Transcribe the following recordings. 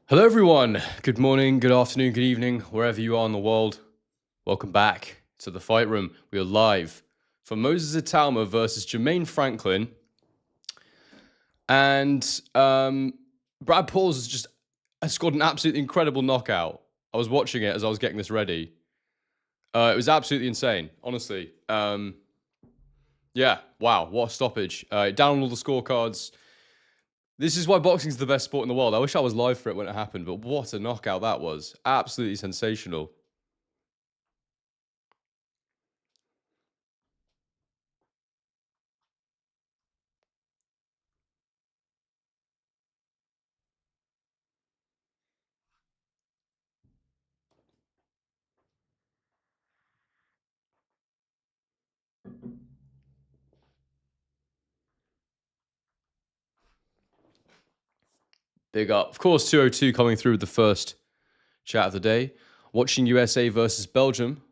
Hello, everyone. Good morning, good afternoon, good evening, wherever you are in the world. Welcome back to the fight room. We are live for Moses Itauma versus Jermaine Franklin. And Brad Pauls has scored an absolutely incredible knockout. I was watching it as I was getting this ready. It was absolutely insane, honestly. Yeah, wow, what a stoppage. Down on all the scorecards. This is why boxing is the best sport in the world. I wish I was live for it when it happened, but what a knockout that was. Absolutely sensational. Big up. Of course, 202 coming through with the first chat of the day. Watching USA versus Belgium.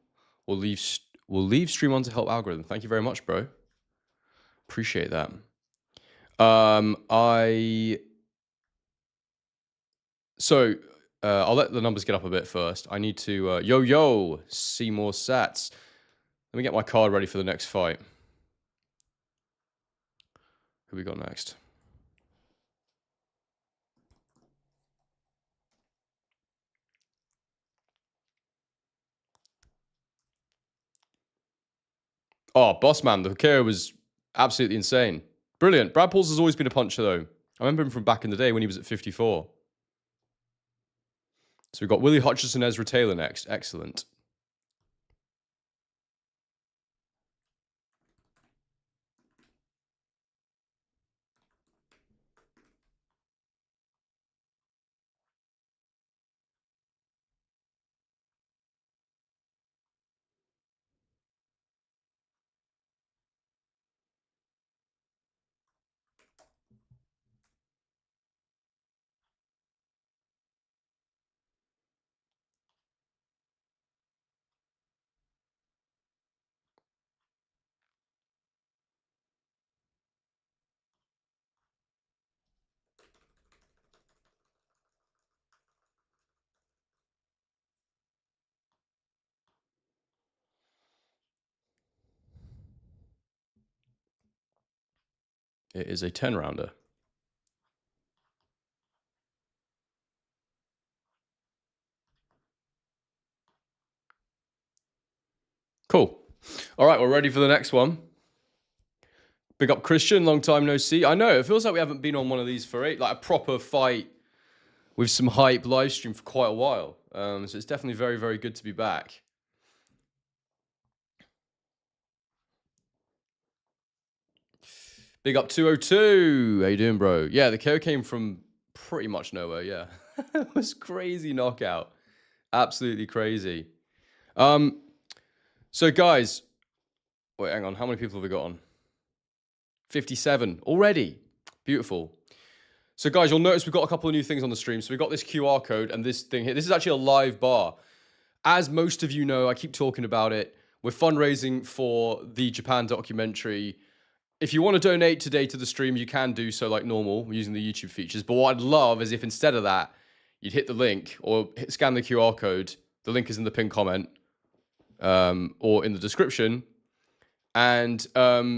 We'll leave stream on to help algorithm. Thank you very much, bro. Appreciate that. I'll let the numbers get up a bit first. I need to see more sats. Let me get my card ready for the next fight. Who we got next? Oh, boss man, the KO was absolutely insane. Brilliant. Brad Pauls has always been a puncher, though. I remember him from back in the day when he was at 54. So we've got Willie Hutchinson, Ezra Taylor next. Excellent. It is a 10-rounder. Cool. All right, we're ready for the next one. Big up Christian, long time no see. I know, it feels like we haven't been on one of these for a proper fight with some hype live stream for quite a while. So it's definitely very, very good to be back. Big up 202. How you doing, bro? Yeah, the KO came from pretty much nowhere, yeah. It was crazy knockout. Absolutely crazy. So guys, wait, hang on. How many people have we got on? 57 already. Beautiful. So guys, you'll notice we've got a couple of new things on the stream. So we've got this QR code and this thing here. This is actually a live bar. As most of you know, I keep talking about it. We're fundraising for the Japan documentary. If you want to donate today to the stream, you can do so like normal using the YouTube features. But what I'd love is if instead of that, you'd hit the link or scan the QR code. The link is in the pinned comment or in the description. And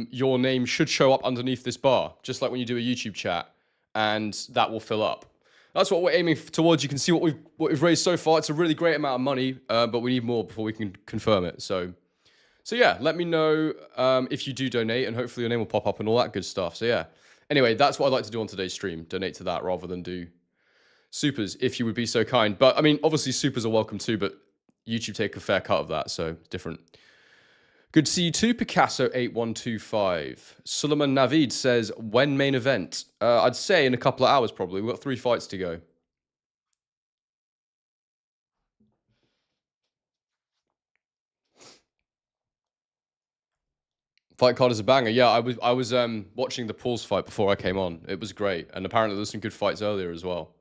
your name should show up underneath this bar, just like when you do a YouTube chat, and that will fill up. That's what we're aiming towards. You can see what we've raised so far. It's a really great amount of money, but we need more before we can confirm it. So yeah, let me know if you do donate, and hopefully your name will pop up and all that good stuff. So yeah. Anyway, that's what I'd like to do on today's stream. Donate to that rather than do supers, if you would be so kind. But I mean, obviously supers are welcome too, but YouTube take a fair cut of that, so different. Good to see you too, Picasso8125. Suleiman Navid says, when main event? I'd say in a couple of hours probably. We've got 3 fights to go. Fight card is a banger. Yeah, I was watching the Pauls fight before I came on. It was great. And apparently there's some good fights earlier as well.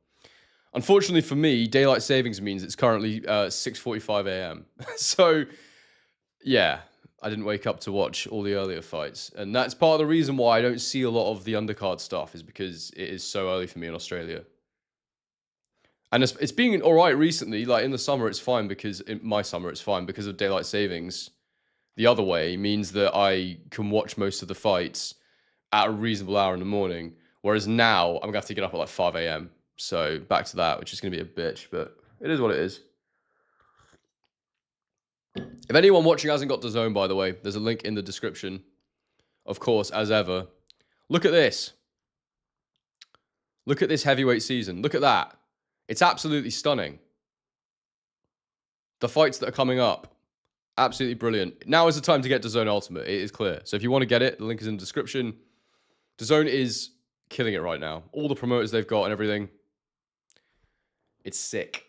Unfortunately for me, daylight savings means it's currently 6:45 a.m. So, yeah, I didn't wake up to watch all the earlier fights. And that's part of the reason why I don't see a lot of the undercard stuff, is because it is so early for me in Australia. And it's been all right recently. Like in the summer, it's fine because in my summer, it's fine because of daylight savings. The other way means that I can watch most of the fights at a reasonable hour in the morning. Whereas now I'm gonna have to get up at like 5 a.m. So back to that, which is gonna be a bitch, but it is what it is. If anyone watching hasn't got DAZN, by the way, there's a link in the description. Of course, as ever. Look at this. Look at this heavyweight season. Look at that. It's absolutely stunning. The fights that are coming up. Absolutely brilliant. Now is the time to get DAZN Ultimate. It is clear. So if you want to get it, the link is in the description. DAZN is killing it right now. All the promoters they've got and everything. It's sick.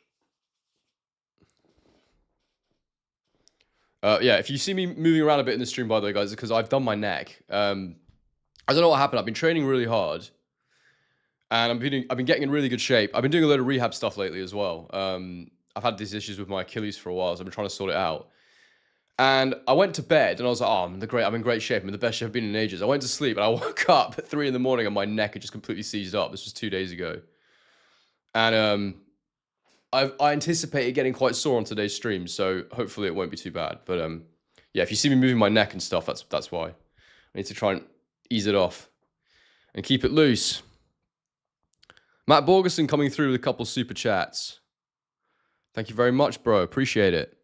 Yeah, if you see me moving around a bit in the stream, by the way, guys, it's because I've done my neck. I don't know what happened. I've been training really hard. And I've been getting in really good shape. I've been doing a load of rehab stuff lately as well. I've had these issues with my Achilles for a while, so I've been trying to sort it out. And I went to bed, and I was like, oh, I'm in great shape. I'm in the best shape I've been in ages. I went to sleep, and I woke up at 3 in the morning, and my neck had just completely seized up. This was 2 days ago. And I anticipated getting quite sore on today's stream, so hopefully it won't be too bad. But yeah, if you see me moving my neck and stuff, that's why. I need to try and ease it off and keep it loose. Matt Borgerson coming through with a couple super chats. Thank you very much, bro. Appreciate it.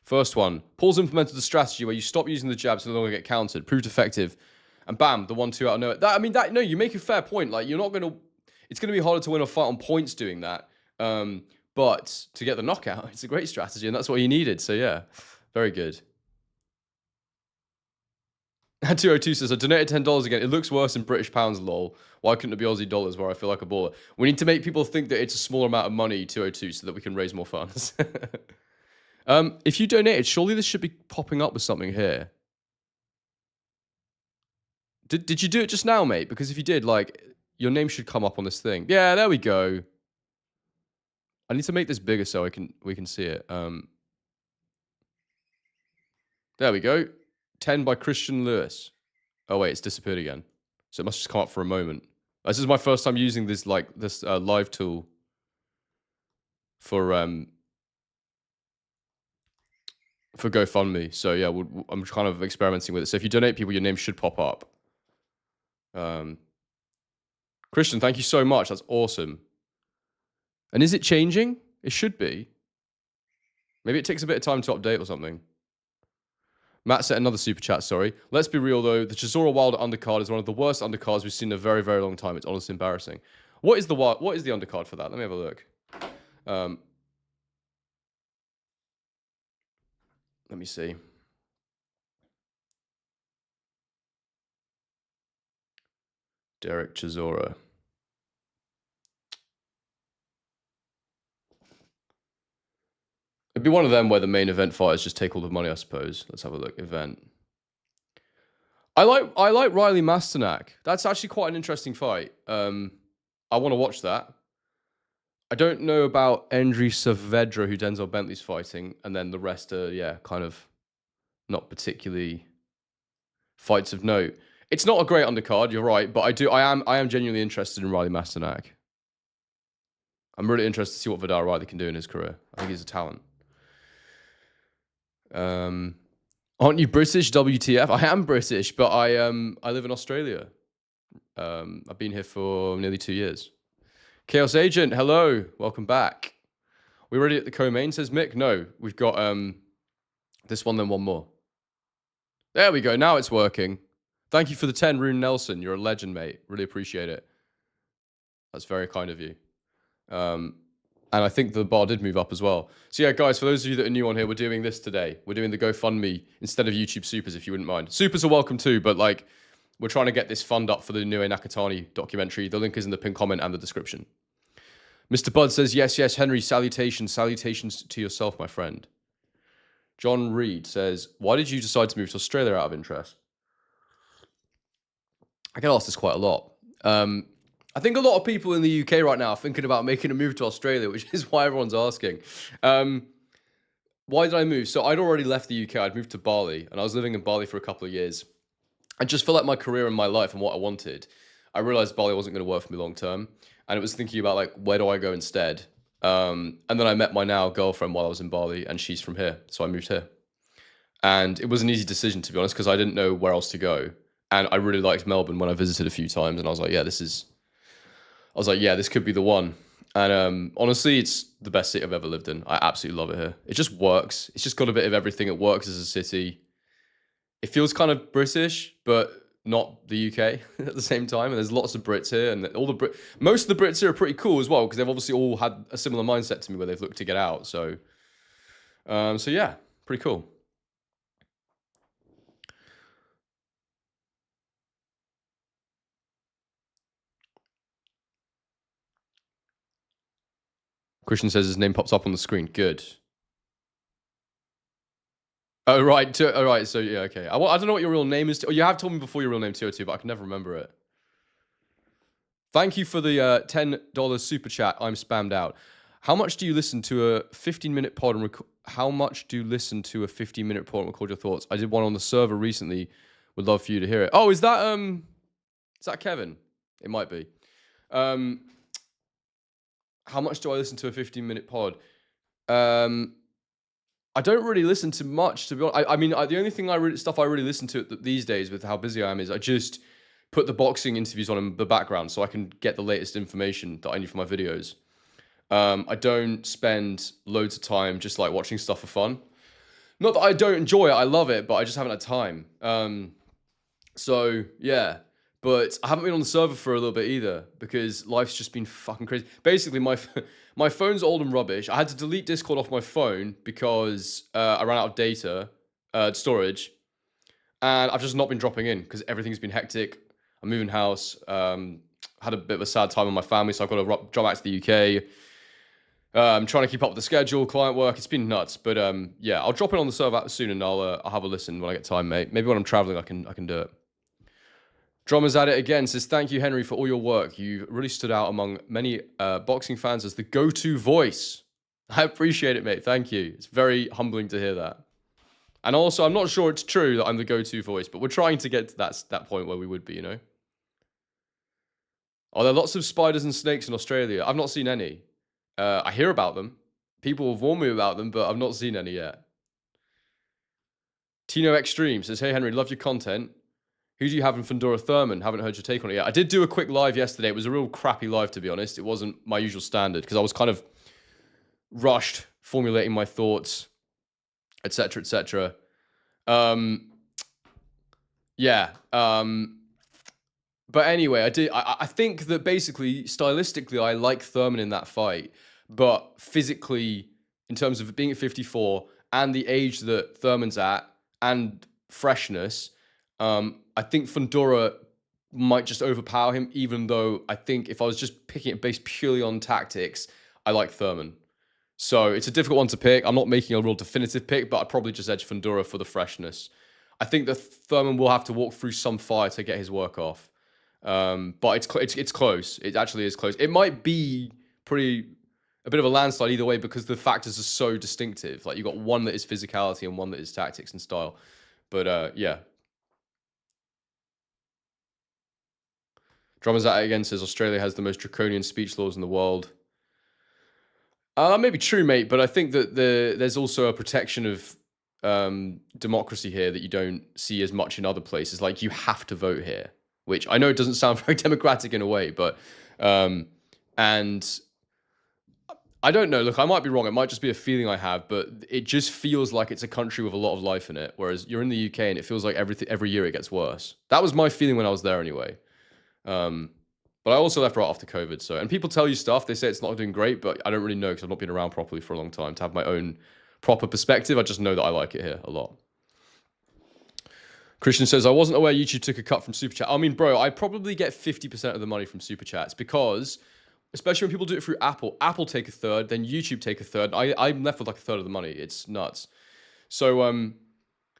First one. Paul's implemented the strategy where you stop using the jabs so they don't get countered. Proved effective. And bam, the 1-2 out of nowhere. No, you make a fair point. Like, you're not going to... It's going to be harder to win a fight on points doing that. But to get the knockout, it's a great strategy, and that's what you needed. So, yeah, very good. 202 says, I donated $10 again. It looks worse in British pounds, lol. Why couldn't it be Aussie dollars where I feel like a baller? We need to make people think that it's a smaller amount of money, 202, so that we can raise more funds. If you donated, surely this should be popping up with something here. Did you do it just now, mate? Because if you did, like, your name should come up on this thing. Yeah, there we go. I need to make this bigger so we can see it. There we go. 10 by Christian Lewis. Oh wait, it's disappeared again. So it must just come up for a moment. This is my first time using this live tool for GoFundMe. So yeah, I'm kind of experimenting with it. So if you donate people, your name should pop up. Christian, thank you so much. That's awesome. And is it changing? It should be. Maybe it takes a bit of time to update or something. Matt sent another super chat, sorry. Let's be real, though. The Chisora Wilder undercard is one of the worst undercards we've seen in a very, very long time. It's honestly embarrassing. What is the undercard for that? Let me have a look. Let me see. Derek Chisora. It'd be one of them where the main event fighters just take all the money, I suppose. Let's have a look. Event. I like Riley Masternak. That's actually quite an interesting fight. I want to watch that. I don't know about Endry Saavedra, who Denzel Bentley's fighting, and then the rest are, yeah, kind of not particularly fights of note. It's not a great undercard, you're right, but I am genuinely interested in Riley Masternak. I'm really interested to see what Vidal Riley can do in his career. I think he's a talent. Aren't you British? WTF? I am British, but I live in Australia. I've been here for nearly 2 years. Chaos Agent, hello, welcome back. We ready at the co-main? Says Mick. No, we've got this one, then one more. There we go. Now it's working. Thank you for the 10, Rune Nelson. You're a legend, mate. Really appreciate it. That's very kind of you. And I think the bar did move up as well. So yeah, guys, for those of you that are new on here, we're doing this today. We're doing the GoFundMe instead of YouTube Supers, if you wouldn't mind. Supers are welcome too, but like, we're trying to get this fund up for the Nue Nakatani documentary. The link is in the pinned comment and the description. Mr. Bud says, yes, Henry, salutations to yourself, my friend. John Reed says, why did you decide to move to Australia out of interest? I get asked this quite a lot. I think a lot of people in the UK right now are thinking about making a move to Australia, which is why everyone's asking. Why did I move? So I'd already left the UK. I'd moved to Bali, and I was living in Bali for a couple of years. I just felt like my career and my life and what I wanted. I realized Bali wasn't going to work for me long term, and it was thinking about like, where do I go instead? And then I met my now girlfriend while I was in Bali, and she's from here, so I moved here. And it was an easy decision, to be honest, because I didn't know where else to go. And I really liked Melbourne when I visited a few times, and I was like, yeah, this could be the one. And honestly, it's the best city I've ever lived in. I absolutely love it here. It just works. It's just got a bit of everything. It works as a city. It feels kind of British, but not the UK at the same time. And there's lots of Brits here, and most of the Brits here are pretty cool as well, because they've obviously all had a similar mindset to me where they've looked to get out. So yeah, pretty cool. Christian says his name pops up on the screen. Good. Oh, right. All right. So, yeah, okay. I don't know what your real name is. You have told me before your real name, TO2, but I can never remember it. Thank you for the $10 super chat. I'm spammed out. How much do you listen to a 15-minute pod and how much do you listen to a 15-minute pod and record your thoughts? I did one on the server recently. Would love for you to hear it. Oh, is that Kevin? It might be. How much do I listen to a 15-minute pod? I don't really listen to much, to be honest. I mean, the only stuff I really listen to these days with how busy I am is I just put the boxing interviews on in the background so I can get the latest information that I need for my videos. I don't spend loads of time just like watching stuff for fun. Not that I don't enjoy it, I love it, but I just haven't had time. So yeah. But I haven't been on the server for a little bit either because life's just been fucking crazy. Basically, my phone's old and rubbish. I had to delete Discord off my phone because I ran out of data storage, and I've just not been dropping in because everything's been hectic. I'm moving house. Had a bit of a sad time with my family, so I've got to drop back to the UK. I'm trying to keep up with the schedule, client work. It's been nuts, but yeah, I'll drop in on the server soon, and I'll have a listen when I get time, mate. Maybe when I'm traveling, I can do it. Drummer's at it again, says, thank you, Henry, for all your work. You really stood out among many boxing fans as the go-to voice. I appreciate it, mate. Thank you. It's very humbling to hear that. And also, I'm not sure it's true that I'm the go-to voice, but we're trying to get to that point where we would be, you know? Are there lots of spiders and snakes in Australia? I've not seen any. I hear about them. People have warned me about them, but I've not seen any yet. Tino Extreme says, hey, Henry, love your content. Who do you have in Fundora Thurman? Haven't heard your take on it yet. I did do a quick live yesterday. It was a real crappy live, to be honest. It wasn't my usual standard because I was kind of rushed formulating my thoughts, etc., etc. Yeah. But anyway, I think that basically, stylistically, I like Thurman in that fight. But physically, in terms of being at 54 and the age that Thurman's at and freshness, I think Fundora might just overpower him, even though I think if I was just picking it based purely on tactics, I like Thurman. So it's a difficult one to pick. I'm not making a real definitive pick, but I'd probably just edge Fundora for the freshness. I think that Thurman will have to walk through some fire to get his work off. But it's close. It actually is close. It might be a bit of a landslide either way because the factors are so distinctive. Like, you've got one that is physicality and one that is tactics and style. But yeah. Drummers at it again says Australia has the most draconian speech laws in the world. Maybe true, mate, but I think that there's also a protection of democracy here that you don't see as much in other places. Like, you have to vote here, which I know it doesn't sound very democratic in a way, but and I don't know. Look, I might be wrong. It might just be a feeling I have, but it just feels like it's a country with a lot of life in it. Whereas you're in the UK and it feels like every year it gets worse. That was my feeling when I was there anyway. But I also left right after COVID. So, and people tell you stuff. They say it's not doing great, but I don't really know because I've not been around properly for a long time to have my own proper perspective. I just know that I like it here a lot. Christian says, I wasn't aware YouTube took a cut from Super Chat. I mean, bro, I probably get 50% of the money from Super Chats because, especially when people do it through Apple take a third, then YouTube take a third. I'm left with like a third of the money. It's nuts. So,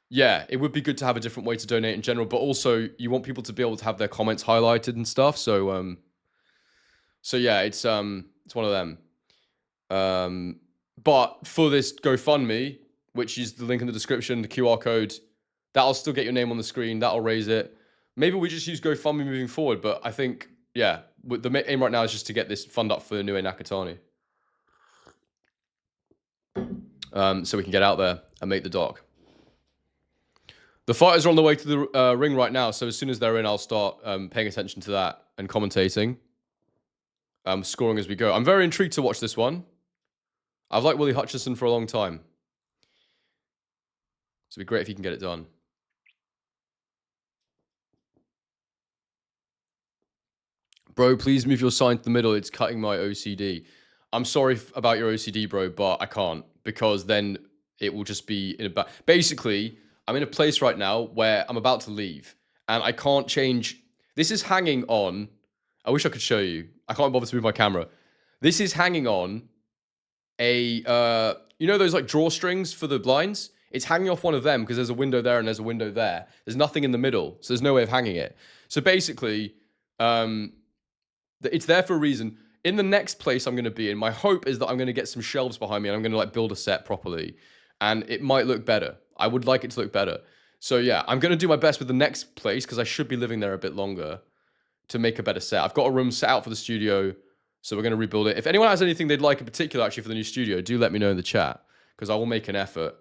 yeah, it would be good to have a different way to donate in general, but also you want people to be able to have their comments highlighted and stuff. So, yeah, it's one of them. But for this GoFundMe, which is the link in the description, the QR code, that'll still get your name on the screen. That'll raise it. Maybe we just use GoFundMe moving forward, but I think, yeah, the aim right now is just to get this fund up for Nue Nakatani. So we can get out there and make the dock. The fighters are on the way to the ring right now, so as soon as they're in, I'll start paying attention to that and commentating. Scoring as we go. I'm very intrigued to watch this one. I've liked Willie Hutchinson for a long time. So it'd be great if he can get it done. Bro, please move your sign to the middle. It's cutting my OCD. I'm sorry about your OCD, bro, but I can't, because then it will just be in a bad... Basically, I'm in a place right now where I'm about to leave, and I can't change... This is hanging on... I wish I could show you. I can't bother to move my camera. This is hanging on a... you know those like drawstrings for the blinds? It's hanging off one of them because there's a window there and there's a window there. There's nothing in the middle, so there's no way of hanging it. So basically... it's there for a reason. In the next place I'm going to be in, my hope is that I'm going to get some shelves behind me and I'm going to like build a set properly. And it might look better. I would like it to look better. So yeah, I'm going to do my best with the next place because I should be living there a bit longer to make a better set. I've got a room set out for the studio, so we're going to rebuild it. If anyone has anything they'd like in particular actually for the new studio, do let me know in the chat because I will make an effort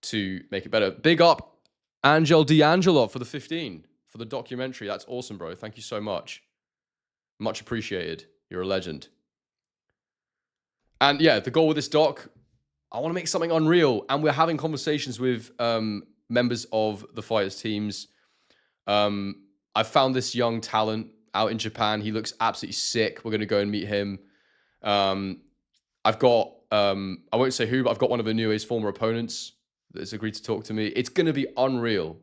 to make it better. Big up Angel D'Angelo for the 15 for the documentary. That's awesome, bro. Thank you so much. Much appreciated. You're a legend. And yeah, the goal with this doc, I want to make something unreal. And we're having conversations with members of the fighters teams. I've found this young talent out in Japan. He looks absolutely sick. We're going to go and meet him. I've got, I won't say who, but I've got one of Inue's former opponents that's agreed to talk to me. It's going to be unreal.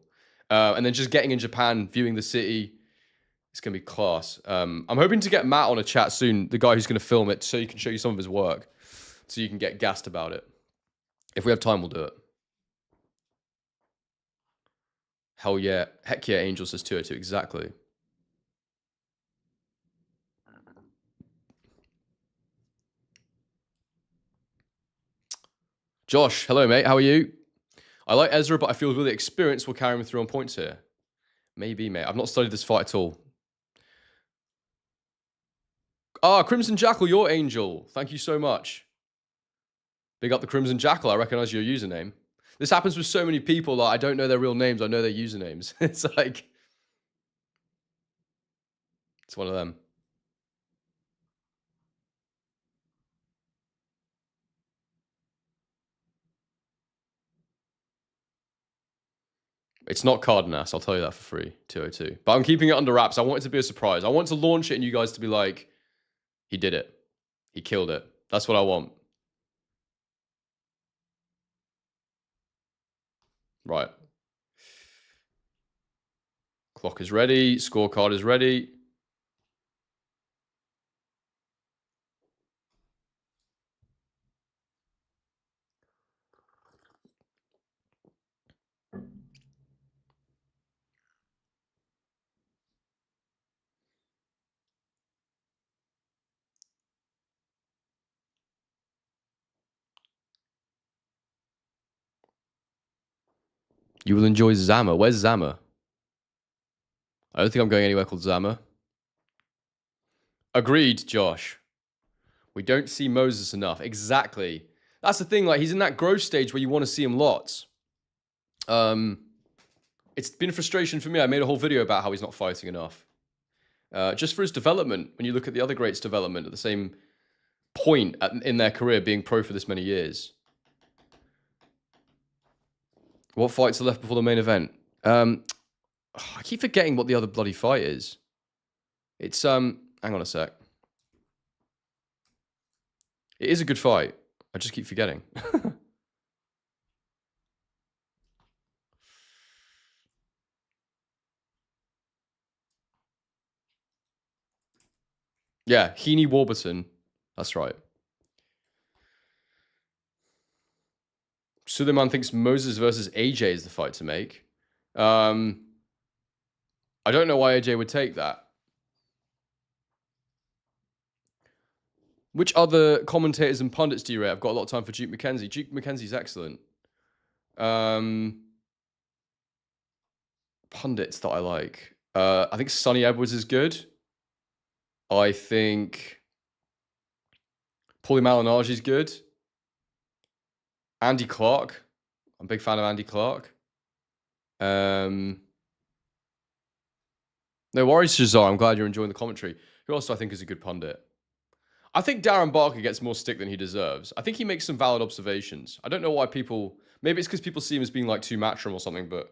And then just getting in Japan, viewing the city, it's going to be class. I'm hoping to get Matt on a chat soon, the guy who's going to film it, so he can show you some of his work, so you can get gassed about it. If we have time, we'll do it. Hell yeah. Heck yeah, Angel says 202. Exactly. Josh, hello, mate. How are you? I like Ezra, but I feel really experienced will carry him through on points here. Maybe, mate. I've not studied this fight at all. Ah, Crimson Jackal, your Angel. Thank you so much. Big up the Crimson Jackal. I recognize your username. This happens with so many people that I don't know their real names. I know their usernames. It's like... It's one of them. It's not Cardenas, I'll tell you that for free, 202. But I'm keeping it under wraps. I want it to be a surprise. I want to launch it and you guys to be like, he did it. He killed it. That's what I want. Right. Clock is ready. Scorecard is ready. You will enjoy Zama. Where's Zama? I don't think I'm going anywhere called Zama. Agreed, Josh. We don't see Moses enough. Exactly. That's the thing. Like, he's in that growth stage where you want to see him lots. It's been a frustration for me. I made a whole video about how he's not fighting enough. Just for his development, when you look at the other greats' development at the same point in their career, being pro for this many years. What fights are left before the main event? I keep forgetting what the other bloody fight is. It's, hang on a sec. It is a good fight. I just keep forgetting. Yeah, Heaney Warburton. That's right. Suleiman thinks Moses versus AJ is the fight to make. I don't know why AJ would take that. Which other commentators and pundits do you rate? I've got a lot of time for Duke McKenzie. Duke McKenzie's excellent. Pundits that I like. I think Sonny Edwards is good. I think Paulie Malignaggi is good. Andy Clark. I'm a big fan of Andy Clark. No worries, Shazar. I'm glad you're enjoying the commentary. Who else do I think is a good pundit? I think Darren Barker gets more stick than he deserves. I think he makes some valid observations. I don't know why people... Maybe it's because people see him as being like too matchroom or something, but...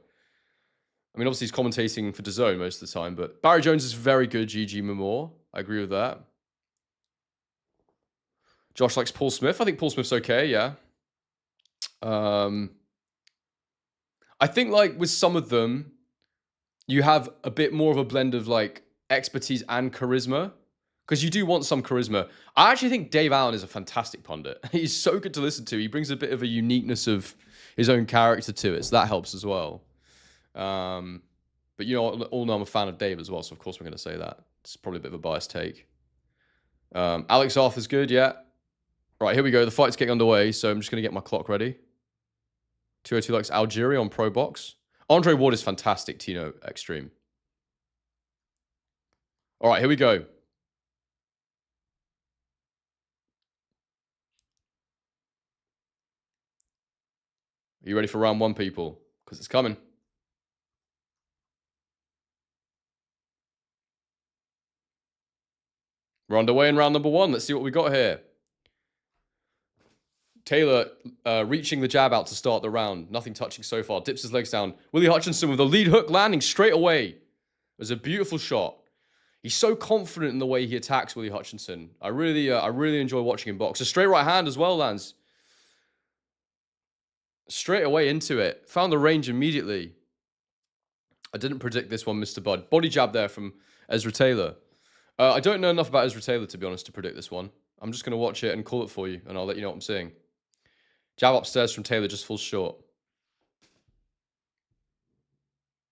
I mean, obviously he's commentating for DAZN most of the time, but Barry Jones is very good, GG Memore. I agree with that. Josh likes Paul Smith. I think Paul Smith's okay, yeah. I think like with some of them, you have a bit more of a blend of like expertise and charisma, because you do want some charisma. I actually think Dave Allen is a fantastic pundit. He's so good to listen to. He brings a bit of a uniqueness of his own character to it, so that helps as well. But you know, all know I'm a fan of Dave as well, so of course we're going to say that. It's probably a bit of a biased take. Alex Arthur's good, yeah. Right, here we go. The fight's getting underway, so I'm just going to get my clock ready. 202 likes Algeria on Pro Box. Andre Ward is fantastic, Tino Extreme. All right, here we go. Are you ready for round one, people? Because it's coming. We're underway in round number one. Let's see what we got here. Taylor reaching the jab out to start the round. Nothing touching so far. Dips his legs down. Willie Hutchinson with a lead hook landing straight away. It was a beautiful shot. He's so confident in the way he attacks Willie Hutchinson. I really enjoy watching him box. A straight right hand as well lands. Straight away into it. Found the range immediately. I didn't predict this one, Mr. Bud. Body jab there from Ezra Taylor. I don't know enough about Ezra Taylor, to be honest, to predict this one. I'm just going to watch it and call it for you, and I'll let you know what I'm seeing. Jab upstairs from Taylor just falls short.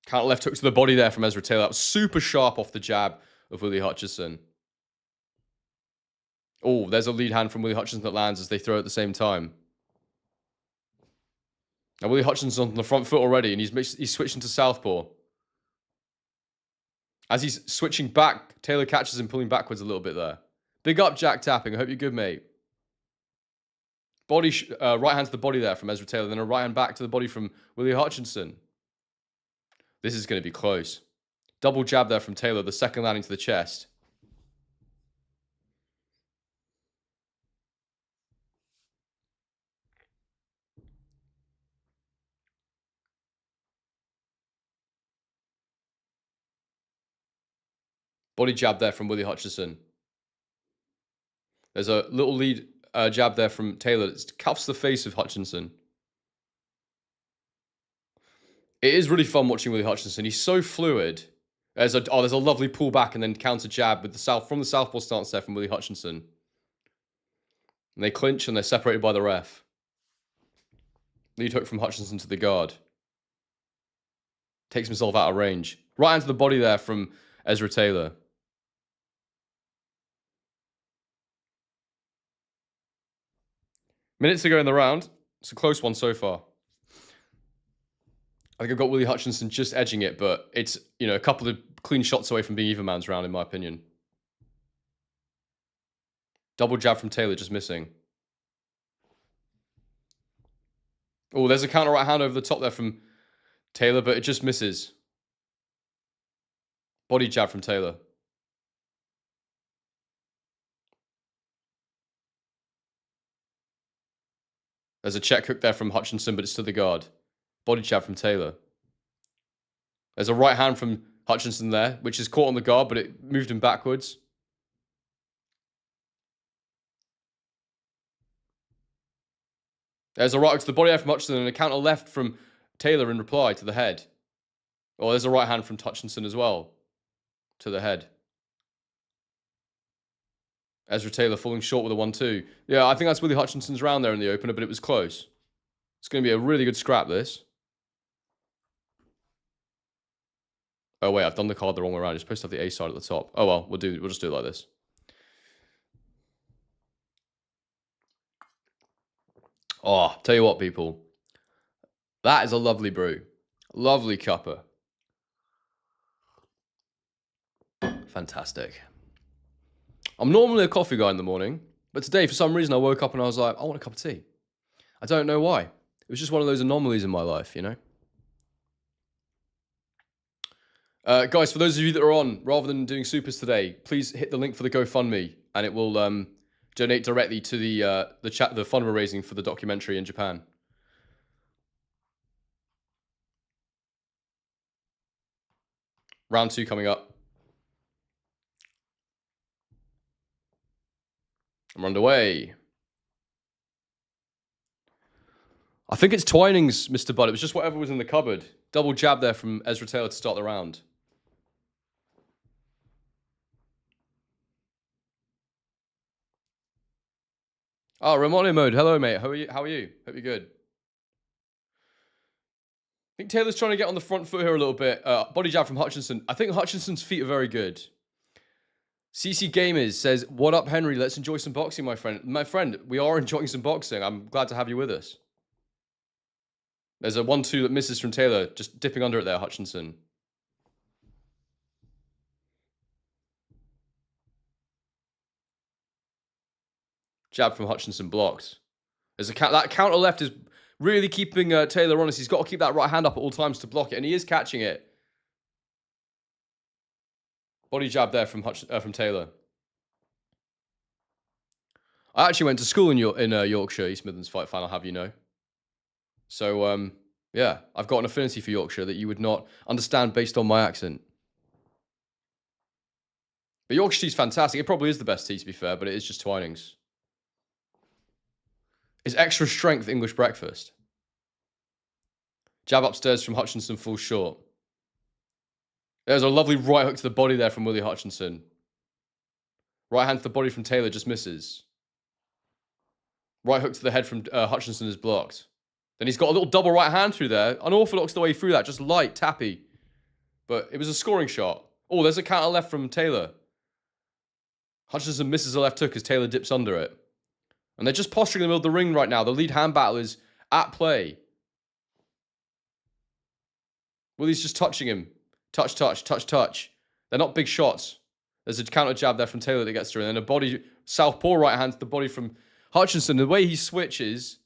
Counter left hook to the body there from Ezra Taylor. That was super sharp off the jab of Willie Hutchinson. Oh, there's a lead hand from Willie Hutchinson that lands as they throw at the same time. Now Willie Hutchinson's on the front foot already, and he's switching to southpaw. As he's switching back, Taylor catches him pulling backwards a little bit there. Big up, Jack Tapping. I hope you're good, mate. Body right hand to the body there from Ezra Taylor, then a right hand back to the body from Willie Hutchinson. This is going to be close. Double jab there from Taylor, the second landing to the chest. Body jab there from Willie Hutchinson. There's a little lead jab there from Taylor that cuffs the face of Hutchinson. It is really fun watching Willie Hutchinson. He's so fluid. There's a lovely pull back and then counter jab with from the southpaw stance there from Willie Hutchinson. And they clinch and they're separated by the ref. Lead hook from Hutchinson to the guard. Takes himself out of range. Right into the body there from Ezra Taylor. Minutes to go in the round. It's a close one so far. I think I've got Willie Hutchinson just edging it, but it's, you know, a couple of clean shots away from being even man's round, in my opinion. Double jab from Taylor, just missing. Oh, there's a counter right hand over the top there from Taylor, but it just misses. Body jab from Taylor. There's a check hook there from Hutchinson, but it's to the guard. Body jab from Taylor. There's a right hand from Hutchinson there, which is caught on the guard, but it moved him backwards. There's a right hook to the body there from Hutchinson and a counter left from Taylor in reply to the head. Oh, there's a right hand from Hutchinson as well to the head. Ezra Taylor falling short with a 1-2. Yeah, I think that's Willie Hutchinson's round there in the opener, but it was close. It's going to be a really good scrap, this. Oh, wait, I've done the card the wrong way around. You're supposed to have the A side at the top. Oh, well, we'll just do it like this. Oh, tell you what, people. That is a lovely brew. Lovely cuppa. Fantastic. I'm normally a coffee guy in the morning, but today, for some reason, I woke up and I was like, I want a cup of tea. I don't know why. It was just one of those anomalies in my life, you know? Guys, for those of you that are on, rather than doing supers today, please hit the link for the GoFundMe, and it will donate directly to the fund we're raising for the documentary in Japan. Round 2 coming up. I'm underway. I think it's Twinings, Mr. Bud. It was just whatever was in the cupboard. Double jab there from Ezra Taylor to start the round. Oh, Ramone mode. Hello, mate. How are you? Hope you're good. I think Taylor's trying to get on the front foot here a little bit. Body jab from Hutchinson. I think Hutchinson's feet are very good. CC Gamers says, what up, Henry? Let's enjoy some boxing, my friend. My friend, we are enjoying some boxing. I'm glad to have you with us. There's a 1-2 that misses from Taylor. Just dipping under it there, Hutchinson. Jab from Hutchinson blocked. That counter left is really keeping Taylor honest. He's got to keep that right hand up at all times to block it, and he is catching it. Body jab there from Taylor. I actually went to school in Yorkshire, East Midlands Fight Fan, I'll have you know. So, yeah, I've got an affinity for Yorkshire that you would not understand based on my accent. But Yorkshire tea's fantastic. It probably is the best tea, to be fair, but it is just Twinings. Is extra strength English breakfast? Jab upstairs from Hutchinson falls short. There's a lovely right hook to the body there from Willie Hutchinson. Right hand to the body from Taylor just misses. Right hook to the head from Hutchinson is blocked. Then he's got a little double right hand through there. Unorthodox the way through that, just light, tappy. But it was a scoring shot. Oh, there's a counter left from Taylor. Hutchinson misses a left hook as Taylor dips under it. And they're just posturing in the middle of the ring right now. The lead hand battle is at play. Willie's just touching him. Touch, touch, touch, touch. They're not big shots. There's a counter jab there from Taylor that gets through. And then a body, southpaw right hand to the body from Hutchinson. The way he switches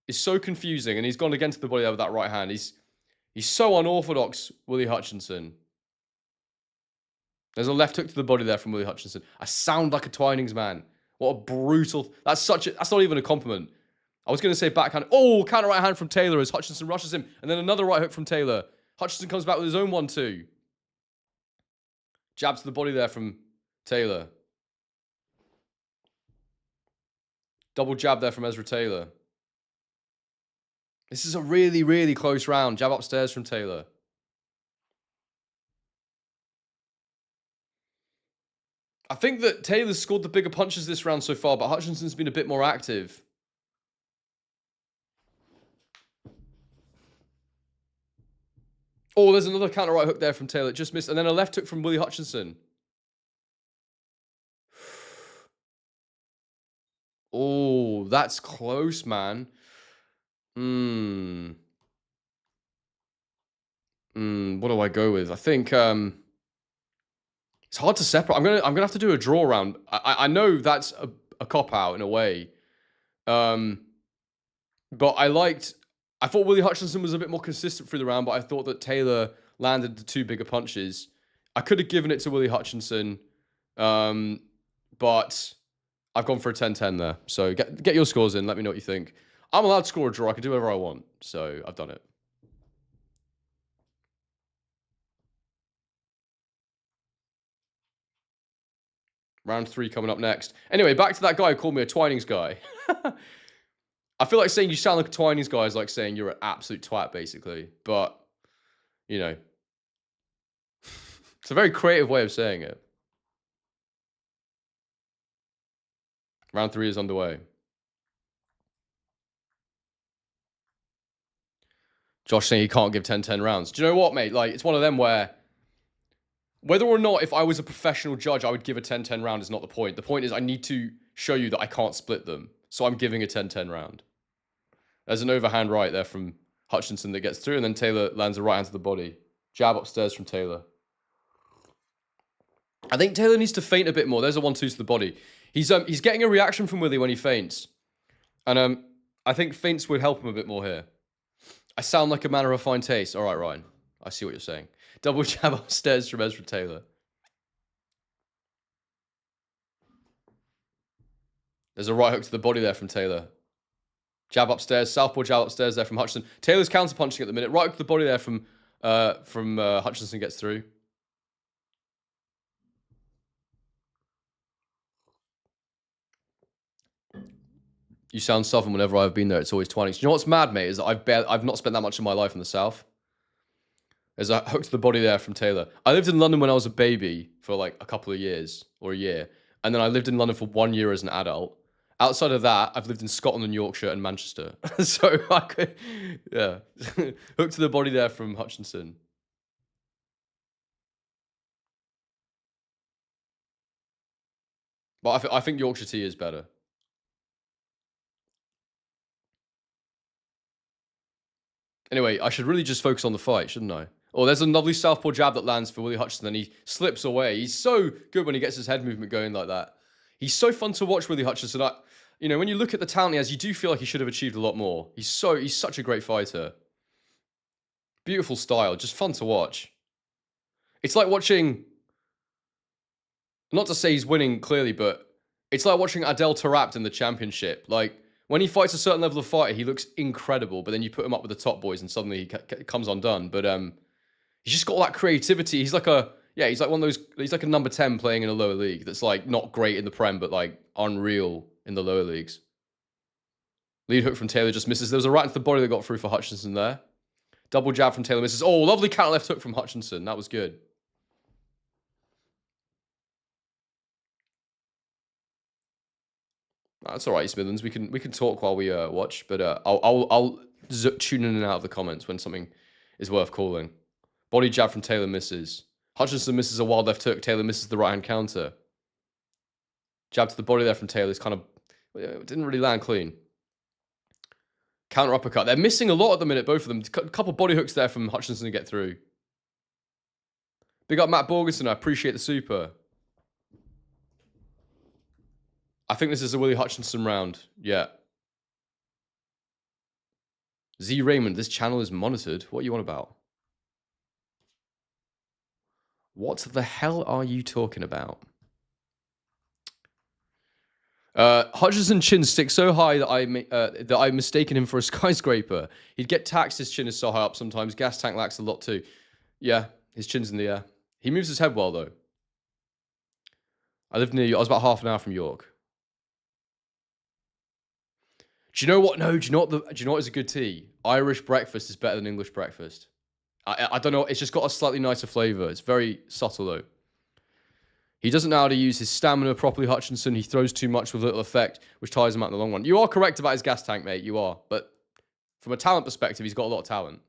is so confusing. And he's gone against the body there with that right hand. He's so unorthodox, Willie Hutchinson. There's a left hook to the body there from Willie Hutchinson. I sound like a Twinings man. What a brutal... That's not even a compliment. I was going to say backhand. Oh, counter right hand from Taylor as Hutchinson rushes him. And then another right hook from Taylor. Hutchinson comes back with his own 1-2. Jab to the body there from Taylor. Double jab there from Ezra Taylor. This is a really, really close round. Jab upstairs from Taylor. I think that Taylor's scored the bigger punches this round so far, but Hutchinson's been a bit more active. Oh, there's another counter right hook there from Taylor. Just missed. And then a left hook from Willie Hutchinson. Oh, that's close, man. What do I go with? I think it's hard to separate. I'm gonna have to do a draw round. I know that's a cop out in a way. But I thought Willie Hutchinson was a bit more consistent through the round, but I thought that Taylor landed the 2 bigger punches. I could have given it to Willie Hutchinson, but I've gone for a 10-10 there. So get your scores in. Let me know what you think. I'm allowed to score a draw. I can do whatever I want. So I've done it. Round 3 coming up next. Anyway, back to that guy who called me a Twinings guy. I feel like saying you sound like a Twinings guy is like saying you're an absolute twat, basically. But, you know, it's a very creative way of saying it. Round 3 is underway. Josh saying he can't give 10-10 rounds. Do you know what, mate? Like, it's one of them where whether or not if I was a professional judge, I would give a 10-10 round is not the point. The point is I need to show you that I can't split them. So I'm giving a 10-10 round. There's an overhand right there from Hutchinson that gets through, and then Taylor lands a right hand to the body. Jab upstairs from Taylor. I think Taylor needs to feint a bit more. There's a 1-2 to the body. He's getting a reaction from Willie when he feints. And I think feints would help him a bit more here. I sound like a man of refined taste. All right, Ryan. I see what you're saying. Double jab upstairs from Ezra Taylor. There's a right hook to the body there from Taylor. Jab upstairs. Southpaw jab upstairs there from Hutchinson. Taylor's counter-punching at the minute. Right hook to the body there from Hutchinson gets through. You sound Southern whenever I've been there. It's always 20s. Do you know what's mad, mate? Is that I've not spent that much of my life in the South. There's a hook to the body there from Taylor. I lived in London when I was a baby for like a couple of years or a year. And then I lived in London for 1 year as an adult. Outside of that, I've lived in Scotland and Yorkshire and Manchester. So I could, yeah. Hook to the body there from Hutchinson. But I think Yorkshire tea is better. Anyway, I should really just focus on the fight, shouldn't I? Oh, there's a lovely southpaw jab that lands for Willie Hutchinson, and he slips away. He's so good when he gets his head movement going like that. He's so fun to watch, Willie Hutchinson. You know, when you look at the talent he has, you do feel like he should have achieved a lot more. He's such a great fighter. Beautiful style, just fun to watch. It's like watching, not to say he's winning clearly, but it's like watching Adel Tarapt in the championship. Like, when he fights a certain level of fighter, he looks incredible, but then you put him up with the top boys and suddenly he comes undone. But he's just got all that creativity. He's like one of those, he's like a number 10 playing in a lower league that's like not great in the Prem, but like unreal in the lower leagues. Lead hook from Taylor just misses. There was a right into the body that got through for Hutchinson there. Double jab from Taylor misses. Oh, lovely counter left hook from Hutchinson. That was good. That's all right, East Midlands. We can talk while we watch, but I'll tune in and out of the comments when something is worth calling. Body jab from Taylor misses. Hutchinson misses a wild left hook. Taylor misses the right hand counter. Jab to the body there from Taylor. It's kind of didn't really land clean. Counter uppercut. They're missing a lot at the minute, both of them. A couple body hooks there from Hutchinson to get through. Big up Matt Borgenson. I appreciate the super. I think this is a Willie Hutchinson round. Yeah. Z Raymond, this channel is monitored. What are you on about? What the hell are you talking about? Hutchinson chin sticks so high that I mistaken him for a skyscraper. He'd get taxed. His chin is so high up sometimes. Gas tank lacks a lot too. Yeah, his chin's in the air. He moves his head well though. I lived near you. I was about half an hour from York. Do you know what? No. Do you know what is a good tea? Irish breakfast is better than English breakfast. I don't know. It's just got a slightly nicer flavor. It's very subtle though. He doesn't know how to use his stamina properly, Hutchinson. He throws too much with little effect, which tires him out in the long run. You are correct about his gas tank, mate. You are. But from a talent perspective, he's got a lot of talent.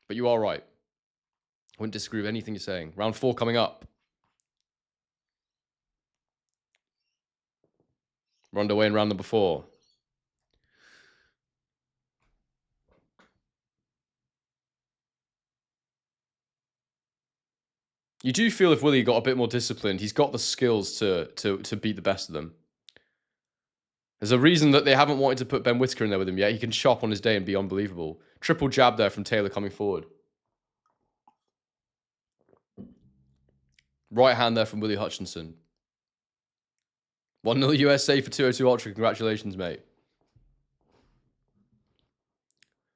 But you are right. I wouldn't disagree with anything you're saying. Round 4 coming up. We're underway in round number 4. You do feel if Willie got a bit more disciplined, he's got the skills to beat the best of them. There's a reason that they haven't wanted to put Ben Whitaker in there with him yet. He can chop on his day and be unbelievable. Triple jab there from Taylor coming forward. Right hand there from Willie Hutchinson. 1-0 USA for 202 Ultra. Congratulations, mate.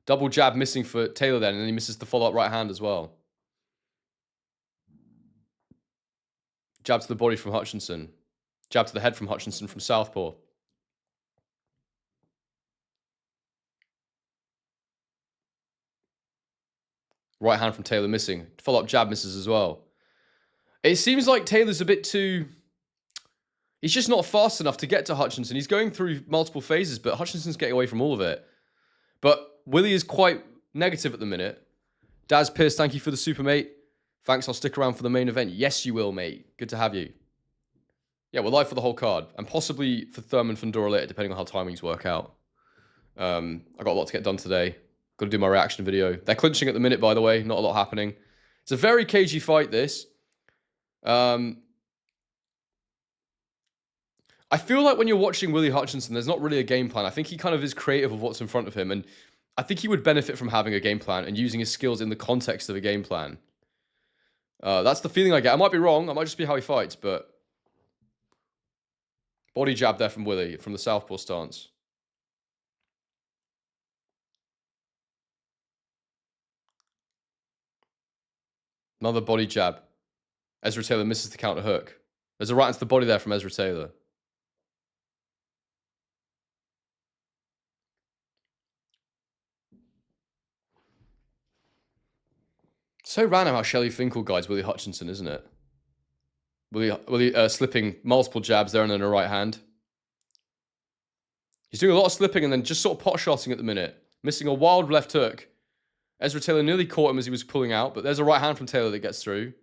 Double jab missing for Taylor then, and then he misses the follow-up right hand as well. Jab to the body from Hutchinson. Jab to the head from Hutchinson from southpaw. Right hand from Taylor missing. Follow-up jab misses as well. It seems like Taylor's a bit too... He's just not fast enough to get to Hutchinson. He's going through multiple phases, but Hutchinson's getting away from all of it. But Willie is quite negative at the minute. Daz Pierce, thank you for the super, mate. Thanks, I'll stick around for the main event. Yes, you will, mate. Good to have you. Yeah, we're live for the whole card. And possibly for Thurman Fundora later, depending on how timings work out. I got a lot to get done today. Got to do my reaction video. They're clinching at the minute, by the way. Not a lot happening. It's a very cagey fight, this. I feel like when you're watching Willie Hutchinson, there's not really a game plan. I think he kind of is creative of what's in front of him, and I think he would benefit from having a game plan and using his skills in the context of a game plan. That's the feeling I get. I might be wrong. I might just be how he fights, but body jab there from Willie from the southpaw stance. Another body jab. Ezra Taylor misses the counter hook. There's a right into the body there from Ezra Taylor. So random how Shelley Finkel guides Willie Hutchinson, isn't it? Willie slipping multiple jabs there and then a right hand. He's doing a lot of slipping and then just sort of pot-shotting at the minute. Missing a wild left hook. Ezra Taylor nearly caught him as he was pulling out, but there's a right hand from Taylor that gets through.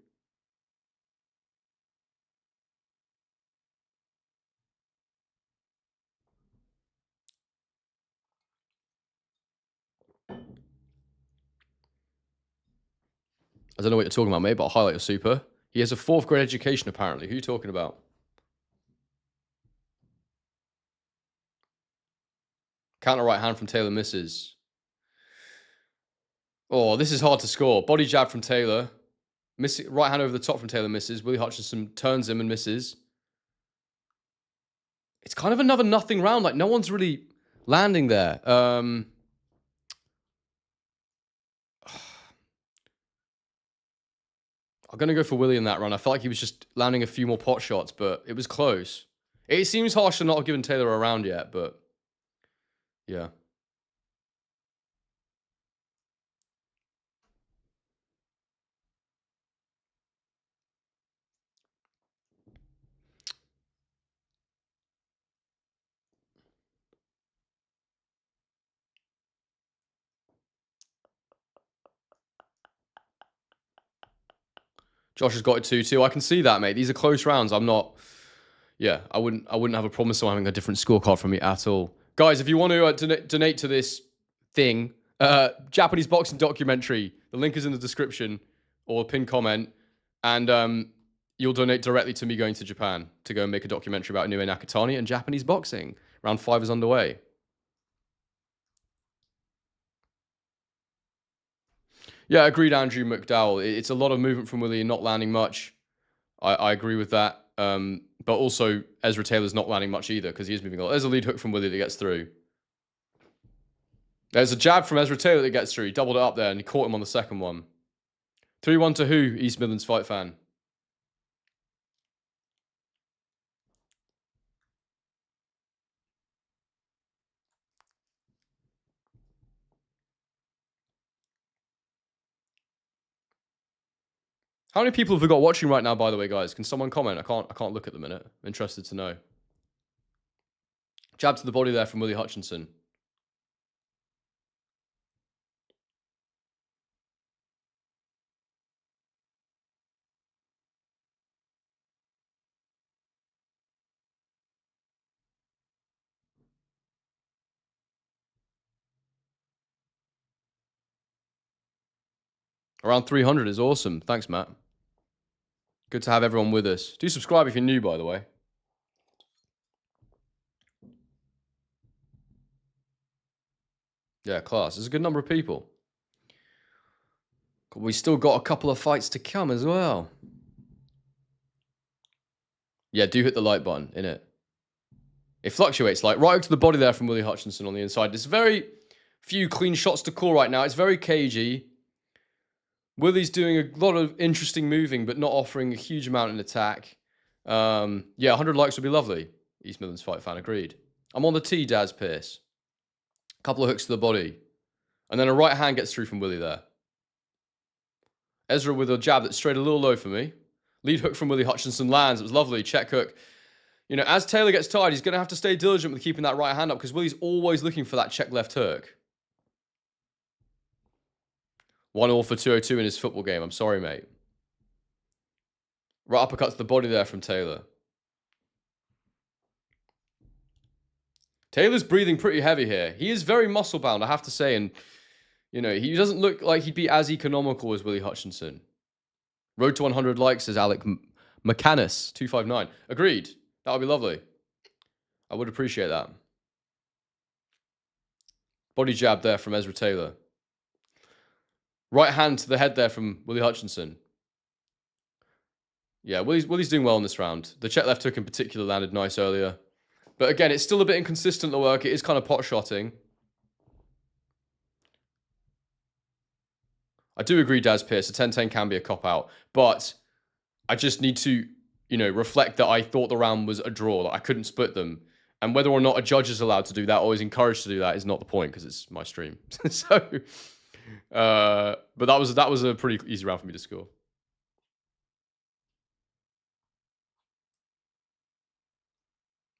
I don't know what you're talking about, mate, but I'll highlight your super. He has a 4th grade education, apparently. Who are you talking about? Counter right hand from Taylor misses. Oh, this is hard to score. Body jab from Taylor. Missing right hand over the top from Taylor misses. Willie Hutchinson turns him and misses. It's kind of another nothing round. Like, no one's really landing there. I'm going to go for Willie in that run. I felt like he was just landing a few more pot shots, but it was close. It seems harsh to not have given Taylor a round yet, but yeah. Josh has got it 2-2. I can see that, mate. These are close rounds. I'm not... Yeah, I wouldn't have a problem with someone having a different scorecard from me at all. Guys, if you want to donate to this thing, Japanese boxing documentary, the link is in the description or pinned comment, and you'll donate directly to me going to Japan to go and make a documentary about Inoue Nakatani and Japanese boxing. Round 5 is underway. Yeah, agreed, Andrew McDowell. It's a lot of movement from Willie and not landing much. I agree with that. But also, Ezra Taylor's not landing much either because he is moving a lot. There's a lead hook from Willie that gets through. There's a jab from Ezra Taylor that gets through. He doubled it up there and he caught him on the second one. 3-1 to who? East Midlands Fight Fan. How many people have we got watching right now, by the way, guys? Can someone comment? I can't look at the minute. I'm interested to know. Jab to the body there from Willie Hutchinson. Around 300 is awesome. Thanks, Matt. Good to have everyone with us. Do subscribe if you're new, by the way. Yeah, class. There's a good number of people. We still got a couple of fights to come as well. Yeah, do hit the like button, innit? It fluctuates. Like, right up to the body there from Willie Hutchinson on the inside. There's very few clean shots to call right now. It's very cagey. Willie's doing a lot of interesting moving, but not offering a huge amount in attack. Yeah, 100 likes would be lovely. East Midlands Fight Fan, agreed. I'm on the tee, Daz Pierce. A couple of hooks to the body. And then a right hand gets through from Willie there. Ezra with a jab that's straight a little low for me. Lead hook from Willie Hutchinson lands. It was lovely. Check hook. You know, as Taylor gets tired, he's going to have to stay diligent with keeping that right hand up because Willie's always looking for that check left hook. 1-1 for 202 in his football game. I'm sorry, mate. Right uppercut to the body there from Taylor. Taylor's breathing pretty heavy here. He is very muscle bound, I have to say. And, you know, he doesn't look like he'd be as economical as Willie Hutchinson. Road to 100 likes, says Alec McCannis, 259. Agreed. That would be lovely. I would appreciate that. Body jab there from Ezra Taylor. Right hand to the head there from Willie Hutchinson. Yeah, Willie's doing well in this round. The check left hook in particular landed nice earlier. But again, it's still a bit inconsistent, the work. It is kind of pot-shotting. I do agree, Daz Pierce. A 10-10 can be a cop-out. But I just need to, reflect that I thought the round was a draw. That I couldn't split them. And whether or not a judge is allowed to do that or is encouraged to do that is not the point because it's my stream. But that was a pretty easy round for me to score.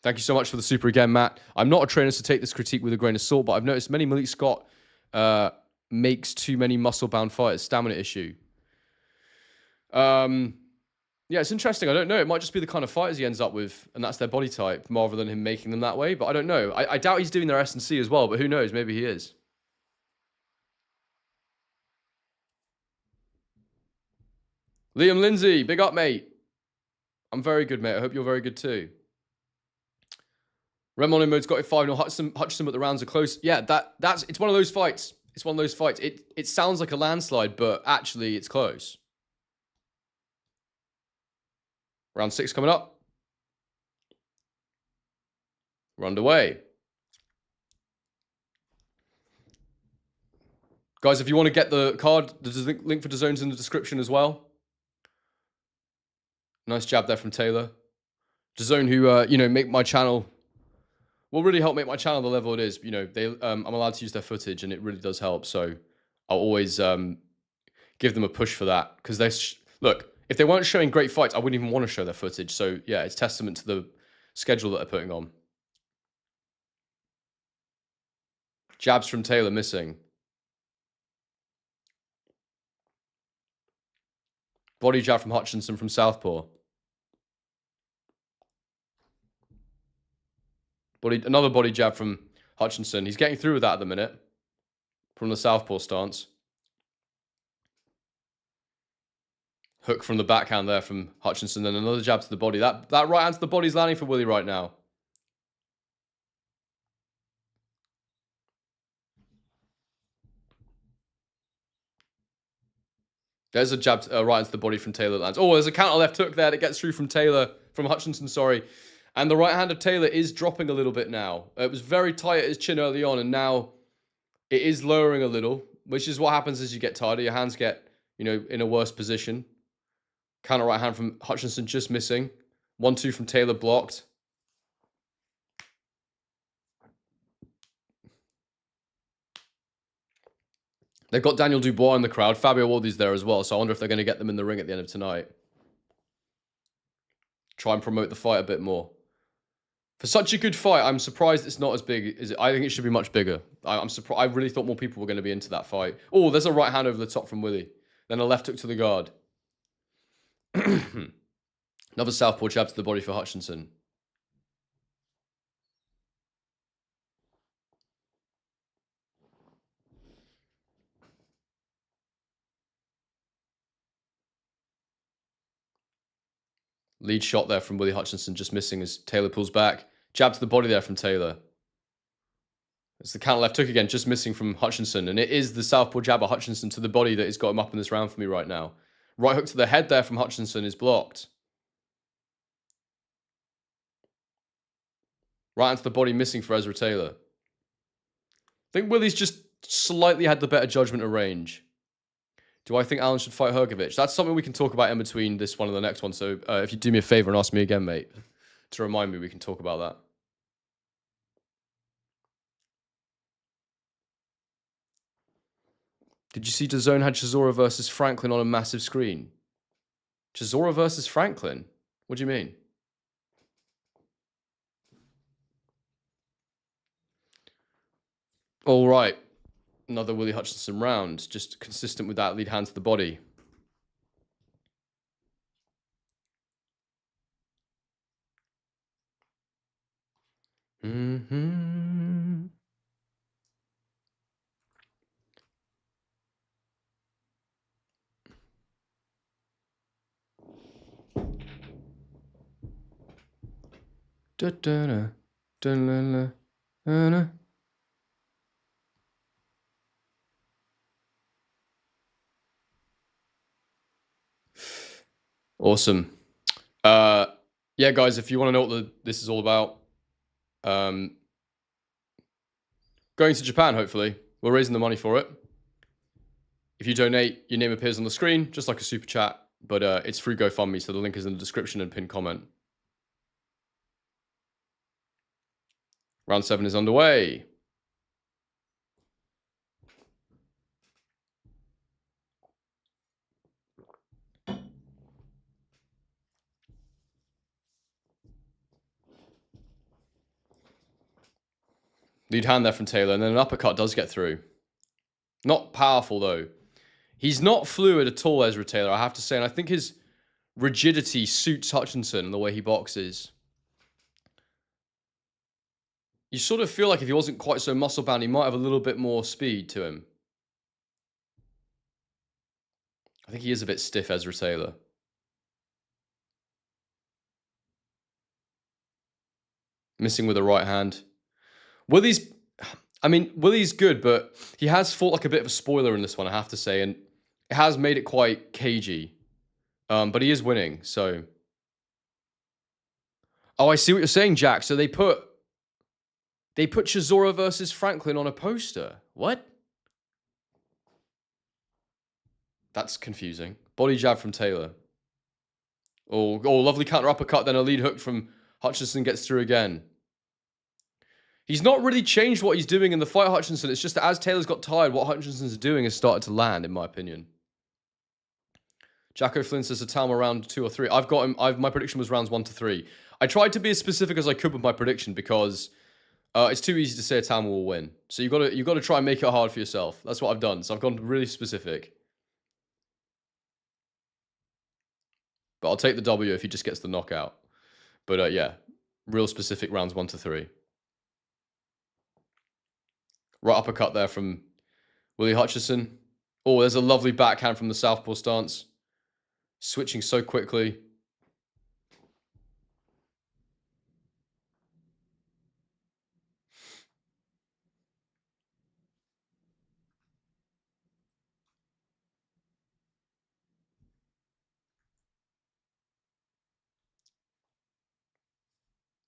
Thank you so much for the super again, Matt. I'm not a trainer, so take this critique with a grain of salt, but I've noticed many Malik Scott makes too many muscle-bound fighters. Stamina issue. Yeah, it's interesting. I don't know. It might just be the kind of fighters he ends up with, and that's their body type, rather than him making them that way. But I don't know. I doubt he's doing their S&C as well, but who knows? Maybe he is. Liam Lindsay, big up, mate. I'm very good, mate. I hope you're very good too. Remon in mode's got it 5-0. Hutchinson, but the rounds are close. Yeah, it's one of those fights. It's one of those fights. It sounds like a landslide, but actually it's close. Round 6 coming up. We're underway. Guys, if you want to get the card, there's a link for DAZN's in the description as well. Nice jab there from Taylor. DAZN, who, make my channel... will really help make my channel the level it is. I'm allowed to use their footage, and it really does help. So I'll always give them a push for that because look. If they weren't showing great fights, I wouldn't even want to show their footage. So yeah, it's testament to the schedule that they're putting on. Jabs from Taylor missing. Body jab from Hutchinson from southpaw. Another body jab from Hutchinson. He's getting through with that at the minute from the southpaw stance. Hook from the backhand there from Hutchinson. Then another jab to the body. That right hand to the body's landing for Willie right now. There's a jab right into the body from Taylor that lands. Oh, there's a counter left hook there that gets through from Hutchinson, sorry. And the right hand of Taylor is dropping a little bit now. It was very tight at his chin early on, and now it is lowering a little, which is what happens as you get tighter. Your hands get, in a worse position. Counter right hand from Hutchinson just missing. 1-2 from Taylor blocked. They've got Daniel Dubois in the crowd. Fabio Waldy's there as well, so I wonder if they're going to get them in the ring at the end of tonight. Try and promote the fight a bit more. For such a good fight, I'm surprised it's not as big as it. I think it should be much bigger. I'm surprised. I really thought more people were going to be into that fight. Oh, there's a right hand over the top from Willie. Then a left hook to the guard. Another southpaw jab to the body for Hutchinson. Lead shot there from Willie Hutchinson, just missing as Taylor pulls back. Jab to the body there from Taylor. It's the counter left hook again, just missing from Hutchinson. And it is the southpaw jab of Hutchinson to the body that has got him up in this round for me right now. Right hook to the head there from Hutchinson is blocked. Right into the body missing for Ezra Taylor. I think Willie's just slightly had the better judgment of range. Do I think Alan should fight Hergovich? That's something we can talk about in between this one and the next one. So if you do me a favor and ask me again, mate, to remind me, we can talk about that. Did you see DAZN had Chisora versus Franklin on a massive screen? Chisora versus Franklin? What do you mean? All right. Another Willie Hutchinson round, just consistent with that lead hand to the body. Da-da-da. Awesome. Yeah, guys, if you want to know what this is all about, going to Japan, hopefully. We're raising the money for it. If you donate, your name appears on the screen, just like a super chat, but it's free GoFundMe, so the link is in the description and pinned comment. Round 7 is underway. Lead hand there from Taylor, and then an uppercut does get through. Not powerful, though. He's not fluid at all, Ezra Taylor, I have to say, and I think his rigidity suits Hutchinson and the way he boxes. You sort of feel like if he wasn't quite so muscle-bound, he might have a little bit more speed to him. I think he is a bit stiff, Ezra Taylor. Missing with the right hand. Willie's good, but he has fought like a bit of a spoiler in this one, I have to say, and it has made it quite cagey. But he is winning, so... Oh, I see what you're saying, Jack. So they put Chisora versus Franklin on a poster. What? That's confusing. Body jab from Taylor. Oh, lovely counter uppercut, then a lead hook from Hutchinson gets through again. He's not really changed what he's doing in the fight, Hutchinson. It's just that as Taylor's got tired, what Hutchinson's doing has started to land, in my opinion. Jacko Flynn says Itauma round 2 or 3. I've got him. My prediction was rounds 1 to 3. I tried to be as specific as I could with my prediction because it's too easy to say Itauma will win. So you've got to try and make it hard for yourself. That's what I've done. So I've gone really specific. But I'll take the W if he just gets the knockout. But yeah, real specific rounds 1 to 3. Right uppercut there from Willie Hutchinson. Oh, there's a lovely backhand from the southpaw stance. Switching so quickly.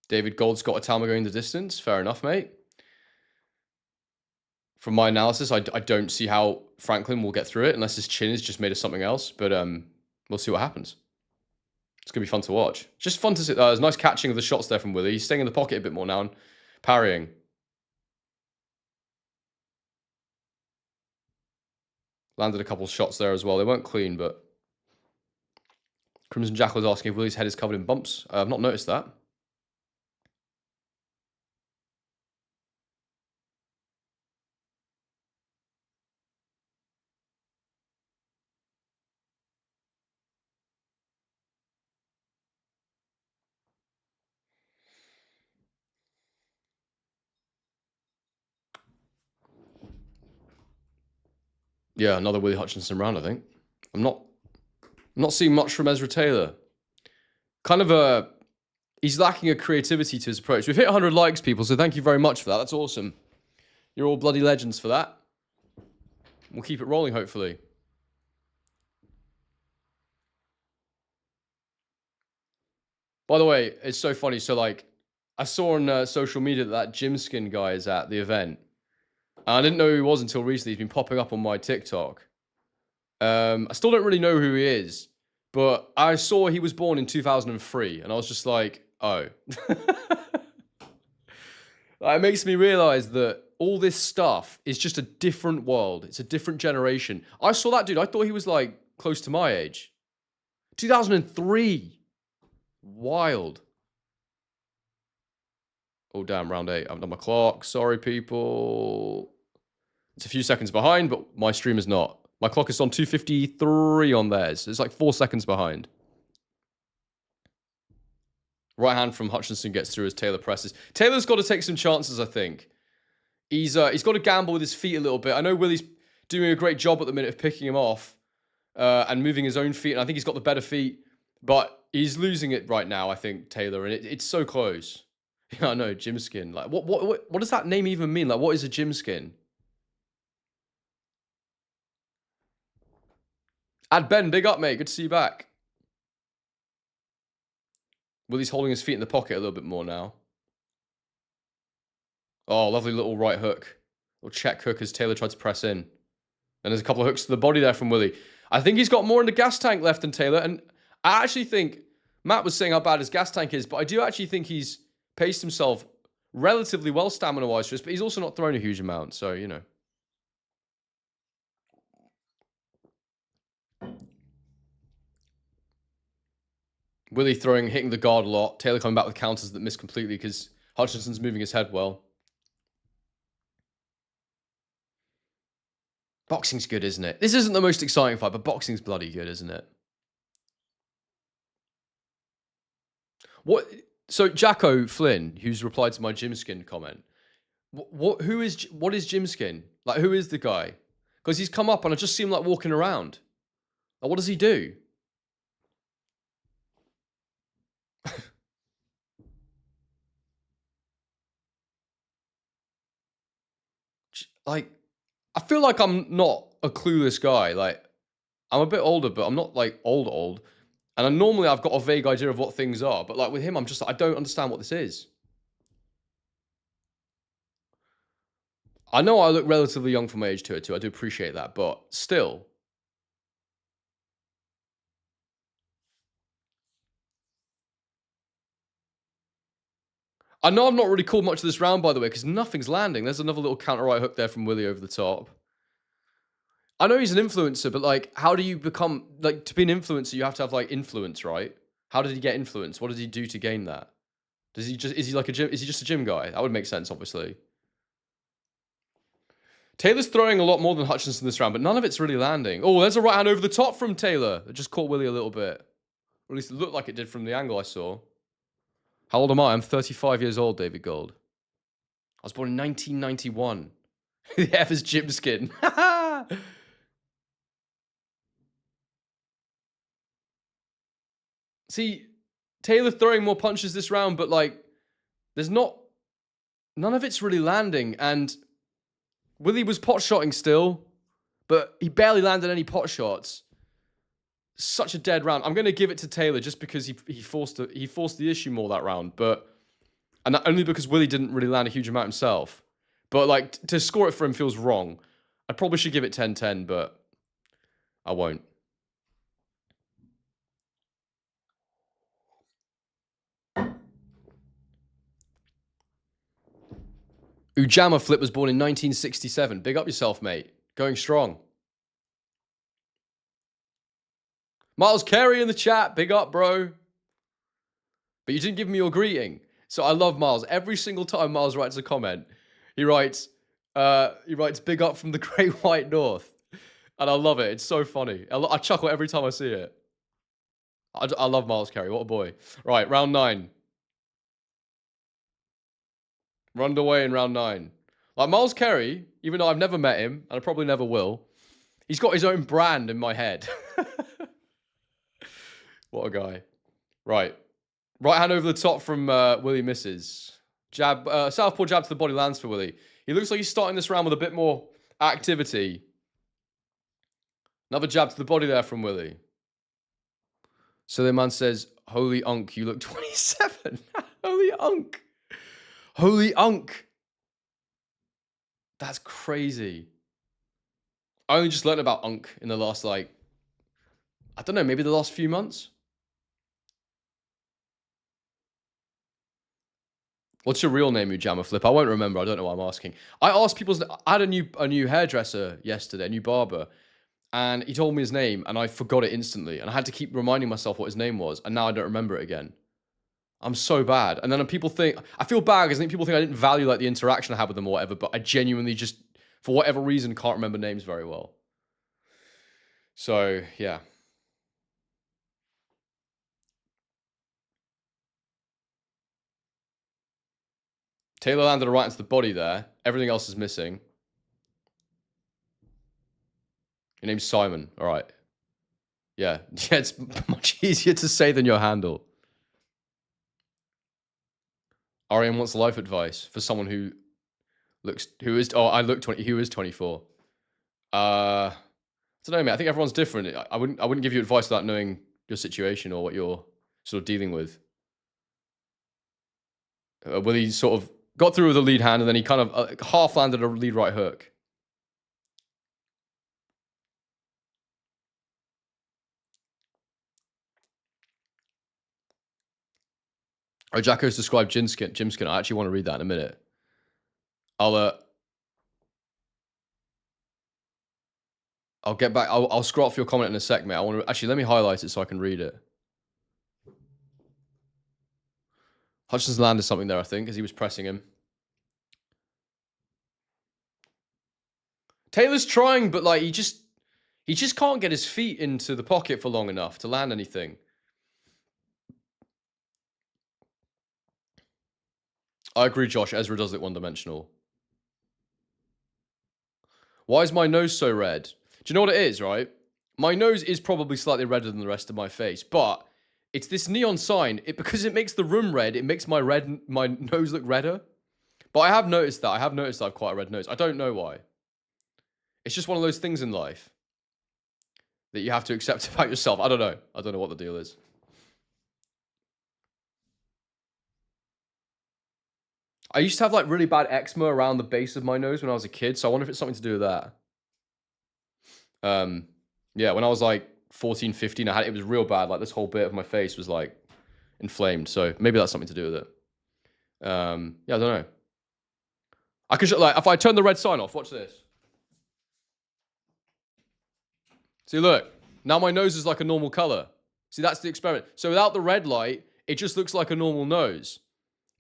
David Gold's got Itauma going the distance. Fair enough, mate. From my analysis, I don't see how Franklin will get through it unless his chin is just made of something else. But we'll see what happens. It's going to be fun to watch. Just fun to see. There's nice catching of the shots there from Willie. He's staying in the pocket a bit more now and parrying. Landed a couple shots there as well. They weren't clean, but... Crimson Jackal is asking if Willie's head is covered in bumps. I've not noticed that. Yeah, another Willie Hutchinson round, I think. I'm not seeing much from Ezra Taylor. Kind of he's lacking a creativity to his approach. We've hit 100 likes, people, so thank you very much for that. That's awesome. You're all bloody legends for that. We'll keep it rolling, hopefully. By the way, it's so funny. So, like, I saw on social media that gym skin guy is at the event. I didn't know who he was until recently. He's been popping up on my TikTok. I still don't really know who he is, but I saw he was born in 2003, and I was just like, oh. It makes me realize that all this stuff is just a different world. It's a different generation. I saw that dude. I thought he was, like, close to my age. 2003. Wild. Oh, damn, round 8. I haven't done my clock. Sorry, people. It's a few seconds behind, but my stream is not. My clock is on 2:53 on theirs. It's like 4 seconds behind. Right hand from Hutchinson gets through as Taylor presses. Taylor's got to take some chances, I think. He's got to gamble with his feet a little bit. I know Willie's doing a great job at the minute of picking him off and moving his own feet, and I think he's got the better feet, but he's losing it right now, I think, Taylor, and it's so close. Yeah, I know, gym skin. Like, what does that name even mean? Like, what is a gym skin? Add Ben, big up, mate. Good to see you back. Willie's holding his feet in the pocket a little bit more now. Oh, lovely little right hook. Little check hook as Taylor tried to press in. And there's a couple of hooks to the body there from Willie. I think he's got more in the gas tank left than Taylor. And I actually think, Matt was saying how bad his gas tank is, but I do actually think he's paced himself relatively well stamina-wise for this, but he's also not thrown a huge amount, so, you know. Willie hitting the guard a lot. Taylor coming back with counters that miss completely because Hutchinson's moving his head well. Boxing's good, isn't it? This isn't the most exciting fight, but boxing's bloody good, isn't it? What? So Jacko Flynn, who's replied to my Jim Skin comment, what is Jim Skin? Like, who is the guy? Because he's come up and I just see him like walking around. Like, what does he do? Like, I feel like I'm not a clueless guy. Like, I'm a bit older, but I'm not like old. And normally I've got a vague idea of what things are, but like with him, I'm just like, I don't understand what this is. I know I look relatively young for my age to it too. I do appreciate that, but still. I know I've not really called much of this round, by the way, because nothing's landing. There's another little counter right hook there from Willie over the top. I know he's an influencer, but like, how do you become, like, to be an influencer, you have to have like influence, right? How did he get influence? What did he do to gain that? Is he just a gym guy? That would make sense, obviously. Taylor's throwing a lot more than Hutchinson this round, but none of it's really landing. Oh, there's a right hand over the top from Taylor. It just caught Willie a little bit. Or at least it looked like it did from the angle I saw. How old am I? I'm 35 years old, David Gold. I was born in 1991. The F is Jim Skin. See, Taylor throwing more punches this round, but like, none of it's really landing. And Willie was pot shotting still, but he barely landed any pot shots. Such a dead round. I'm going to give it to Taylor just because he forced the issue more that round, and only because Willie didn't really land a huge amount himself. But like, to score it for him feels wrong. I probably should give it 10-10, but I won't. Ujama Flip was born in 1967. Big up yourself, mate. Going strong. Miles Carey in the chat. Big up, bro. But you didn't give me your greeting. So I love Miles. Every single time Miles writes a comment, he writes big up from the Great White North. And I love it. It's so funny. I chuckle every time I see it. I love Miles Carey. What a boy. Right, round 9. We're underway in round 9. Like, Miles Carey, even though I've never met him, and I probably never will, he's got his own brand in my head. What a guy. Right. Right hand over the top from Willie misses. Jab, southpaw jab to the body lands for Willie. He looks like he's starting this round with a bit more activity. Another jab to the body there from Willie. So the man says, holy unk, you look 27. Holy unk. Holy unk. That's crazy. I only just learned about unk in the last, like, I don't know, maybe the last few months. What's your real name, Ujama Flip? I won't remember. I don't know why I'm asking. I asked people's. I had a new hairdresser yesterday, a new barber, and he told me his name, and I forgot it instantly, and I had to keep reminding myself what his name was, and now I don't remember it again. I'm so bad. And then people think I feel bad because I think people think I didn't value like the interaction I had with them or whatever, but I genuinely just, for whatever reason, can't remember names very well. So yeah. Taylor landed a right into the body there. Everything else is missing. Your name's Simon. All right. Yeah. Yeah, it's much easier to say than your handle. Ariane wants life advice for someone who is 24. I don't know, mate. I think everyone's different. I wouldn't give you advice without knowing your situation or what you're sort of dealing with. Willie sort of got through with a lead hand, and then he kind of half landed a lead right hook. Oh, Jacko's described Jimskin. I actually want to read that in a minute. I'll get back. I'll scroll up for your comment in a sec, mate. I want to actually let me highlight it so I can read it. Hutchinson landed something there, I think, as he was pressing him. Taylor's trying, but like he just can't get his feet into the pocket for long enough to land anything. I agree, Josh. Ezra does look one-dimensional. Why is my nose so red? Do you know what it is, right? My nose is probably slightly redder than the rest of my face, but it's this neon sign. Because it makes the room red, it makes my nose look redder. But I have noticed that. I have have quite a red nose. I don't know why. It's just one of those things in life that you have to accept about yourself. I don't know. I don't know what the deal is. I used to have like really bad eczema around the base of my nose when I was a kid, so I wonder if it's something to do with that. Yeah, when I was like 14, 15, it was real bad. Like this whole bit of my face was like inflamed, so maybe that's something to do with it. Yeah, I don't know. I could like if I turn the red sign off. Watch this. See, look. Now my nose is like a normal color. See, that's the experiment. So without the red light, it just looks like a normal nose.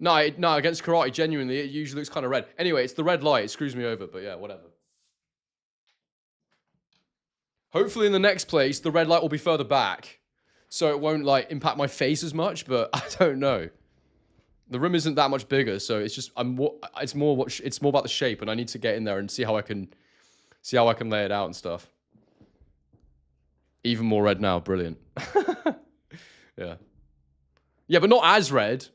No, against karate, genuinely, it usually looks kind of red. Anyway, it's the red light. It screws me over, but yeah, whatever. Hopefully in the next place, the red light will be further back, so it won't like impact my face as much, but I don't know. The room isn't that much bigger, so it's just it's more about the shape, and I need to get in there and see how I can lay it out and stuff. Even more red now, brilliant. Yeah. Yeah, but not as red.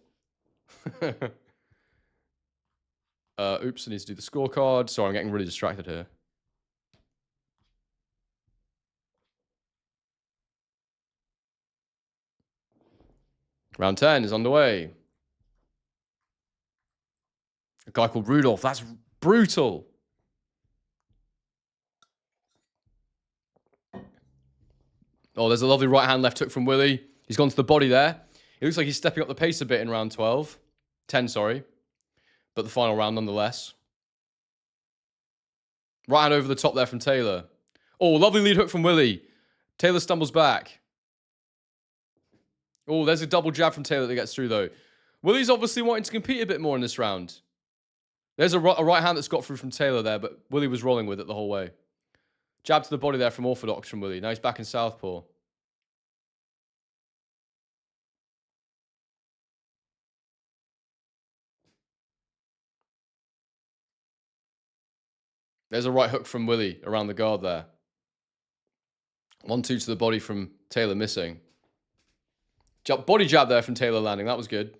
Oops, I need to do the scorecard. Sorry, I'm getting really distracted here. Round 10 is underway. A guy called Rudolph. That's brutal. Oh, there's a lovely right hand left hook from Willie. He's gone to the body there. It looks like he's stepping up the pace a bit in round 10, sorry. But the final round nonetheless. Right hand over the top there from Taylor. Oh, lovely lead hook from Willie. Taylor stumbles back. Oh, there's a double jab from Taylor that gets through, though. Willie's obviously wanting to compete a bit more in this round. There's a right hand that's got through from Taylor there, but Willie was rolling with it the whole way. Jab to the body there from Orthodox from Willie. Now he's back in southpaw. There's a right hook from Willie around the guard there. 1-2 to the body from Taylor missing. Body jab there from Taylor landing. That was good.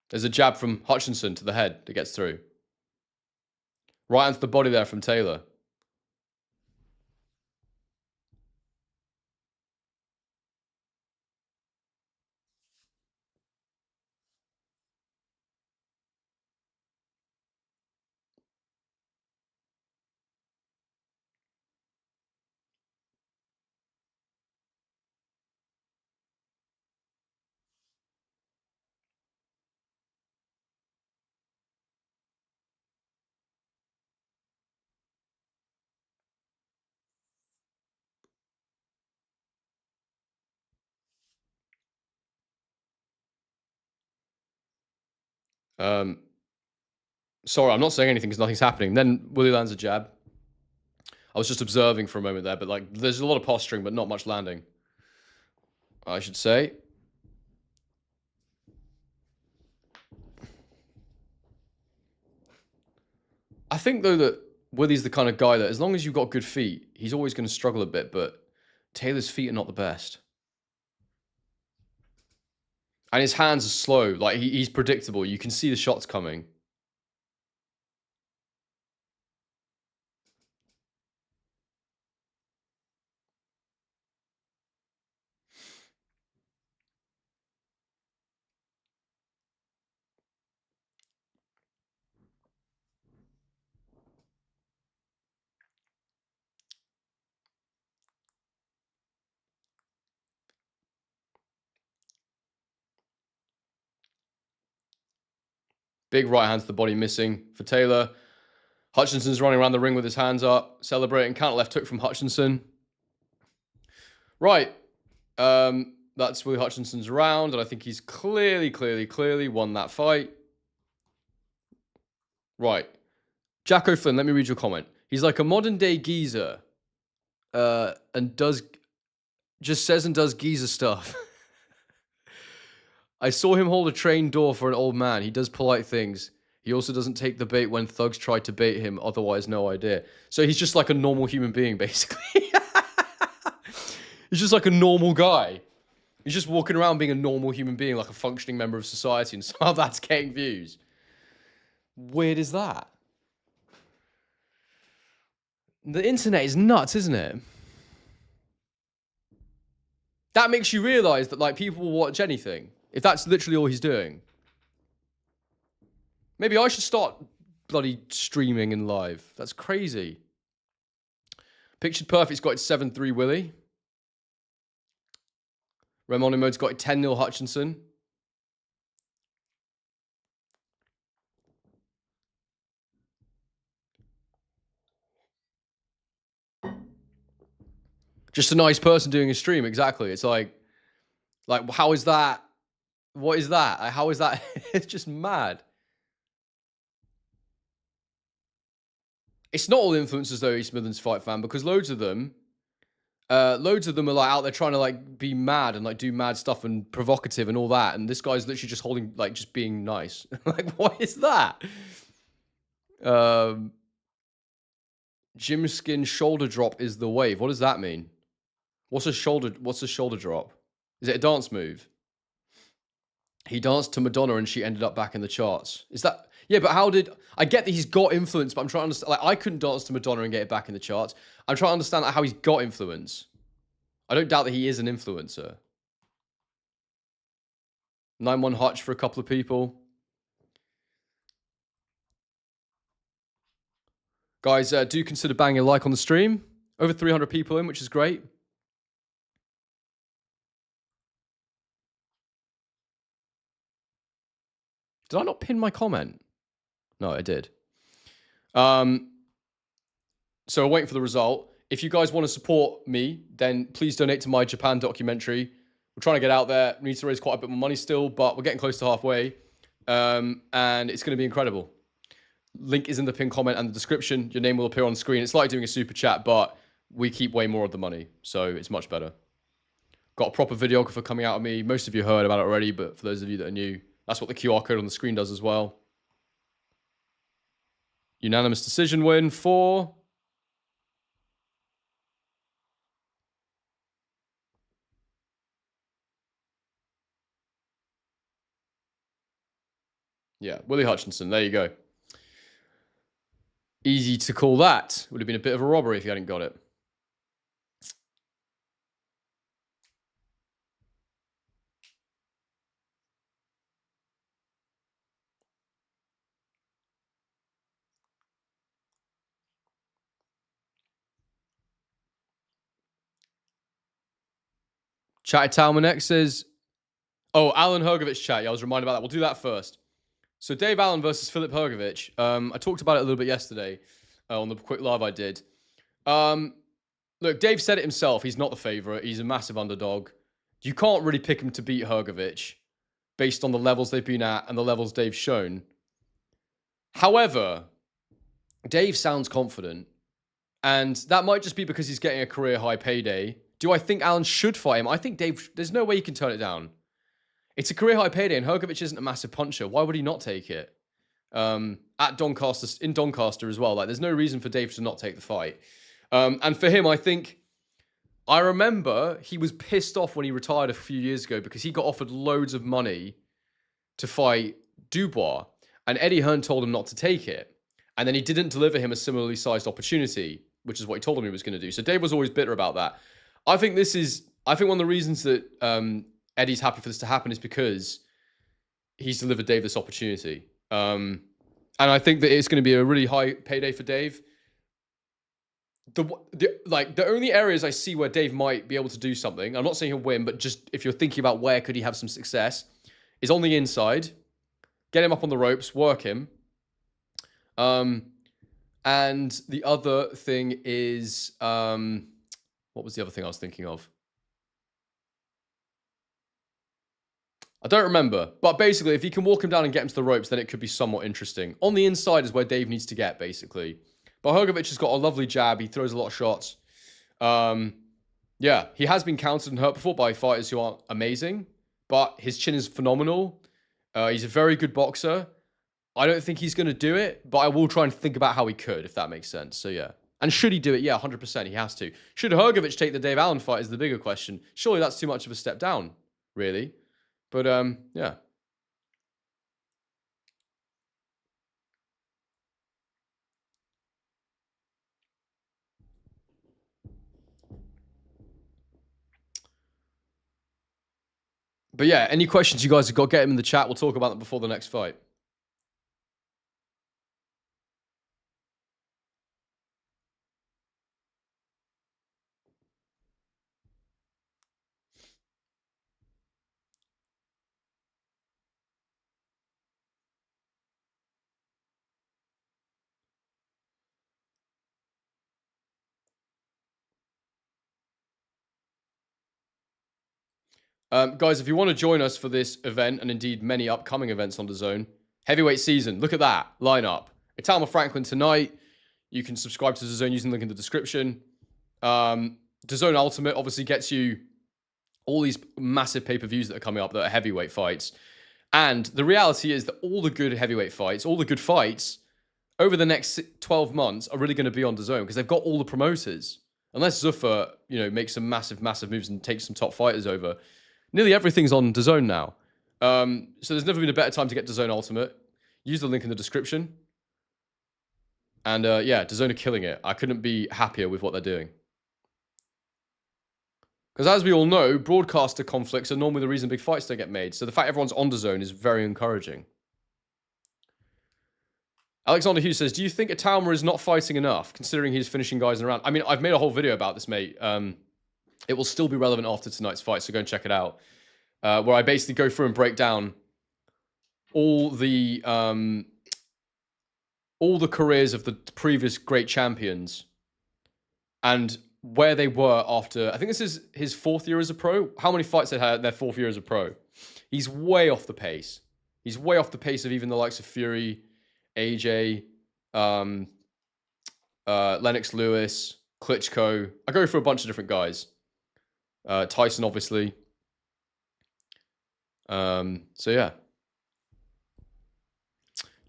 There's a jab from Hutchinson to the head that gets through. Right hand to the body there from Taylor. Sorry, I'm not saying anything because nothing's happening. Then Willie lands a jab. I was just observing for a moment there, but like there's a lot of posturing, but not much landing, I should say. I think, though, that Willie's the kind of guy that as long as you've got good feet, he's always going to struggle a bit, but Taylor's feet are not the best. And his hands are slow. Like, he's predictable. You can see the shots coming. Big right hand to the body missing for Taylor. Hutchinson's running around the ring with his hands up, celebrating. Counter left hook from Hutchinson. Right. That's Willie Hutchinson's round, and I think he's clearly won that fight. Right. Jack O'Flynn, let me read your comment. He's like a modern day geezer. And just says and does geezer stuff. I saw him hold a train door for an old man. He does polite things. He also doesn't take the bait when thugs try to bait him. Otherwise, no idea. So he's just like a normal human being, basically. He's just like a normal guy. He's just walking around being a normal human being, like a functioning member of society, and somehow that's getting views. Weird is that? The internet is nuts, isn't it? That makes you realize that, like, people will watch anything if that's literally all he's doing. Maybe I should start bloody streaming in live. That's crazy. Pictured Perfect's got it 7-3 Willie. Ramon Mode's got it 10-0 Hutchinson. Just a nice person doing a stream, exactly. It's like how is that? What is that? How is that? It's just mad. It's not all influencers though, East Midlands Fight Fan, because loads of them are like out there trying to like be mad and like do mad stuff and provocative and all that. And this guy's literally just holding, like, just being nice. Like, what is that? Jim Skin shoulder drop is the wave. What does that mean? What's a shoulder drop? Is it a dance move? He danced to Madonna and she ended up back in the charts. Is that... Yeah, but how did... I get that he's got influence, but I'm trying to understand... Like, I couldn't dance to Madonna and get it back in the charts. I'm trying to understand how he's got influence. I don't doubt that he is an influencer. 9-1 Hutch for a couple of people. Guys, do consider banging a like on the stream. Over 300 people in, which is great. Did I not pin my comment? No, I did. So we're waiting for the result. If you guys want to support me, then please donate to my Japan documentary. We're trying to get out there. We need to raise quite a bit more money still, but we're getting close to halfway. And it's going to be incredible. Link is in the pinned comment and the description. Your name will appear on the screen. It's like doing a super chat, but we keep way more of the money, so it's much better. Got a proper videographer coming out of me. Most of you heard about it already, but for those of you that are new, that's what the QR code on the screen does as well. Unanimous decision win for... Yeah, Willie Hutchinson. There you go. Easy to call that. Would have been a bit of a robbery if you hadn't got it. Chat Itauma next says... Oh, Alan Hergovich chat. Yeah, I was reminded about that. We'll do that first. So Dave Allen versus Philip Hergovich. I talked about it a little bit yesterday on the quick live I did. Look, Dave said it himself. He's not the favorite. He's a massive underdog. You can't really pick him to beat Hergovich based on the levels they've been at and the levels Dave's shown. However, Dave sounds confident, and that might just be because he's getting a career high payday. Do I think Allen should fight him? I think Dave, there's no way you can turn it down. It's a career high payday, and Hergovich isn't a massive puncher. Why would he not take it? At Doncaster, in Doncaster as well. Like, there's no reason for Dave to not take the fight. And for him, I think I remember he was pissed off when he retired a few years ago because he got offered loads of money to fight Dubois, and Eddie Hearn told him not to take it. And then he didn't deliver him a similarly sized opportunity, which is what he told him he was going to do. So Dave was always bitter about that. I think one of the reasons that Eddie's happy for this to happen is because he's delivered Dave this opportunity. And I think that it's going to be a really high payday for Dave. The only areas I see where Dave might be able to do something, I'm not saying he'll win, but just if you're thinking about where could he have some success, is on the inside. Get him up on the ropes, work him. And the other thing is, what was the other thing I was thinking of? I don't remember, but basically, if he can walk him down and get him to the ropes, then it could be somewhat interesting. On the inside is where Dave needs to get, basically. But Hrgovic has got a lovely jab. He throws a lot of shots. Yeah, he has been countered and hurt before by fighters who aren't amazing, but his chin is phenomenal. He's a very good boxer. I don't think he's going to do it, but I will try and think about how he could, if that makes sense. So, yeah. And should he do it? Yeah, 100%. He has to. Should Hrgovic take the Dave Allen fight is the bigger question. Surely that's too much of a step down, really. But, yeah. But yeah, any questions you guys have got, get them in the chat. We'll talk about them before the next fight. Guys, if you want to join us for this event, and indeed many upcoming events on DAZN, heavyweight season, look at that lineup. Itauma Franklin tonight. You can subscribe to DAZN using the link in the description. DAZN Ultimate obviously gets you all these massive pay-per-views that are coming up that are heavyweight fights. And the reality is that all the good heavyweight fights, all the good fights over the next 12 months are really going to be on DAZN because they've got all the promoters. Unless Zuffa, makes some massive moves and takes some top fighters over. Nearly everything's on DAZN now. So there's never been a better time to get DAZN Ultimate. Use the link in the description. And yeah, DAZN are killing it. I couldn't be happier with what they're doing. Because as we all know, broadcaster conflicts are normally the reason big fights don't get made. So the fact everyone's on DAZN is very encouraging. Alexander Hughes says, do you think Itauma is not fighting enough, considering he's finishing guys in a round? I mean, I've made a whole video about this, mate. It will still be relevant after tonight's fight, so go and check it out. Where I basically go through and break down all the careers of the previous great champions and where they were after. I think this is his 4th year as a pro. How many fights they had their 4th year as a pro? He's way off the pace. He's way off the pace of even the likes of Fury, AJ, Lennox Lewis, Klitschko. I go through a bunch of different guys. Tyson, obviously. So, yeah.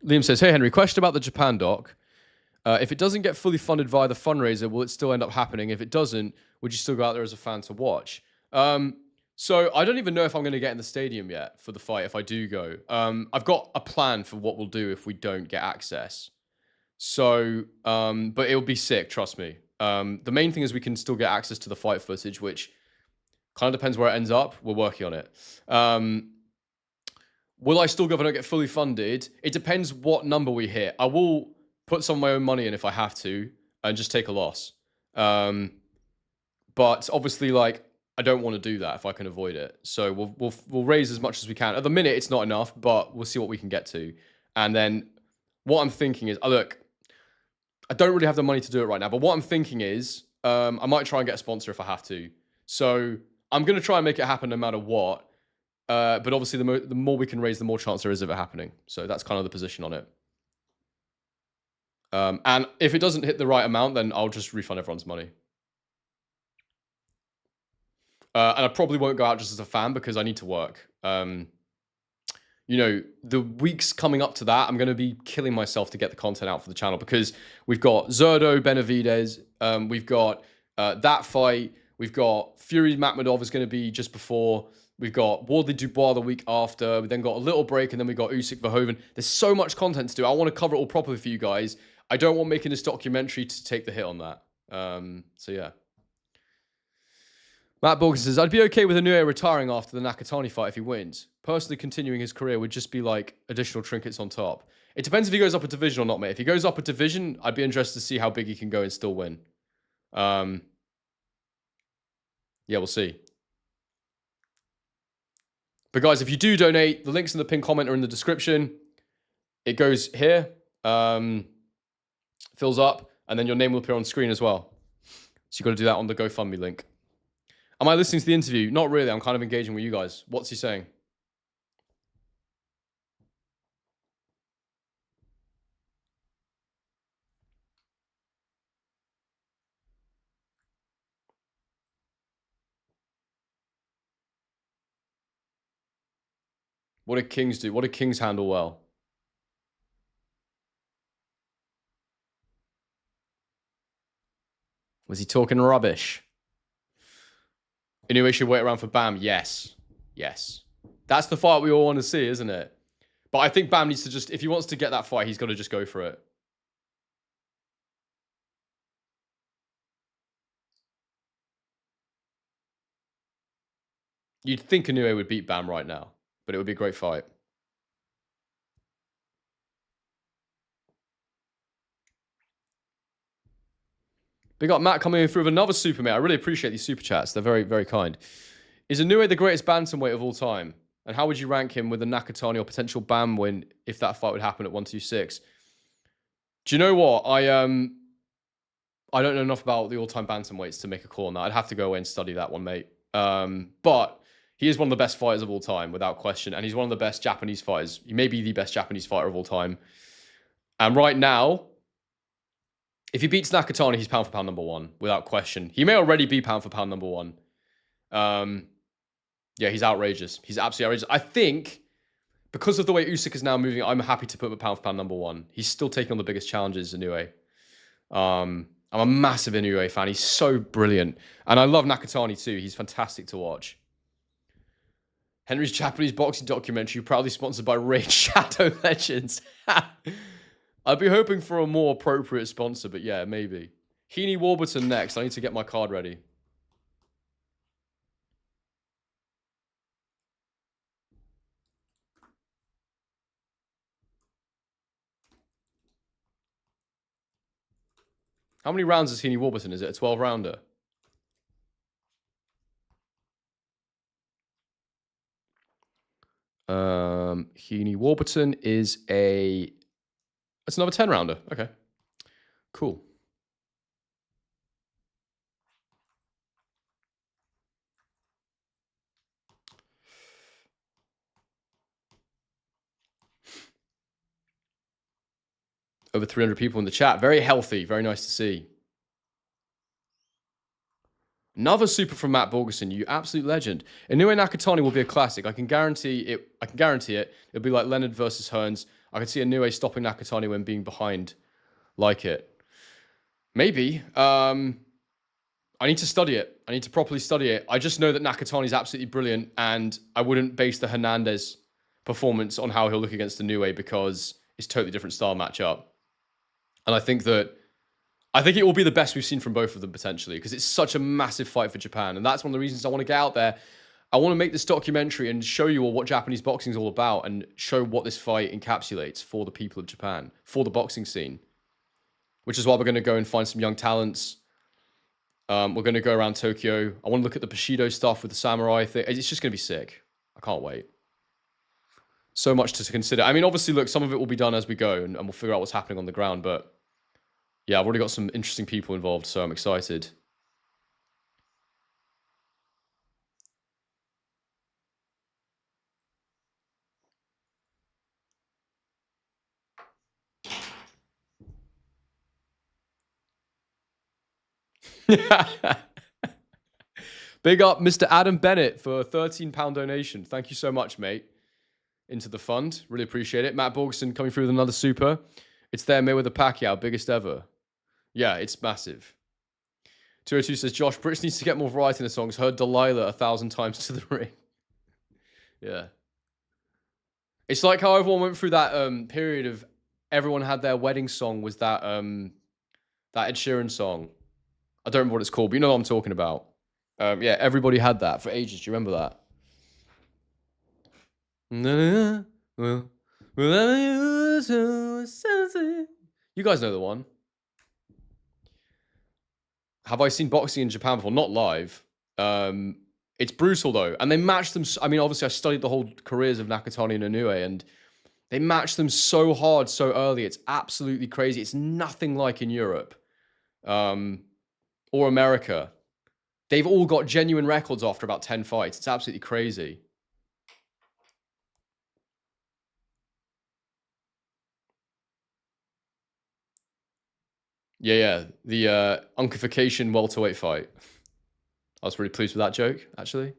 Liam says, hey, Henry, question about the Japan doc. If it doesn't get fully funded via the fundraiser, will it still end up happening? If it doesn't, would you still go out there as a fan to watch? So I don't even know if I'm going to get in the stadium yet for the fight if I do go. I've got a plan for what we'll do if we don't get access. So, but it'll be sick, trust me. The main thing is we can still get access to the fight footage, which kind of depends where it ends up. We're working on it. Will I still go if I don't get fully funded? It depends what number we hit. I will put some of my own money in if I have to and just take a loss. But obviously, I don't want to do that if I can avoid it. So we'll raise as much as we can. At the minute, it's not enough, but we'll see what we can get to. And then what I'm thinking is, look, I don't really have the money to do it right now, but what I'm thinking is I might try and get a sponsor if I have to. So I'm going to try and make it happen no matter what. But obviously, the more we can raise, the more chance there is of it happening. So that's kind of the position on it. And if it doesn't hit the right amount, then I'll just refund everyone's money. And I probably won't go out just as a fan because I need to work. The weeks coming up to that, I'm going to be killing myself to get the content out for the channel because we've got Zurdo, Benavidez, we've got that fight, We've got Fury Makhmudov is going to be just before. We've got Wardley Dubois the week after. We then got a little break, and then we got Usyk Verhoeven. There's so much content to do. I want to cover it all properly for you guys. I don't want making this documentary to take the hit on that. So yeah. Matt Borges says, I'd be okay with Inoue retiring after the Nakatani fight if he wins. Personally, continuing his career would just be like additional trinkets on top. It depends if he goes up a division or not, mate. If he goes up a division, I'd be interested to see how big he can go and still win. Yeah, we'll see. But guys, if you do donate, the links in the pinned comment are in the description. It goes here, fills up, and then your name will appear on screen as well. So you've got to do that on the GoFundMe link. Am I listening to the interview? Not really. I'm kind of engaging with you guys. What's he saying? What did Kings do? What did Kings handle well? Was he talking rubbish? Inoue should wait around for Bam. Yes. Yes. That's the fight we all want to see, isn't it? But I think Bam needs to just, if he wants to get that fight, he's got to just go for it. You'd think Inoue would beat Bam right now, but it would be a great fight. Big up Matt coming in through with another super, mate. I really appreciate these super chats. They're very, very kind. Is Inoue the greatest bantamweight of all time? And how would you rank him with a Nakatani or potential Bam win if that fight would happen at 126? Do you know what? I don't know enough about the all-time bantamweights to make a call on that. I'd have to go away and study that one, mate. But he is one of the best fighters of all time, without question. And he's one of the best Japanese fighters. He may be the best Japanese fighter of all time. And right now, if he beats Nakatani, he's pound for pound number one, without question. He may already be pound for pound number one. Yeah, he's outrageous. He's absolutely outrageous. I think because of the way Usyk is now moving, I'm happy to put him at pound for pound number one. He's still taking on the biggest challenges, Inoue. I'm a massive Inoue fan. He's so brilliant. And I love Nakatani too. He's fantastic to watch. Henry's Japanese boxing documentary, proudly sponsored by Raid Shadow Legends. I'd be hoping for a more appropriate sponsor, but yeah, maybe. Heaney Warburton next. I need to get my card ready. How many rounds is Heaney Warburton? Is it a 12-rounder? Heaney Warburton is a... It's another 10-rounder. Okay. Cool. Over 300 people in the chat. Very healthy. Very nice to see. Another super from Matt Borgeson. You absolute legend. Inoue Nakatani will be a classic. I can guarantee it. It'll be like Leonard versus Hearns. I can see Inoue stopping Nakatani when being behind like it. Maybe. I need to study it. I need to properly study it. I just know that Nakatani is absolutely brilliant, and I wouldn't base the Hernandez performance on how he'll look against Inoue because it's a totally different style matchup. And I think it will be the best we've seen from both of them potentially because it's such a massive fight for Japan. And that's one of the reasons I want to get out there. I want to make this documentary and show you all what Japanese boxing is all about and show what this fight encapsulates for the people of Japan, for the boxing scene. Which is why we're going to go and find some young talents. We're going to go around Tokyo. I want to look at the Bushido stuff with the samurai thing. It's just going to be sick. I can't wait. So much to consider. I mean, obviously, look, some of it will be done as we go and we'll figure out what's happening on the ground. But yeah, I've already got some interesting people involved, so I'm excited. Big up Mr. Adam Bennett for a £13 donation. Thank you so much, mate. Into the fund. Really appreciate it. Matt Borgeson coming through with another super. It's their Mayweather Pacquiao, biggest ever. Yeah, it's massive. 202 says, Josh, Brits needs to get more variety in the songs. Heard Delilah 1,000 times to the ring. Yeah. It's like how everyone went through that period of everyone had their wedding song was that Ed Sheeran song. I don't remember what it's called, but you know what I'm talking about. Yeah, everybody had that for ages. Do you remember that? You guys know the one. Have I seen boxing in Japan before? Not live. It's brutal though, and they match them. I mean, obviously, I studied the whole careers of Nakatani and Inoue, and they match them so hard so early. It's absolutely crazy. It's nothing like in Europe or America. They've all got genuine records after about 10 fights. It's absolutely crazy. Yeah. The Unkification welterweight fight. I was really pleased with that joke, actually.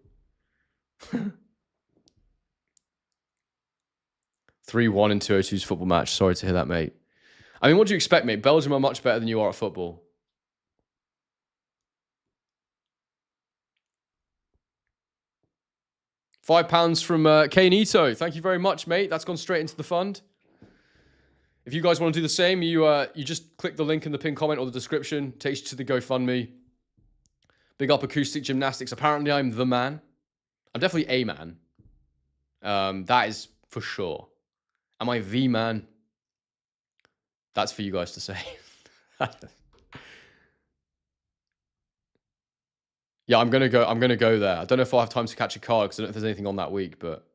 3-1 in 202's football match. Sorry to hear that, mate. I mean, what do you expect, mate? Belgium are much better than you are at football. £5 from Kane Ito. Thank you very much, mate. That's gone straight into the fund. If you guys want to do the same, you just click the link in the pinned comment or the description. Takes you to the GoFundMe. Big up Acoustic Gymnastics. Apparently, I'm the man. I'm definitely a man. That is for sure. Am I the man? That's for you guys to say. Yeah, I'm gonna go there. I don't know if I'll have time to catch a car because I don't know if there's anything on that week, but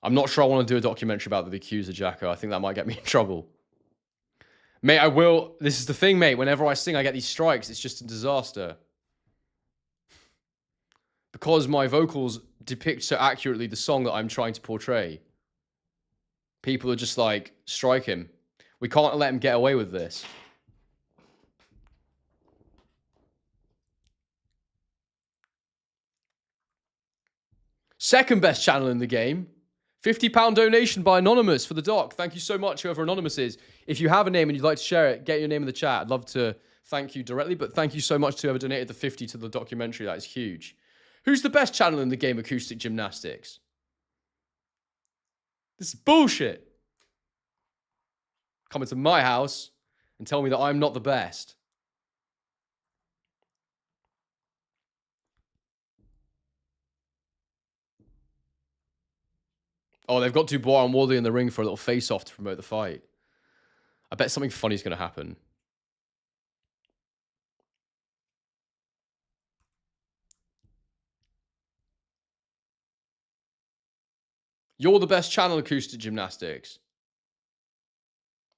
I'm not sure I want to do a documentary about the accuser Jacko. I think that might get me in trouble. Mate, I will. This is the thing, mate. Whenever I sing, I get these strikes. It's just a disaster. Because my vocals depict so accurately the song that I'm trying to portray. People are just like, strike him. We can't let him get away with this. Second best channel in the game. £50 donation by Anonymous for the doc. Thank you so much, whoever Anonymous is. If you have a name and you'd like to share it, get your name in the chat. I'd love to thank you directly, but thank you so much to whoever donated the 50 to the documentary. That is huge. Who's the best channel in the game, Acoustic Gymnastics? This is bullshit. Come into my house and tell me that I'm not the best. Oh, they've got Dubois and Wally in the ring for a little face-off to promote the fight. I bet something funny's going to happen. You're the best channel, Acoustic Gymnastics.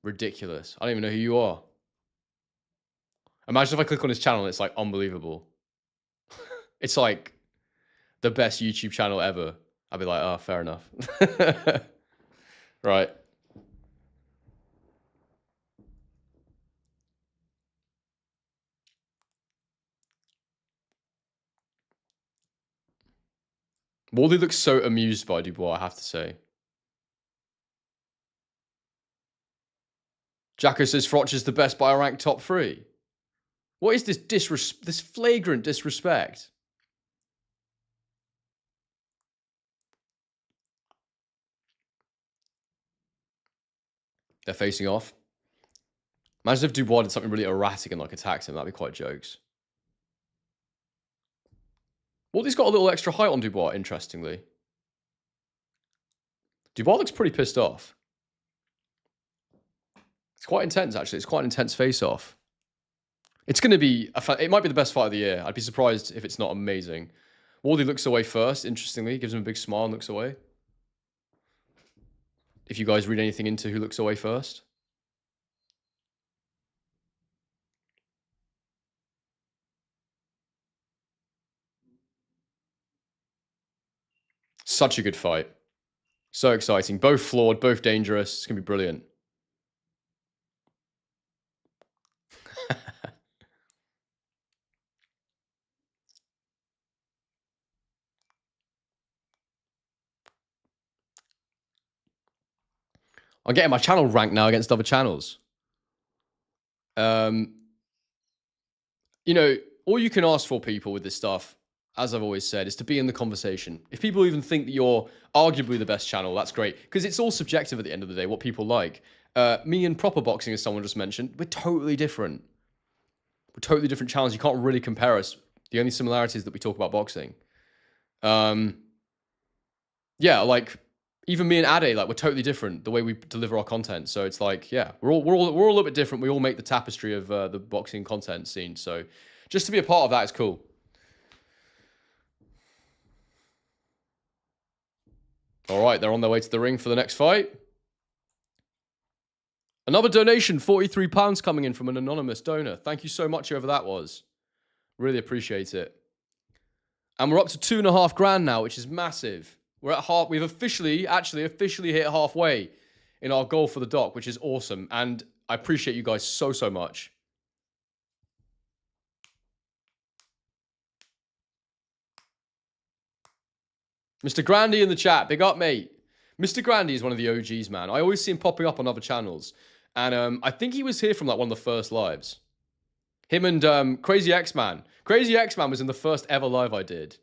Ridiculous. I don't even know who you are. Imagine if I click on his channel and it's like unbelievable. It's like the best YouTube channel ever. I'd be like, oh, fair enough. Right. Wally looks so amused by Dubois, I have to say. Jacko says Frotch is the best by a rank top 3. What is this flagrant disrespect? They're facing off. Imagine if Dubois did something really erratic and like attacked him. That'd be quite jokes. Wally's got a little extra height on Dubois, interestingly. Dubois looks pretty pissed off. It's quite intense, actually. It's quite an intense face-off. It's going to be... It might be the best fight of the year. I'd be surprised if it's not amazing. Wally looks away first, interestingly. Gives him a big smile and looks away. If you guys read anything into who looks away first. Such a good fight. So exciting. Both flawed, both dangerous. It's going to be brilliant. I'm getting my channel ranked now against other channels. you know, all you can ask for people with this stuff, as I've always said, is to be in the conversation. If people even think that you're arguably the best channel, that's great. Because it's all subjective at the end of the day, what people like. Me and proper boxing, as someone just mentioned, we're totally different. We're totally different channels. You can't really compare us. The only similarity is that we talk about boxing. Yeah, like even me and Ade, like we're totally different the way we deliver our content. So it's like, yeah, we're all a little bit different. We all make the tapestry of the boxing content scene. So just to be a part of that is cool. All right, they're on their way to the ring for the next fight. Another donation, £43 coming in from an anonymous donor. Thank you so much, whoever that was. Really appreciate it. And we're up to $2.5 grand now, which is massive. We're at half. We've officially hit halfway in our goal for the doc, which is awesome. And I appreciate you guys so much. Mr. Grandy in the chat, big up, mate. Mr. Grandy is one of the OGs, man. I always see him popping up on other channels. And I think he was here from like one of the first lives. Him and Crazy X-Man. Crazy X-Man was in the first ever live I did.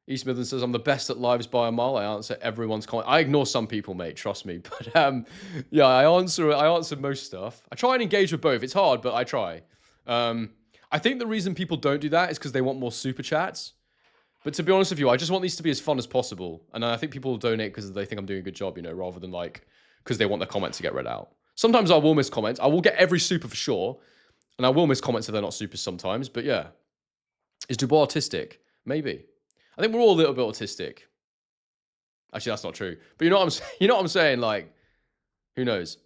East Midland says, I'm the best at lives by a mile. I answer everyone's comment. I ignore some people, mate, trust me. But yeah, I answer most stuff. I try and engage with both. It's hard, but I try. I think the reason people don't do that is because they want more super chats. But to be honest with you, I just want these to be as fun as possible. And I think people donate because they think I'm doing a good job, you know, rather than like because they want their comments to get read out. Sometimes I will miss comments. I will get every super for sure. And I will miss comments if they're not super sometimes. But yeah. Is Dubois autistic? Maybe. I think we're all a little bit autistic. Actually, that's not true. But you know what I'm saying? Like, who knows?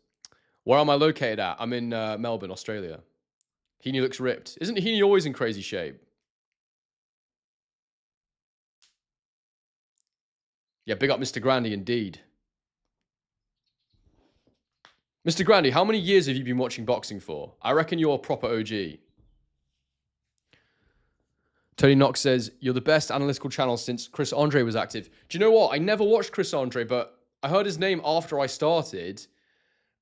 Where am I located at? I'm in Melbourne, Australia. Heaney looks ripped. Isn't Heaney always in crazy shape? Yeah, big up Mr. Grandy indeed. Mr. Grandy, how many years have you been watching boxing for? I reckon you're a proper OG. Tony Knox says, you're the best analytical channel since Chris Andre was active. Do you know what? I never watched Chris Andre, but I heard his name after I started.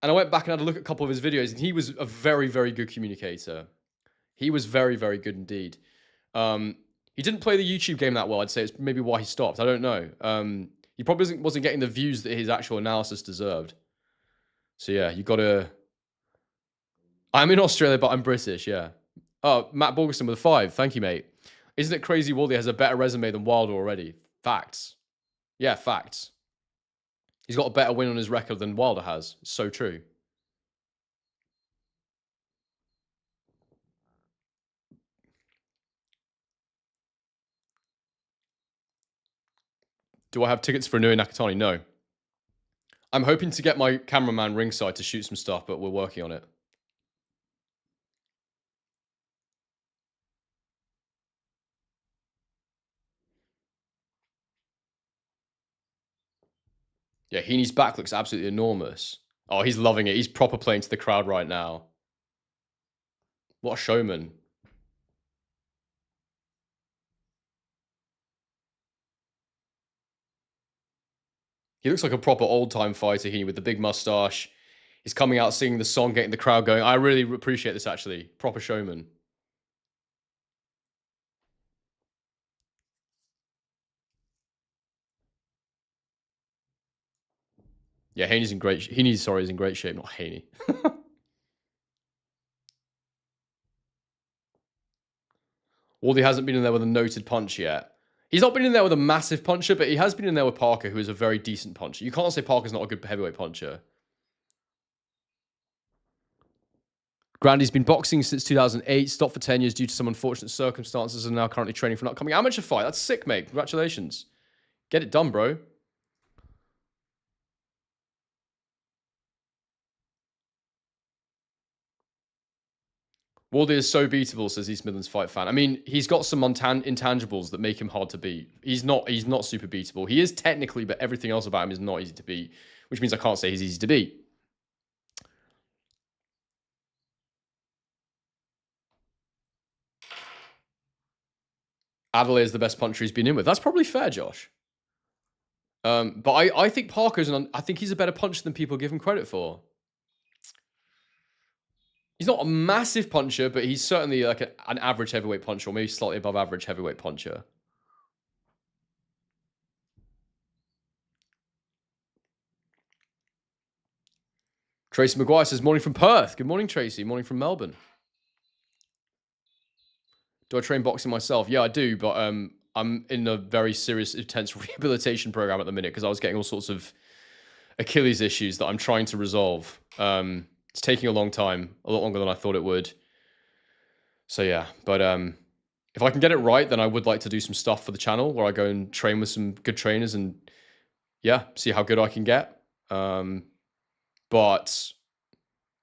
And I went back and had a look at a couple of his videos, and he was a very, very good communicator. He was very, very good indeed. He didn't play the YouTube game that well, I'd say. It's maybe why he stopped. I don't know. He probably wasn't getting the views that his actual analysis deserved. So yeah, you got to... I'm in Australia, but I'm British, yeah. Oh, Matt Borgerson with a 5. Thank you, mate. Isn't it crazy Wally has a better resume than Wilder already? Facts. Yeah, facts. He's got a better win on his record than Wilder has. It's so true. Do I have tickets for Nui Nakatani? No. I'm hoping to get my cameraman ringside to shoot some stuff, but we're working on it. Yeah, Heaney's back looks absolutely enormous. Oh, he's loving it. He's proper playing to the crowd right now. What a showman. He looks like a proper old-time fighter, Heaney, with the big mustache. He's coming out singing the song, getting the crowd going. I really appreciate this, actually. Proper showman. Yeah, Haney's in great... is in great shape, not Haney. Wally hasn't been in there with a noted punch yet. He's not been in there with a massive puncher, but he has been in there with Parker, who is a very decent puncher. You can't say Parker's not a good heavyweight puncher. Grandy's been boxing since 2008, stopped for 10 years due to some unfortunate circumstances, and now currently training for an upcoming amateur fight. That's sick, mate. Congratulations. Get it done, bro. Wally is so beatable, says East Midlands Fight Fan. I mean, he's got some intangibles that make him hard to beat. He's not super beatable. He is technically, but everything else about him is not easy to beat, which means I can't say he's easy to beat. Adelaide is the best puncher he's been in with. That's probably fair, Josh. But I think Parker's I think he's a better puncher than people give him credit for. He's not a massive puncher, but he's certainly like an average heavyweight puncher, or maybe slightly above average heavyweight puncher. Tracy Maguire says, morning from Perth. Good morning, Tracy. Morning from Melbourne. Do I train boxing myself? Yeah, I do, but I'm in a very serious, intense rehabilitation program at the minute because I was getting all sorts of Achilles issues that I'm trying to resolve. It's taking a long time, a lot longer than I thought it would. So yeah, but if I can get it right, then I would like to do some stuff for the channel where I go and train with some good trainers and yeah, see how good I can get. But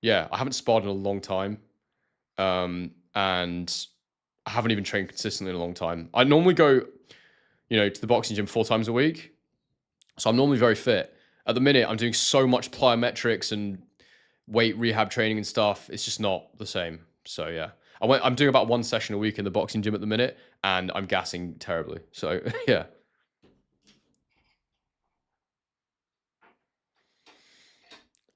yeah, I haven't sparred in a long time. And I haven't even trained consistently in a long time. I normally go, to the boxing gym 4 times a week. So I'm normally very fit. At the minute, I'm doing so much plyometrics and weight rehab training and stuff. It's just not the same. So yeah, I'm doing about 1 session a week in the boxing gym at the minute, and I'm gassing terribly. So yeah.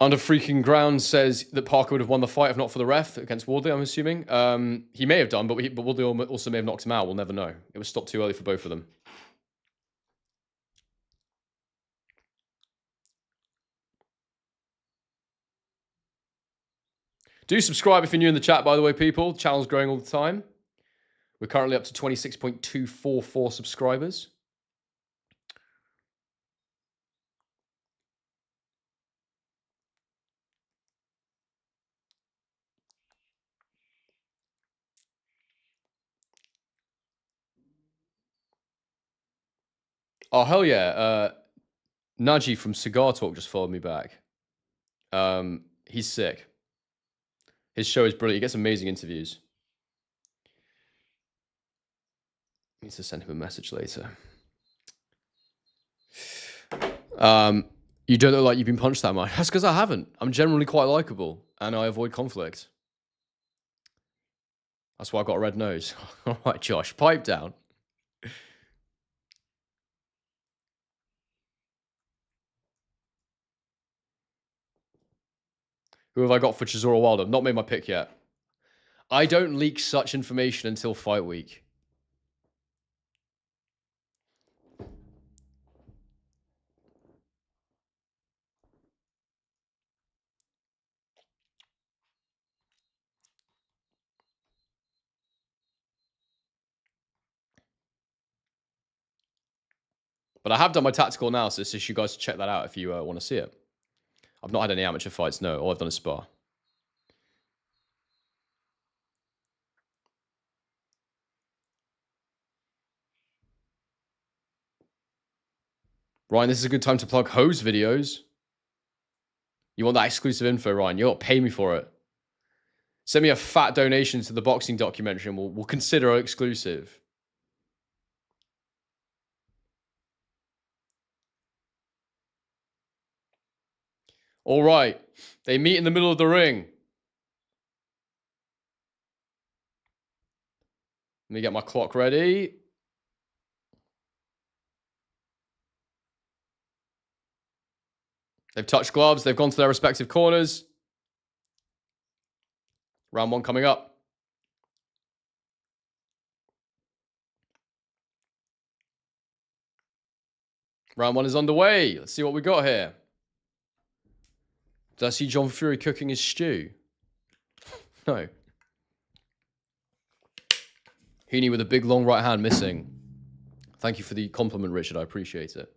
Under Freaking Ground says that Parker would have won the fight if not for the ref against Wardley, I'm assuming. He may have done, but Wardley also may have knocked him out. We'll never know. It was stopped too early for both of them. Do subscribe if you're new in the chat, by the way, people. The channel's growing all the time. We're currently up to 26.244 subscribers. Oh, hell yeah. Naji from Cigar Talk just followed me back. He's sick. His show is brilliant. He gets amazing interviews. Need to send him a message later. You don't look like you've been punched that much. That's because I haven't. I'm generally quite likable, and I avoid conflict. That's why I got a red nose. All right, Josh, pipe down. Who have I got for Chisora Wilder? Not made my pick yet. I don't leak such information until fight week. But I have done my tactical analysis, so you guys check that out if you want to see it. I've not had any amateur fights, no. All I've done is spar. Ryan, this is a good time to plug hose videos. You want that exclusive info, Ryan? You got to pay me for it. Send me a fat donation to the boxing documentary and we'll consider it exclusive. All right. They meet in the middle of the ring. Let me get my clock ready. They've touched gloves. They've gone to their respective corners. Round 1 coming up. Round 1 is underway. Let's see what we got here. Did I see John Fury cooking his stew? No. Heaney with a big long right hand missing. Thank you for the compliment, Richard. I appreciate it.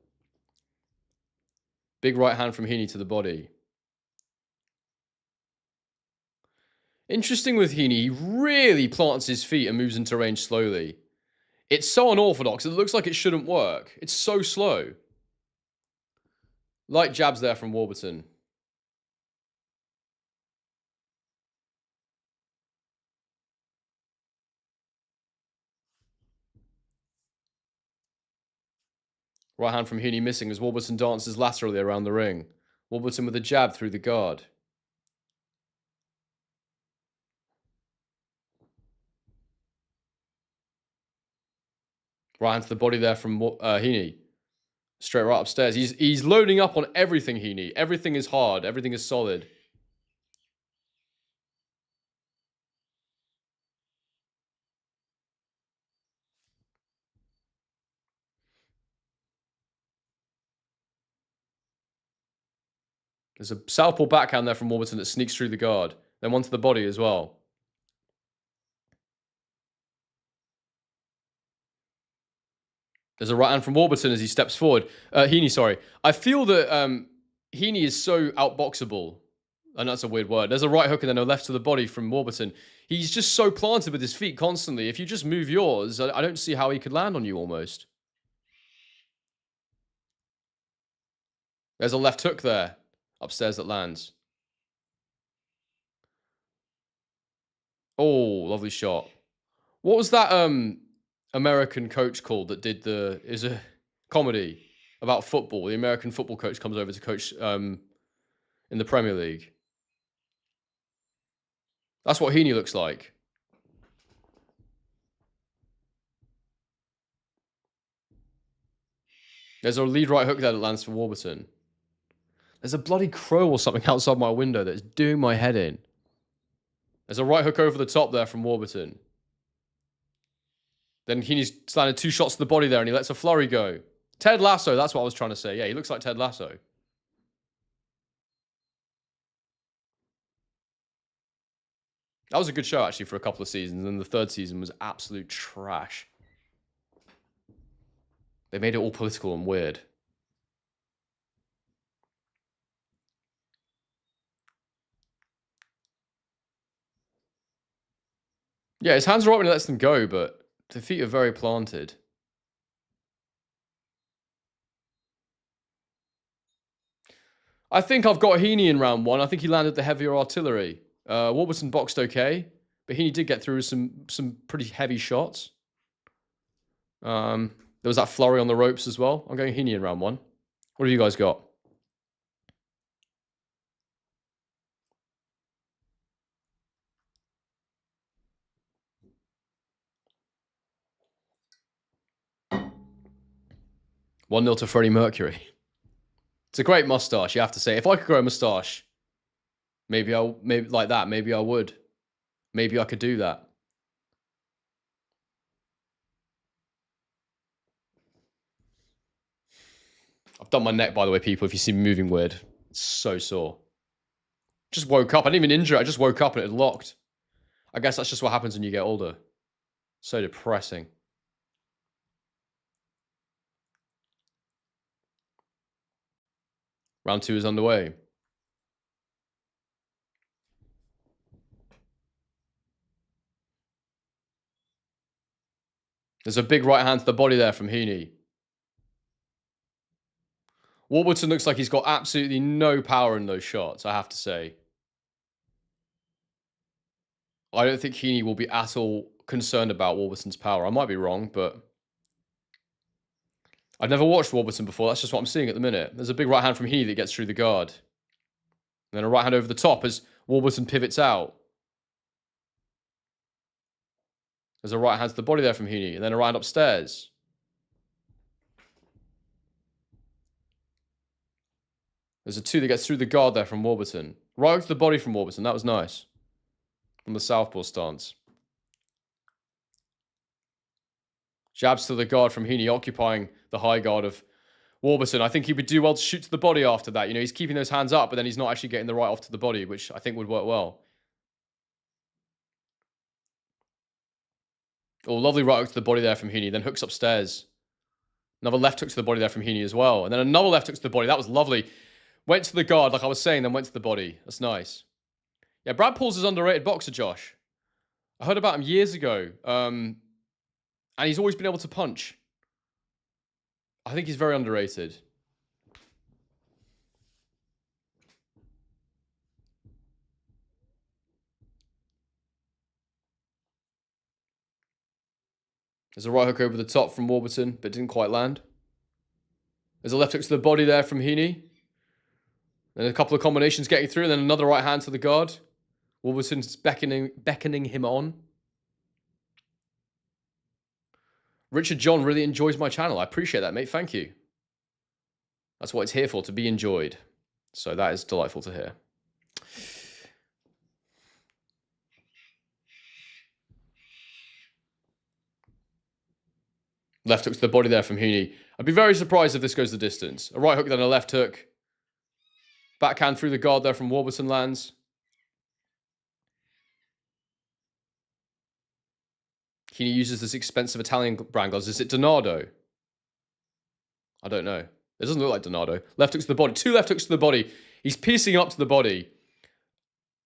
Big right hand from Heaney to the body. Interesting with Heaney, he really plants his feet and moves into range slowly. It's so unorthodox, it looks like it shouldn't work. It's so slow. Light jabs there from Warburton. Right hand from Heaney missing as Warburton dances laterally around the ring. Warburton with a jab through the guard. Right hand to the body there from Heaney. Straight right upstairs. He's loading up on everything, Heaney. Everything is hard. Everything is solid. There's a southpaw backhand there from Warburton that sneaks through the guard. Then one to the body as well. There's a right hand from Warburton as he steps forward. Heaney, sorry. I feel that Heaney is so outboxable. And that's a weird word. There's a right hook and then a left to the body from Warburton. He's just so planted with his feet constantly. If you just move yours, I don't see how he could land on you almost. There's a left hook there. Upstairs that lands. Oh, lovely shot. What was that American coach called that did is a comedy about football? The American football coach comes over to coach in the Premier League. That's what Heaney looks like. There's a lead right hook there that lands for Warburton. There's a bloody crow or something outside my window that's doing my head in. There's a right hook over the top there from Warburton. Then Heaney's landed 2 shots to the body there and he lets a flurry go. Ted Lasso, that's what I was trying to say. Yeah, he looks like Ted Lasso. That was a good show, actually, for a couple of seasons. And the 3rd season was absolute trash. They made it all political and weird. Yeah, his hands are right when he lets them go, but the feet are very planted. I think I've got Heaney in round 1. I think he landed the heavier artillery. Warburton boxed okay, but Heaney did get through some pretty heavy shots. There was that flurry on the ropes as well. I'm going Heaney in round 1. What have you guys got? One 0 to Freddie Mercury. It's a great mustache, you have to say. If I could grow a mustache, maybe like that. Maybe I would. Maybe I could do that. I've done my neck, by the way, people. If you see me moving weird, it's so sore. Just woke up. I didn't even injure it. I just woke up and it locked. I guess that's just what happens when you get older. So depressing. Round 2 is underway. There's a big right hand to the body there from Heaney. Warburton looks like he's got absolutely no power in those shots, I have to say. I don't think Heaney will be at all concerned about Warburton's power. I might be wrong, but I've never watched Warburton before. That's just what I'm seeing at the minute. There's a big right hand from Heaney that gets through the guard. And then a right hand over the top as Warburton pivots out. There's a right hand to the body there from Heaney. And then a right hand upstairs. There's a 2 that gets through the guard there from Warburton. Right to the body from Warburton. That was nice. From the southpaw stance. Jabs to the guard from Heaney, occupying the high guard of Warburton. I think he would do well to shoot to the body after that. You know, he's keeping those hands up, but then he's not actually getting the right off to the body, which I think would work well. Oh, lovely right hook to the body there from Heaney. Then hooks upstairs. Another left hook to the body there from Heaney as well. And then another left hook to the body. That was lovely. Went to the guard, like I was saying, then went to the body. That's nice. Yeah, Brad Paul's an underrated boxer, Josh. I heard about him years ago. And he's always been able to punch. I think he's very underrated. There's a right hook over the top from Warburton, but didn't quite land. There's a left hook to the body there from Heaney. Then a couple of combinations getting through, and then another right hand to the guard. Warburton's beckoning him on. Richard John really enjoys my channel. I appreciate that, mate. Thank you. That's what it's here for, to be enjoyed. So that is delightful to hear. Left hook to the body there from Heaney. I'd be very surprised if this goes the distance. A right hook, then a left hook. Backhand through the guard there from Warburton lands. He uses this expensive Italian brand gloves. Is it Donato? I don't know. It doesn't look like Donato. Left hooks to the body. 2 left hooks to the body. He's piecing up to the body.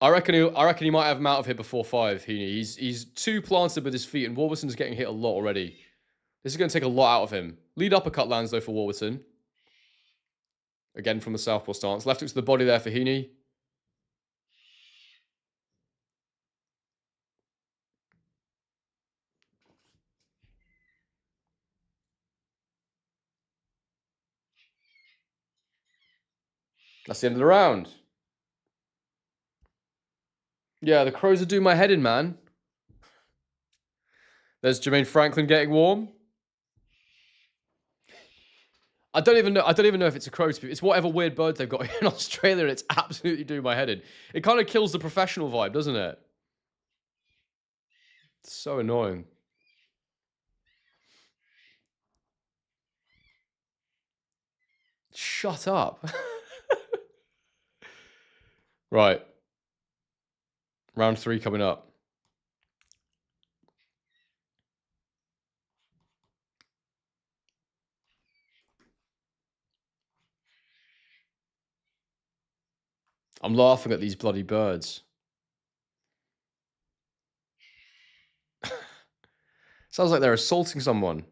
I reckon he might have him out of here before 5, Heaney. He's too planted with his feet, and Warburton's getting hit a lot already. This is going to take a lot out of him. Lead uppercut lands, though, for Warburton. Again from the southpaw stance. Left hook to the body there for Heaney. That's the end of the round. Yeah, the crows are doing my head in, man. There's Jermaine Franklin getting warm. I don't even know if it's a crow. It's whatever weird birds they've got in Australia, and it's absolutely doing my head in. It kind of kills the professional vibe, doesn't it? It's so annoying. Shut up. Right. Round 3 coming up. I'm laughing at these bloody birds. Sounds like they're assaulting someone.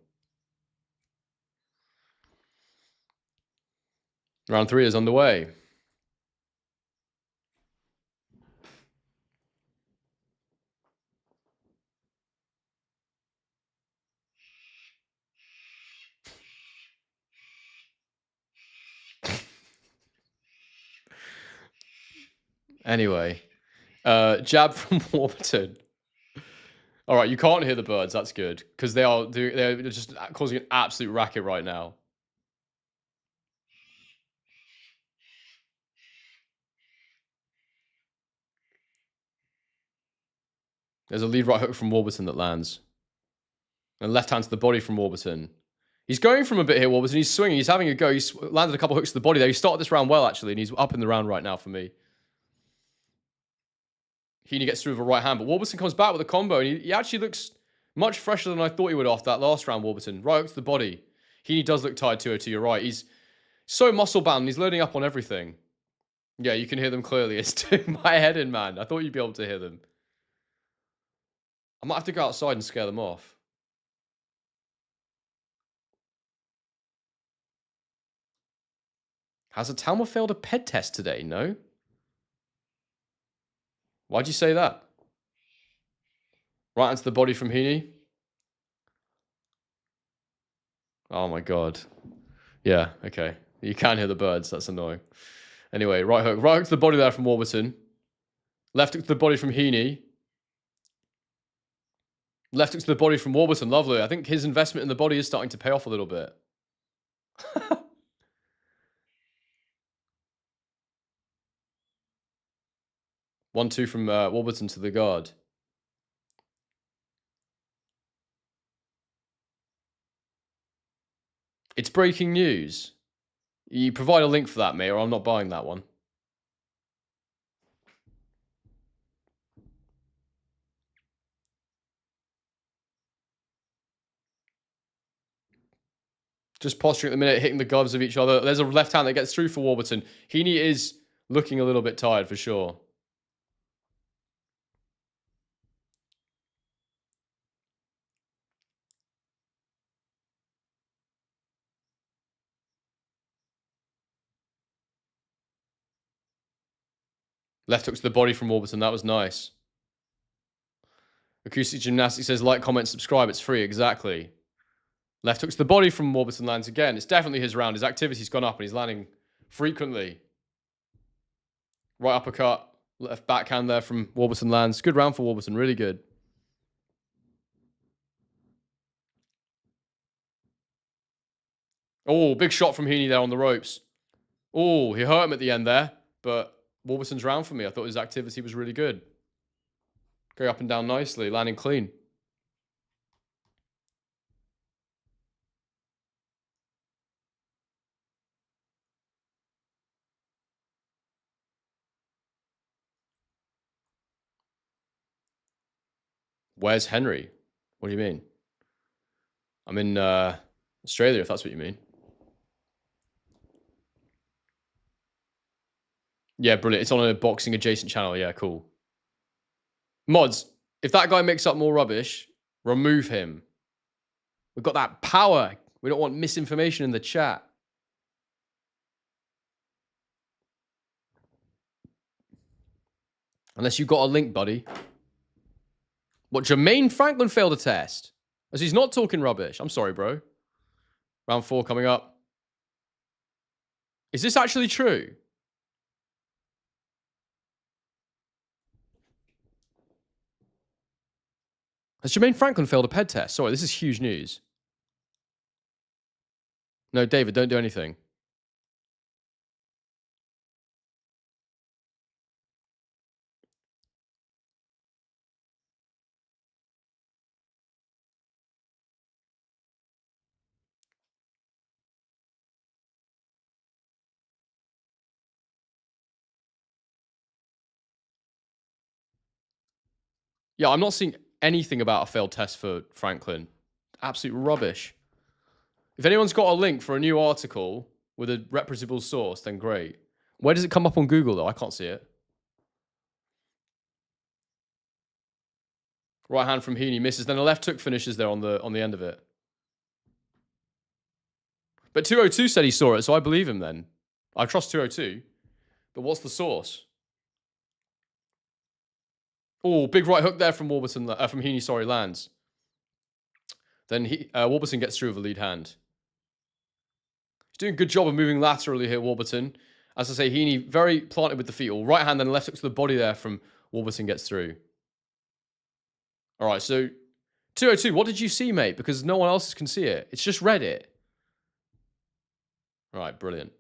Round 3 is underway. Anyway, jab from Warburton. All right, you can't hear the birds. That's good, because they're just causing an absolute racket right now. There's a lead right hook from Warburton that lands. And left hand to the body from Warburton. He's going from a bit here, Warburton. He's swinging. He's having a go. He's landed a couple hooks to the body there. He started this round well, actually, and he's up in the round right now for me. Heaney gets through with a right hand, but Warburton comes back with a combo, and he actually looks much fresher than I thought he would after that last round, Warburton. Right hook to the body. Heaney does look tired to you're right. He's so muscle-bound. He's loading up on everything. Yeah, you can hear them clearly. It's doing my head in, man. I thought you'd be able to hear them. I might have to go outside and scare them off. Has Itauma failed a ped test today? No? Why'd you say that? Right into the body from Heaney. Oh my god. Yeah, okay. You can hear the birds. That's annoying. Anyway, right hook. Right hook to the body there from Warburton. Left hook to the body from Heaney. Left hook to the body from Warburton. Lovely. I think his investment in the body is starting to pay off a little bit. 1-2 from Warburton to the guard. It's breaking news. You provide a link for that, mate, or I'm not buying that one. Just posturing at the minute, hitting the gloves of each other. There's a left hand that gets through for Warburton. Heaney is looking a little bit tired for sure. Left hook to the body from Warburton. That was nice. Acoustic Gymnastics says, like, comment, subscribe. It's free. Exactly. Left hook to the body from Warburton lands again. It's definitely his round. His activity's gone up and he's landing frequently. Right uppercut. Left backhand there from Warburton lands. Good round for Warburton. Really good. Oh, big shot from Heaney there on the ropes. Oh, he hurt him at the end there. But Warburton's round for me. I thought his activity was really good. Going up and down nicely. Landing clean. Where's Henry? What do you mean? I'm in Australia, if that's what you mean. Yeah, brilliant. It's on a boxing adjacent channel. Yeah, cool. Mods, if that guy makes up more rubbish, remove him. We've got that power. We don't want misinformation in the chat. Unless you got a link, buddy. What, Jermaine Franklin failed a test? As he's not talking rubbish. I'm sorry, bro. Round 4 coming up. Is this actually true? Has Jermaine Franklin failed a PED test? Sorry, this is huge news. No, David, don't do anything. Yeah, I'm not seeing anything about a failed test for Franklin. Absolute rubbish. If anyone's got a link for a new article with a reputable source, then great. Where does it come up on Google, though? I can't see it. Right hand from Heaney misses. Then the left hook finishes there on the end of it. But 202 said he saw it, so I believe him then. I trust 202. But what's the source? Oh, big right hook there from Warburton, from Heaney, sorry, lands. Then Warburton gets through with a lead hand. He's doing a good job of moving laterally here, Warburton. As I say, Heaney very planted with the feet. All right hand, then left hook to the body there from Warburton gets through. All right, so 202, what did you see, mate? Because no one else can see it. It's just Reddit. All right, brilliant.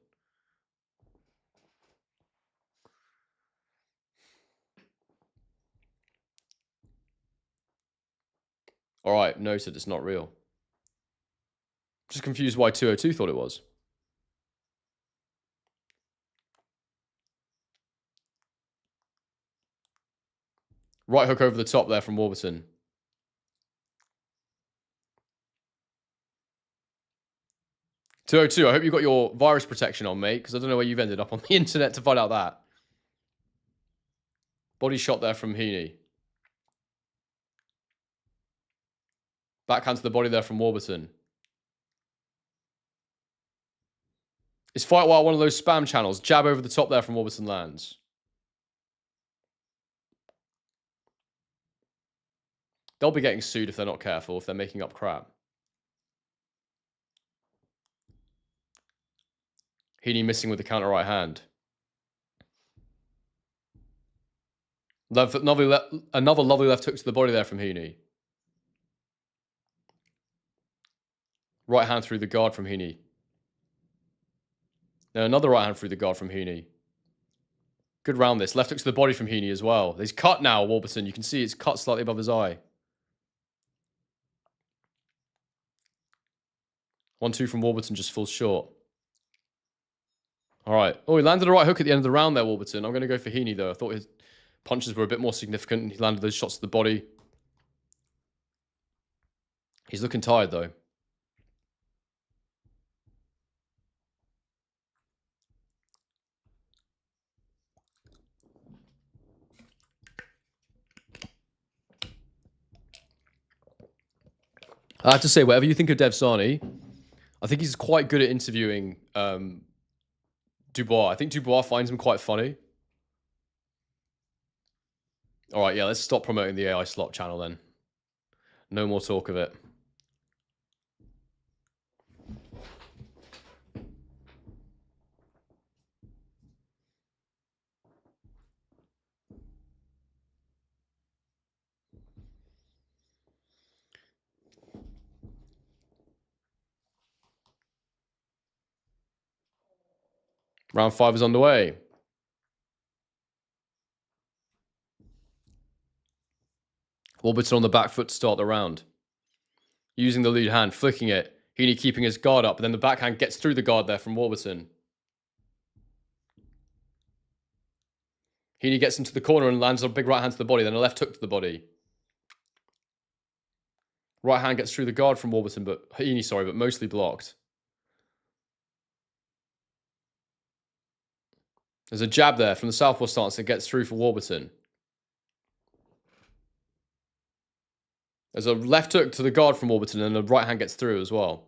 All right, noted, it's not real. Just confused why 202 thought it was. Right hook over the top there from Warburton. I hope you got your virus protection on, mate, because I don't know where you've ended up on the internet to find out that. Body shot there from Heaney. Backhand to the body there from Warburton. Is Fight Wild one of those spam channels? Jab over the top there from Warburton lands. They'll be getting sued if they're not careful, if they're making up crap. Heaney missing with the counter right hand. Another lovely left hook to the body there from Heaney. Right hand through the guard from Heaney. Then another right hand through the guard from Heaney. Good round this. Left hook to the body from Heaney as well. He's cut now, Warburton. You can see it's cut slightly above his eye. 1-2 from Warburton just falls short. All right. Oh, he landed a right hook at the end of the round there, Warburton. I'm going to go for Heaney, though. I thought his punches were a bit more significant. He landed those shots to the body. He's looking tired, though. I have to say, whatever you think of Dev Sani, I think he's quite good at interviewing Dubois. I think Dubois finds him quite funny. All right, yeah, let's stop promoting the AI slot channel then. No more talk of it. Round 5 is underway. Warburton on the back foot to start the round. Using the lead hand, flicking it. Heaney keeping his guard up, but then the backhand gets through the guard there from Warburton. Heaney gets into the corner and lands a big right hand to the body, then a left hook to the body. Right hand gets through the guard from Warburton, but Heaney, sorry, but mostly blocked. There's a jab there from the southpaw stance that gets through for Warburton. There's a left hook to the guard from Warburton, and the right hand gets through as well.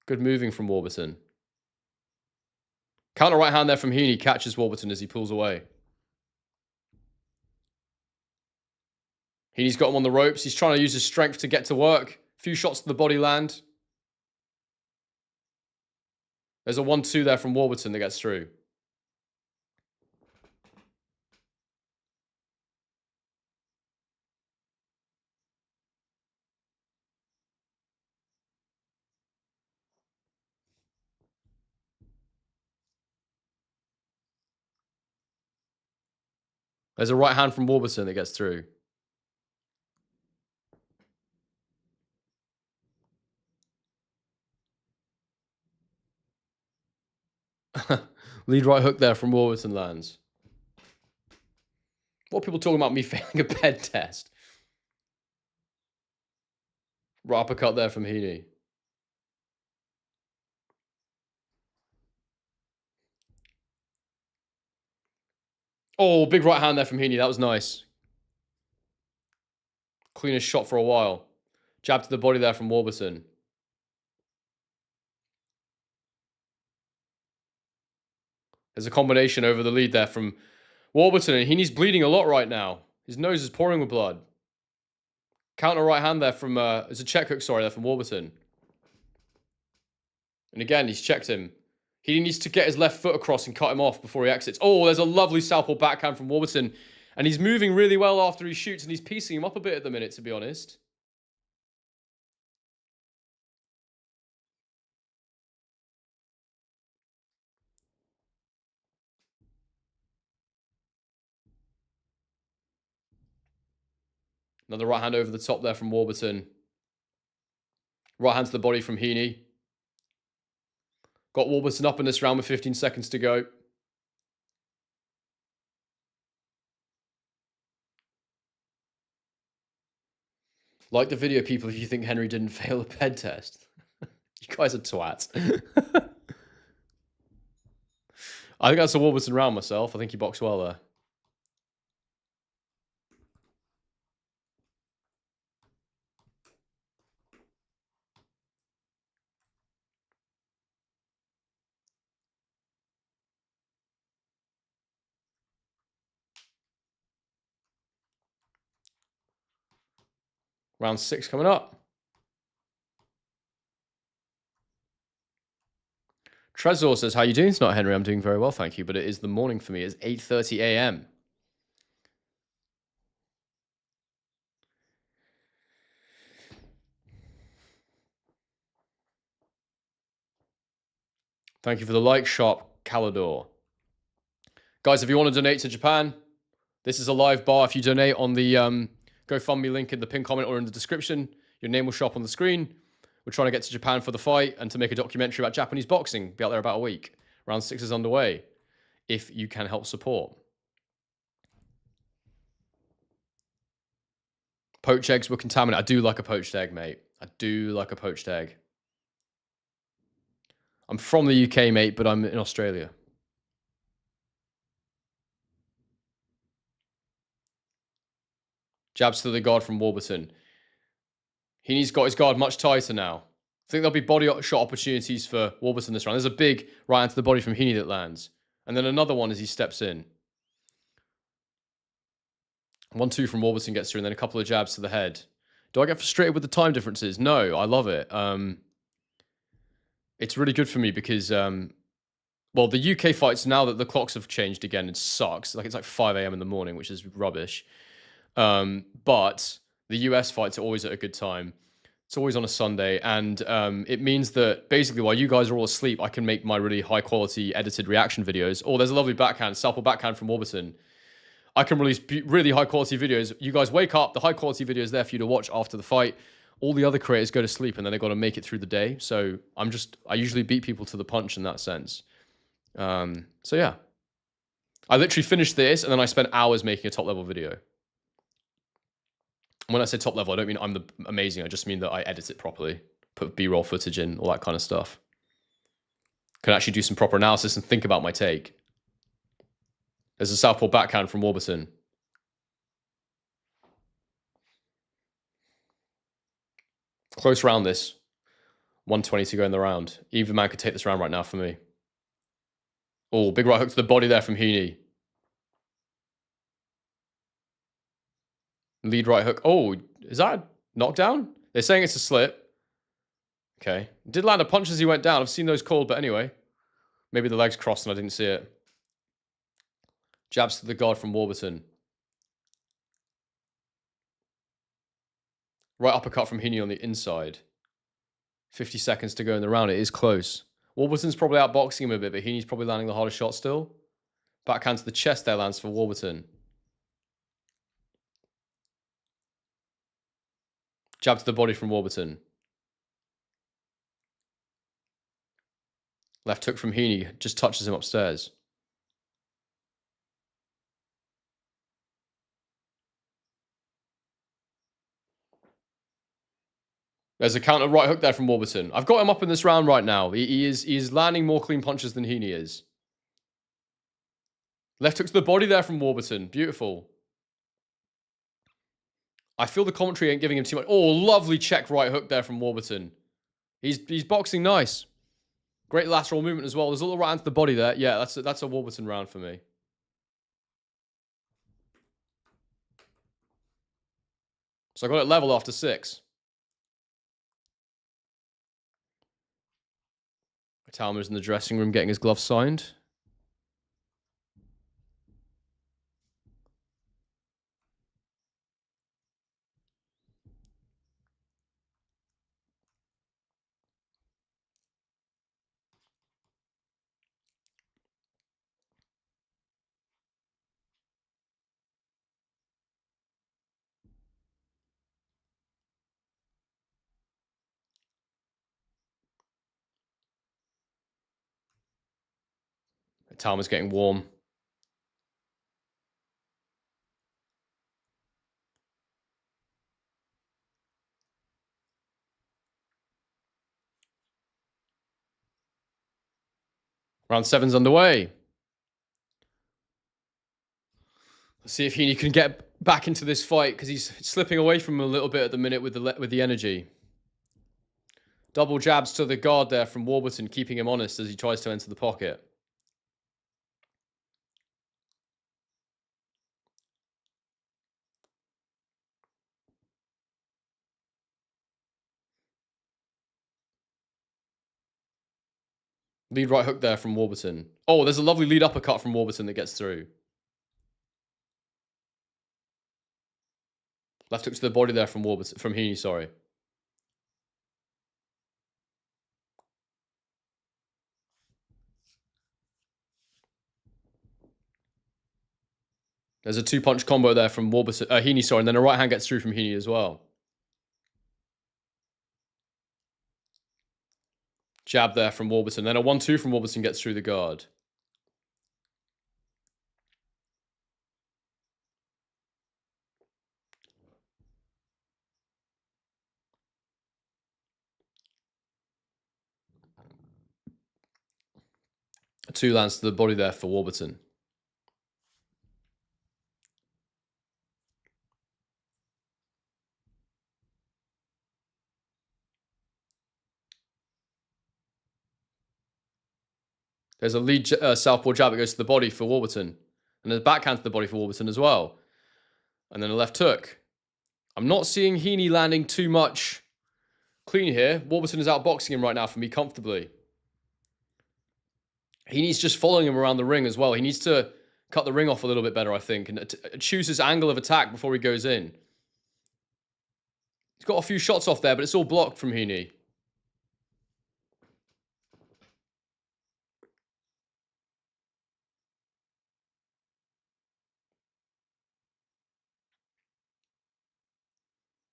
Good moving from Warburton. Counter right hand there from Heaney catches Warburton as he pulls away. Heaney's got him on the ropes. He's trying to use his strength to get to work. A few shots to the body land. There's a 1-2 there from Warburton that gets through. There's a right hand from Warburton that gets through. Lead right hook there from Warburton lands. What are people talking about me failing a bed test? Right uppercut there from Heaney. Oh, big right hand there from Heaney. That was nice. Cleanest shot for a while. Jab to the body there from Warburton. There's a combination over the lead there from Warburton, and Heaney's bleeding a lot right now. His nose is pouring with blood. Counter right hand there from, it's a check hook, sorry, there from Warburton. And again, he's checked him. He needs to get his left foot across and cut him off before he exits. Oh, there's a lovely southpaw backhand from Warburton. And he's moving really well after he shoots, and he's piecing him up a bit at the minute, to be honest. Another right hand over the top there from Warburton. Right hand to the body from Heaney. Got Warburton up in this round with 15 seconds to go. Like the video, people, if you think Henry didn't fail a bed test. You guys are twats. I think that's a Warburton round myself. I think he boxed well there. Round 6 coming up. Trezor says, how you doing tonight, Henry? I'm doing very well, thank you. But it is the morning for me. It's 8:30 a.m. Thank you for the like, Sharp Calador. Guys, if you want to donate to Japan, this is a live bar. If you donate on the GoFundMe link in the pinned comment or in the description, your name will show up on the screen. We're trying to get to Japan for the fight and to make a documentary about Japanese boxing. Be out there about a week. Round 6 is underway. If you can help support. Poached eggs were contaminated. I do like a poached egg, mate. I do like a poached egg. I'm from the UK, mate, but I'm in Australia. Jabs to the guard from Warburton. Heaney's got his guard much tighter now. I think there'll be body shot opportunities for Warburton this round. There's a big right hand to the body from Heaney that lands. And then another one as he steps in. 1-2 from Warburton gets through, and then a couple of jabs to the head. Do I get frustrated with the time differences? No, I love it. It's really good for me because, well, the UK fights, now that the clocks have changed again, it sucks. Like, it's like 5 a.m. in the morning, which is rubbish. But the US fights are always at a good time. It's always on a Sunday, and it means that basically while you guys are all asleep, I can make my really high-quality edited reaction videos. Oh, there's a lovely backhand, southpaw backhand from Warburton. I can release really high-quality videos. You guys wake up, the high-quality video is there for you to watch after the fight. All the other creators go to sleep, and then they've got to make it through the day. So I usually beat people to the punch in that sense. So yeah. I literally finished this, and then I spent hours making a top-level video. When I say top level, I don't mean I'm the amazing. I just mean that I edit it properly, put B-roll footage in, all that kind of stuff. Can actually do some proper analysis and think about my take. There's a southpaw backhand from Warburton. Close round this. 120 to go in the round. Either man could take this round right now for me. Oh, big right hook to the body there from Heaney. Lead right hook. Oh, is that a knockdown? They're saying it's a slip. Okay. Did land a punch as he went down. I've seen those called, but anyway. Maybe the legs crossed and I didn't see it. Jabs to the guard from Warburton. Right uppercut from Heaney on the inside. 50 seconds to go in the round. It is close. Warburton's probably outboxing him a bit, but Heaney's probably landing the harder shot still. Backhand to the chest there lands for Warburton. Jab to the body from Warburton. Left hook from Heaney. Just touches him upstairs. There's a counter right hook there from Warburton. I've got him up in this round right now. He is landing more clean punches than Heaney is. Left hook to the body there from Warburton. Beautiful. I feel the commentary ain't giving him too much. Oh, lovely check right hook there from Warburton. He's boxing nice. Great lateral movement as well. There's a little right hand to the body there. Yeah, that's a Warburton round for me. So I got it level after 6. Itauma's in the dressing room getting his gloves signed. Itauma's getting warm. Round 7's underway. Let's see if Heaney can get back into this fight because he's slipping away from him a little bit at the minute with the energy. Double jabs to the guard there from Warburton, keeping him honest as he tries to enter the pocket. Lead right hook there from Warburton. Oh, there's a lovely lead uppercut from Warburton that gets through. Left hook to the body there from Warburton, from Heaney, sorry. There's a 2-punch combo there from Warburton, Heaney, sorry, and then a right hand gets through from Heaney as well. Jab there from Warburton. Then a 1-2 from Warburton gets through the guard. A 2 lands to the body there for Warburton. There's a lead southpaw jab that goes to the body for Warburton. And there's a backhand to the body for Warburton as well. And then a left hook. I'm not seeing Heaney landing too much clean here. Warburton is outboxing him right now for me comfortably. Heaney's just following him around the ring as well. He needs to cut the ring off a little bit better, I think, and choose his angle of attack before he goes in. He's got a few shots off there, but it's all blocked from Heaney.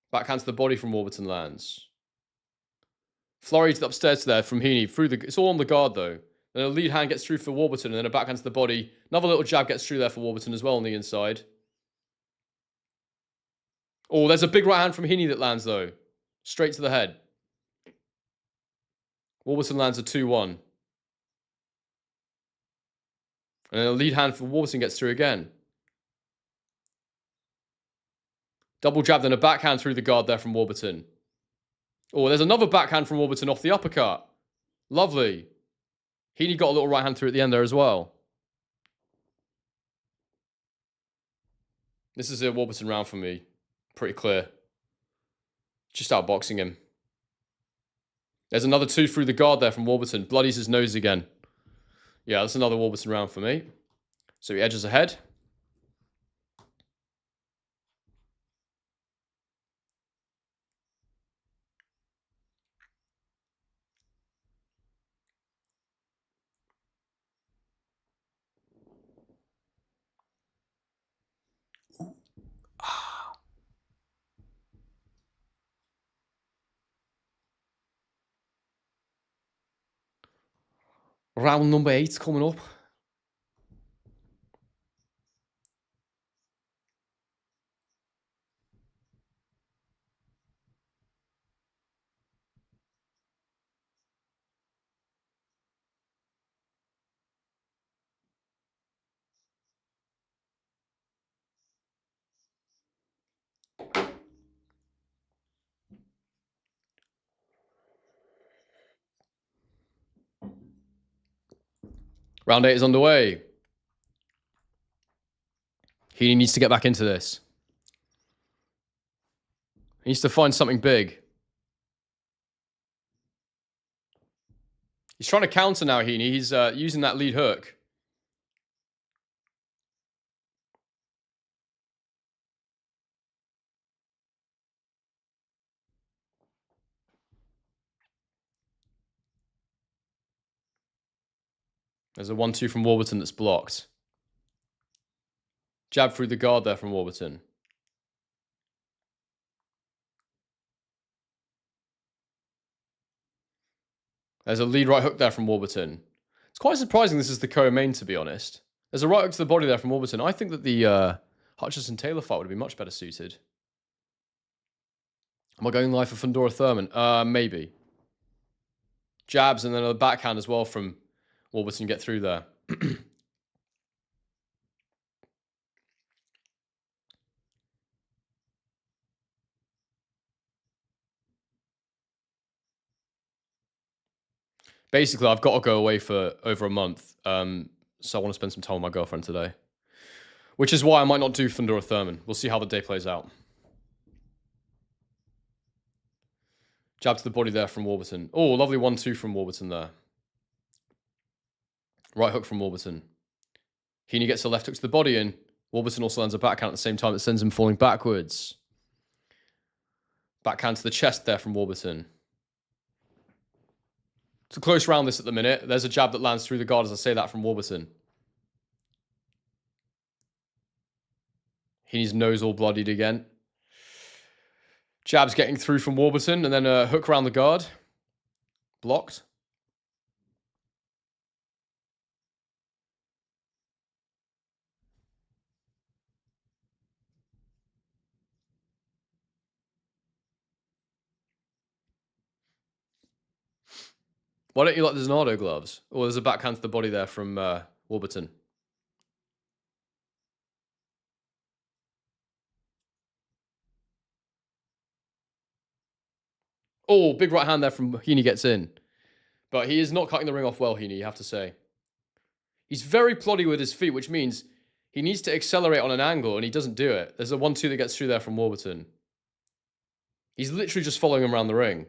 Backhand to the body from Warburton lands. Flurry to the upstairs there from Heaney. It's all on the guard though. Then a lead hand gets through for Warburton, and then a backhand to the body. Another little jab gets through there for Warburton as well on the inside. Oh, there's a big right hand from Heaney that lands, though. Straight to the head. Warburton lands a 2-1. And then a lead hand for Warburton gets through again. Double jab, then a backhand through the guard there from Warburton. Oh, there's another backhand from Warburton off the uppercut. Lovely. Heaney got a little right hand through at the end there as well. This is a Warburton round for me. Pretty clear. Just outboxing him. There's another 2 through the guard there from Warburton. Bloodies his nose again. Yeah, that's another Warburton round for me. So he edges ahead. Round number 8 coming up. Round 8 is underway. He needs to get back into this. He needs to find something big. He's trying to counter now, Heaney. He's using that lead hook. There's a 1-2 from Warburton that's blocked. Jab through the guard there from Warburton. There's a lead right hook there from Warburton. It's quite surprising this is the co-main, to be honest. There's a right hook to the body there from Warburton. I think that the Hutchinson-Taylor fight would be much better suited. Am I going live for Fundora Thurman? Maybe. Jabs and then a backhand as well from Warburton get through there. Basically, I've got to go away for over a month. So I want to spend some time with my girlfriend today. Which is why I might not do Fundora Thurman. We'll see how the day plays out. Jab to the body there from Warburton. Oh, lovely 1-2 from Warburton there. Right hook from Warburton. Heaney gets a left hook to the body and Warburton also lands a backhand at the same time that sends him falling backwards. Backhand to the chest there from Warburton. It's a close round this at the minute. There's a jab that lands through the guard as I say that from Warburton. Heaney's nose all bloodied again. Jab's getting through from Warburton and then a hook around the guard. Blocked. Why don't you like the Zanardo gloves? Oh, there's a backhand to the body there from Warburton. Oh, big right hand there from Heaney gets in. But he is not cutting the ring off well, Heaney, you have to say. He's very ploddy with his feet, which means he needs to accelerate on an angle, and he doesn't do it. There's a 1-2 that gets through there from Warburton. He's literally just following him around the ring.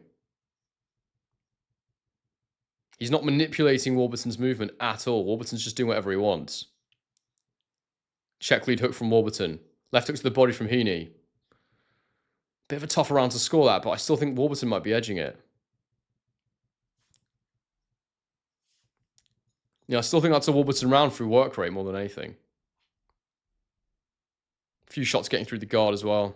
He's not manipulating Warburton's movement at all. Warburton's just doing whatever he wants. Check lead hook from Warburton. Left hook to the body from Heaney. Bit of a tougher round to score that, but I still think Warburton might be edging it. Yeah, I still think that's a Warburton round through work rate more than anything. A few shots getting through the guard as well.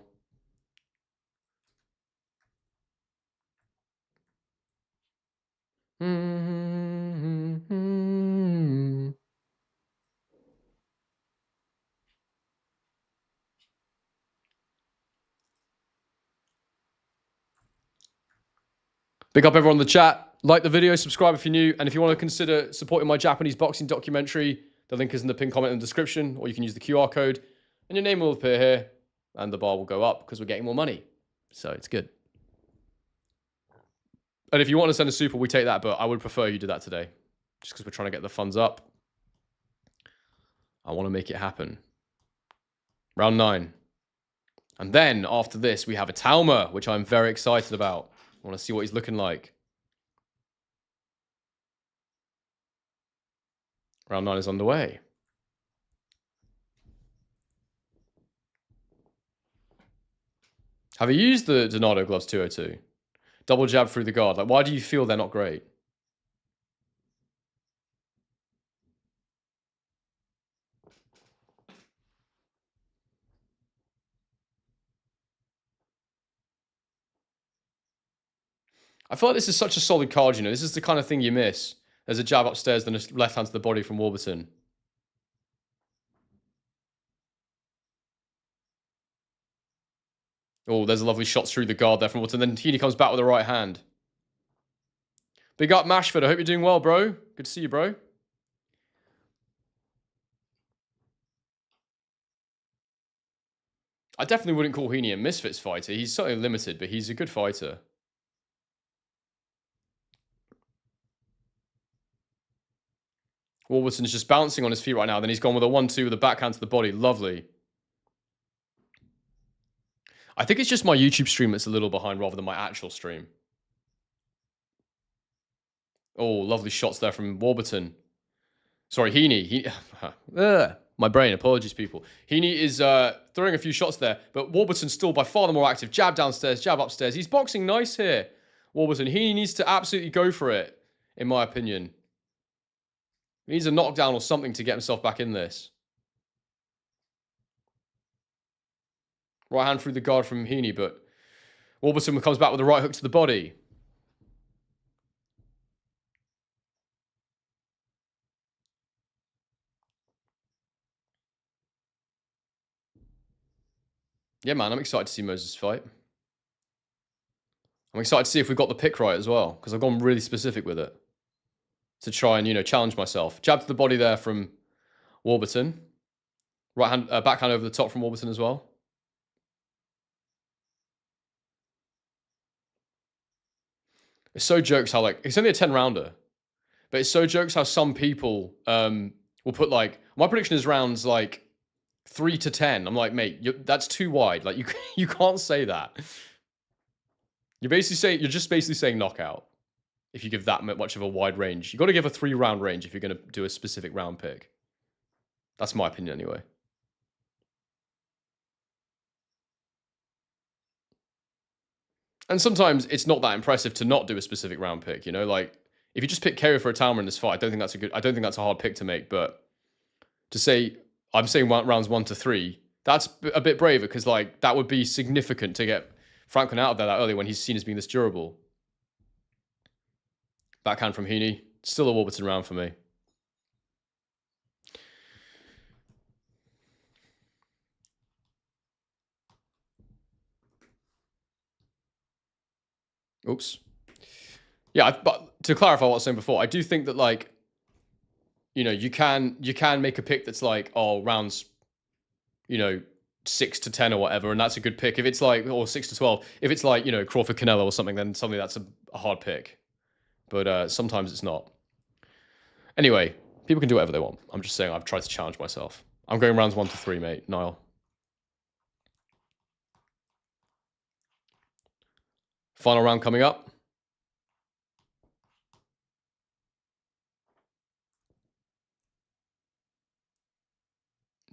Big up everyone in the chat. Like the video, subscribe if you're new, and if you want to consider supporting my Japanese boxing documentary, the link is in the pinned comment in the description, or you can use the QR code, and your name will appear here, and the bar will go up because we're getting more money. So it's good. And if you want to send a super, we take that, but I would prefer you do that today, just because we're trying to get the funds up. I want to make it happen. Round 9. And then, after this, we have Itauma, which I'm very excited about. I want to see what he's looking like. Round 9 is underway. Have you used the Donato gloves 202? Double jab through the guard. Like, why do you feel they're not great? I feel like this is such a solid card, you know. This is the kind of thing you miss. There's a jab upstairs, then a left hand to the body from Warburton. Oh, there's a lovely shot through the guard there from Warburton. Then Heaney comes back with the right hand. Big up, Mashford. I hope you're doing well, bro. Good to see you, bro. I definitely wouldn't call Heaney a misfits fighter. He's certainly limited, but he's a good fighter. Warburton's just bouncing on his feet right now. Then he's gone with a 1-2 with a backhand to the body. Lovely. I think it's just my YouTube stream that's a little behind rather than my actual stream. Oh, lovely shots there from Warburton. Sorry, Heaney. My brain. Apologies, people. Heaney is throwing a few shots there, but Warburton's still by far the more active. Jab downstairs, jab upstairs. He's boxing nice here, Warburton. Heaney needs to absolutely go for it, in my opinion. He needs a knockdown or something to get himself back in this. Right hand through the guard from Heaney, but Warburton comes back with a right hook to the body. Yeah, man, I'm excited to see Moses fight. I'm excited to see if we've got the pick right as well, because I've gone really specific with it to try and, you know, challenge myself. Jab to the body there from Warburton. Right hand, backhand over the top from Warburton as well. It's so jokes how, like, it's only a 10-rounder, but it's so jokes how some people will put, like, my prediction is rounds, like, 3 to 10. I'm like, mate, that's too wide. Like, you can't say that. You're just basically saying knockout if you give that much of a wide range. You got to give a 3-round range if you're going to do a specific round pick. That's my opinion anyway. And sometimes it's not that impressive to not do a specific round pick, you know? Like, if you just pick KO for Itauma in this fight, I don't think that's a hard pick to make, but to say, I'm saying rounds 1 to 3, that's a bit braver, because, like, that would be significant to get Franklin out of there that early when he's seen as being this durable. Backhand from Heaney. Still a Warburton round for me. Oops. Yeah, but to clarify what I was saying before, I do think that, like, you know, you can make a pick that's like, oh, rounds, you know, 6 to 10 or whatever, and that's a good pick. If it's like, or 6 to 12, if it's like, you know, Crawford Canelo or something, then suddenly that's a hard pick. But sometimes it's not. Anyway, people can do whatever they want. I'm just saying I've tried to challenge myself. I'm going rounds 1 to 3, mate. Niall. Final round coming up.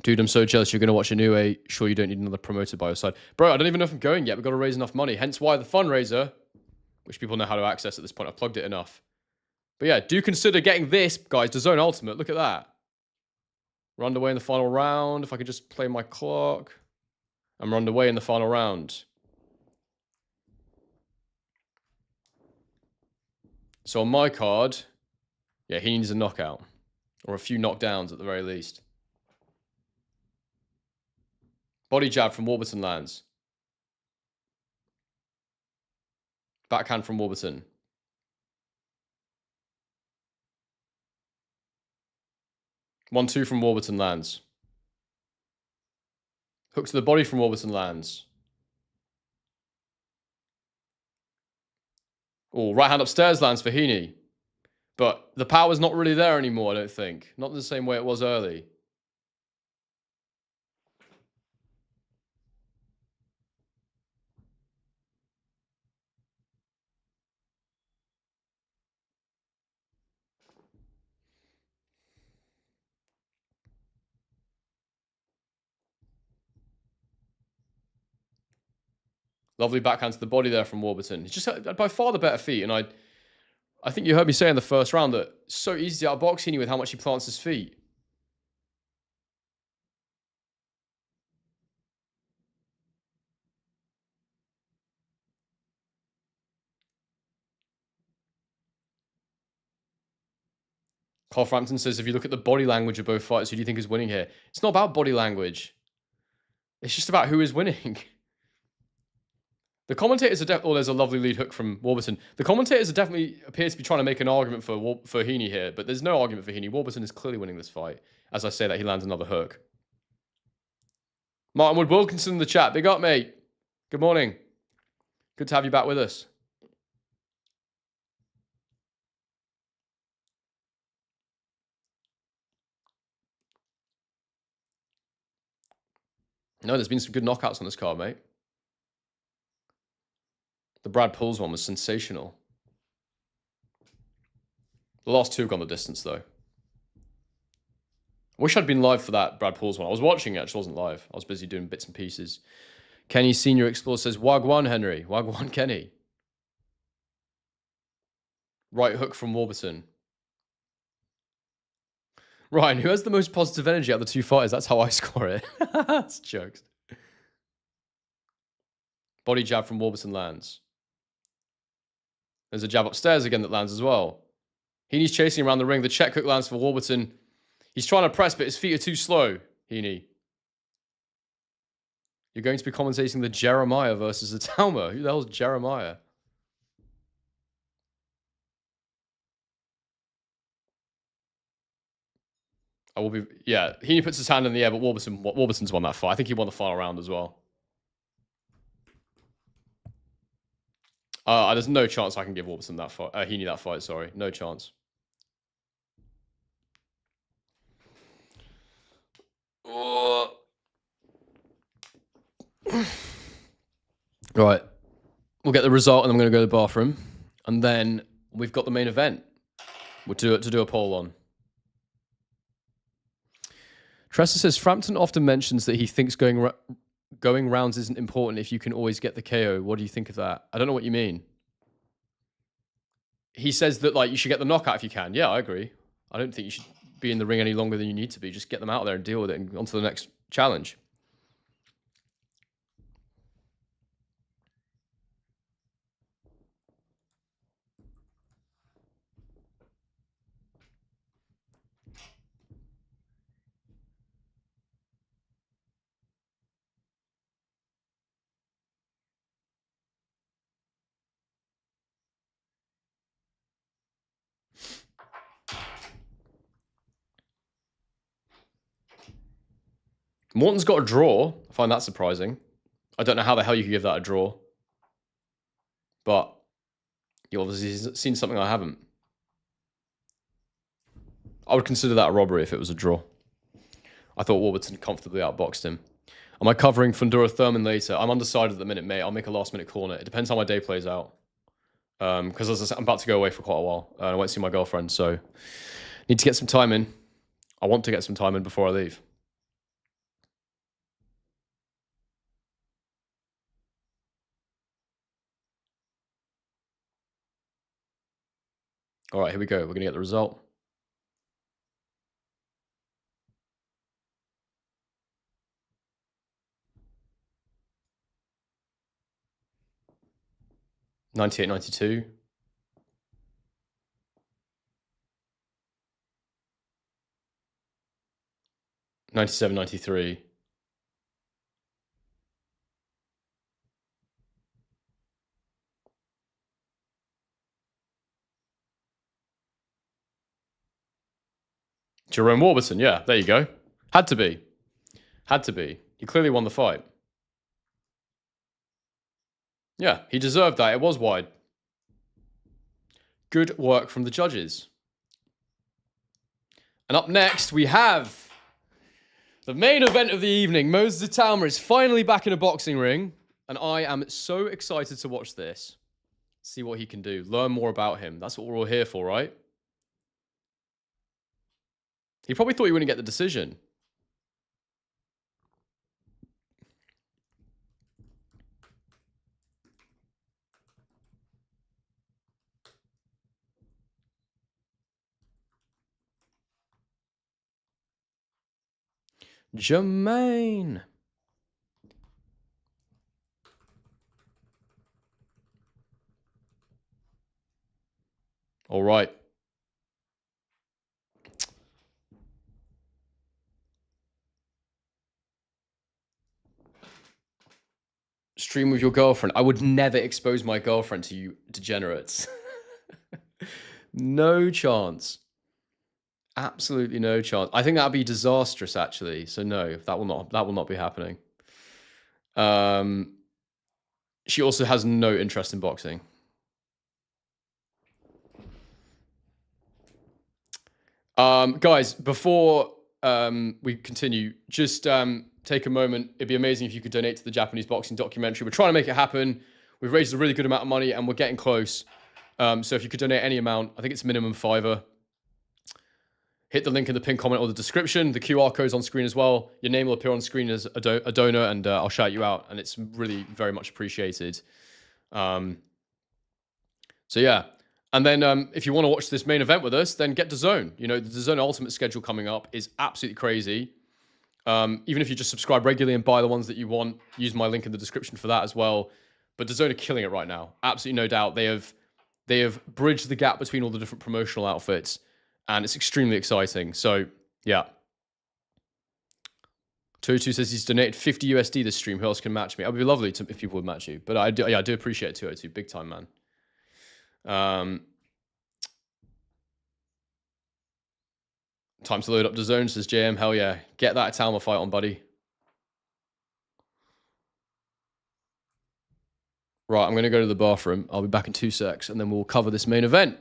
Dude, I'm so jealous you're going to watch a new A. Sure, you don't need another promoter by your side. Bro, I don't even know if I'm going yet. We've got to raise enough money. Hence why the fundraiser, which people know how to access at this point. I've plugged it enough. But yeah, do consider getting this, guys, DAZN Ultimate. Look at that. We're underway in the final round. If I could just play my clock. And we're underway in the final round. So on my card, yeah, he needs a knockout. Or a few knockdowns at the very least. Body jab from Warburton lands. Backhand from Warburton. 1-2 from Warburton lands. Hook to the body from Warburton lands. Oh, right hand upstairs lands for Heaney. But the power's not really there anymore, I don't think. Not the same way it was early. Lovely backhand to the body there from Warburton. He's just had by far the better feet, and I think you heard me say in the first round that it's so easy to outbox Heaney with how much he plants his feet. Carl Frampton says, if you look at the body language of both fighters, who do you think is winning here? It's not about body language. It's just about who is winning. The commentators are there's a lovely lead hook from Warburton. The commentators are definitely appear to be trying to make an argument for Heaney here, but there's no argument for Heaney. Warburton is clearly winning this fight. As I say that, he lands another hook. Martin Wood Wilkinson in the chat. Big up, mate. Good morning. Good to have you back with us. No, there's been some good knockouts on this card, mate. The Brad Pulls one was sensational. The last two have gone the distance, though. I wish I'd been live for that Brad Pulls one. I was watching it, actually wasn't live. I was busy doing bits and pieces. Kenny Senior Explorer says, Wagwan, Henry. Wagwan, Kenny. Right hook from Warburton. Ryan, who has the most positive energy out of the two fighters? That's how I score it. That's jokes. Body jab from Warburton lands. There's a jab upstairs again that lands as well. Heaney's chasing around the ring. The check hook lands for Warburton. He's trying to press, but his feet are too slow, Heaney. You're going to be commentating the Jeremiah versus Itauma. Who the hell's Jeremiah? I will be... Yeah, Heaney puts his hand in the air, but Warburton's won that fight. I think he won the final round as well. There's no chance I can give Warburton that fight. Heaney that fight, sorry. No chance. Right. We'll get the result, and I'm going to go to the bathroom. And then we've got the main event to do a poll on. Tressa says, Frampton often mentions that he thinks going rounds isn't important if you can always get the KO. What do you think of that? I don't know what you mean. He says that like you should get the knockout if you can. Yeah, I agree. I don't think you should be in the ring any longer than you need to be. Just get them out there and deal with it and on to the next challenge. Morton's got a draw. I find that surprising. I don't know how the hell you could give that a draw. But you obviously seen something I haven't. I would consider that a robbery if it was a draw. I thought Warburton comfortably outboxed him. Am I covering Fundura Thurman later? I'm undecided at the minute, mate. I'll make a last-minute call on it. It depends how my day plays out. Because as I said, I'm about to go away for quite a while. I won't see my girlfriend, so need to get some time in. I want to get some time in before I leave. All right, here we go. We're going to get the result. '98, '92. 97, 93. Jerome Warburton, yeah, there you go. Had to be. Had to be. He clearly won the fight. Yeah, he deserved that. It was wide. Good work from the judges. And up next, we have the main event of the evening. Moses Itauma is finally back in a boxing ring, and I am so excited to watch this. See what he can do. Learn more about him. That's what we're all here for, right? He probably thought he wouldn't get the decision. Jermaine. All right. Stream with your girlfriend. I would never expose my girlfriend to you degenerates. No chance. Absolutely no chance. I think that'd be disastrous, actually. So no, that will not be happening. She also has no interest in boxing. Guys, before we continue, just take a moment. It'd be amazing if you could donate to the Japanese boxing documentary. We're trying to make it happen. We've raised a really good amount of money, and we're getting close. So if you could donate any amount, I think it's minimum $5. Hit the link in the pinned comment or the description. The QR code's on screen as well. Your name will appear on screen as a donor, and I'll shout you out. And it's really very much appreciated. So yeah. And then if you want to watch this main event with us, then get DAZN. You know, the DAZN Ultimate schedule coming up is absolutely crazy. Even if you just subscribe regularly and buy the ones that you want, use my link in the description for that as well. But DAZN are killing it right now. Absolutely no doubt. They have bridged the gap between all the different promotional outfits. And it's extremely exciting. So, yeah. Tutu says he's donated 50 USD this stream. Who else can match me? It would be lovely if people would match you. But I do appreciate it, 202. Big time, man. Time to load up the zone, says JM. Hell yeah. Get that Itauma fight on, buddy. Right, I'm going to go to the bathroom. I'll be back in 2 secs, and then we'll cover this main event.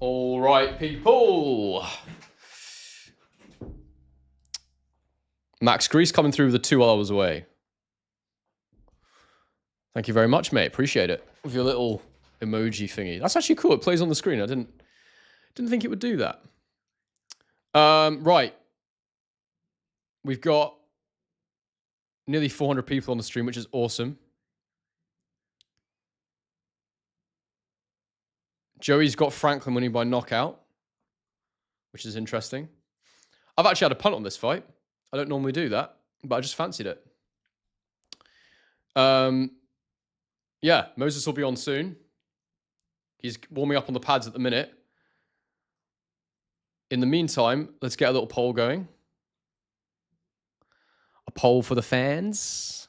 All right, people. Max Grease coming through with the 2 hours away. Thank you very much, mate. Appreciate it. With your little emoji thingy. That's actually cool. It plays on the screen. I didn't think it would do that. Right. We've got nearly 400 people on the stream, which is awesome. Joey's got Franklin winning by knockout, which is interesting. I've actually had a punt on this fight. I don't normally do that, but I just fancied it. Yeah, Moses will be on soon. He's warming up on the pads at the minute. In the meantime, let's get a little poll going. A poll for the fans.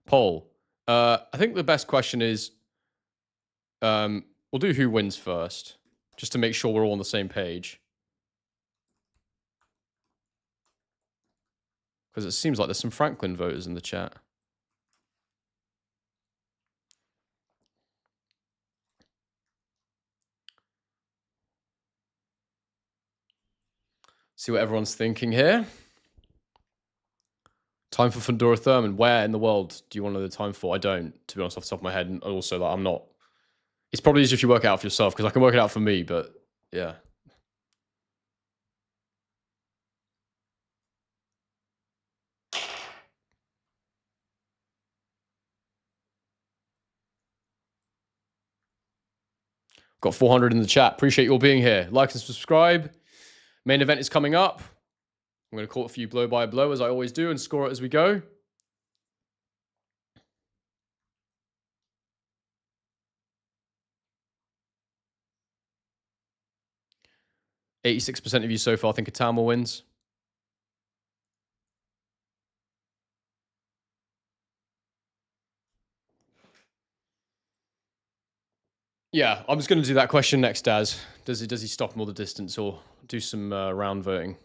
Poll. I think the best question is, we'll do who wins first, just to make sure we're all on the same page. Because it seems like there's some Franklin voters in the chat. See what everyone's thinking here. Time for Fundora Thurman. Where in the world do you want to know the time for? I don't, to be honest, off the top of my head. And also, like, I'm not. It's probably easier if you work it out for yourself, because I can work it out for me, but yeah. Got 400 in the chat. Appreciate you all being here. Like and subscribe. Main event is coming up. I'm going to call it for you blow by blow, as I always do, and score it as we go. %86% of you so far think Itauma wins. Yeah, I'm just going to do that question next, Daz. Does he stop him all the distance, or do some round voting?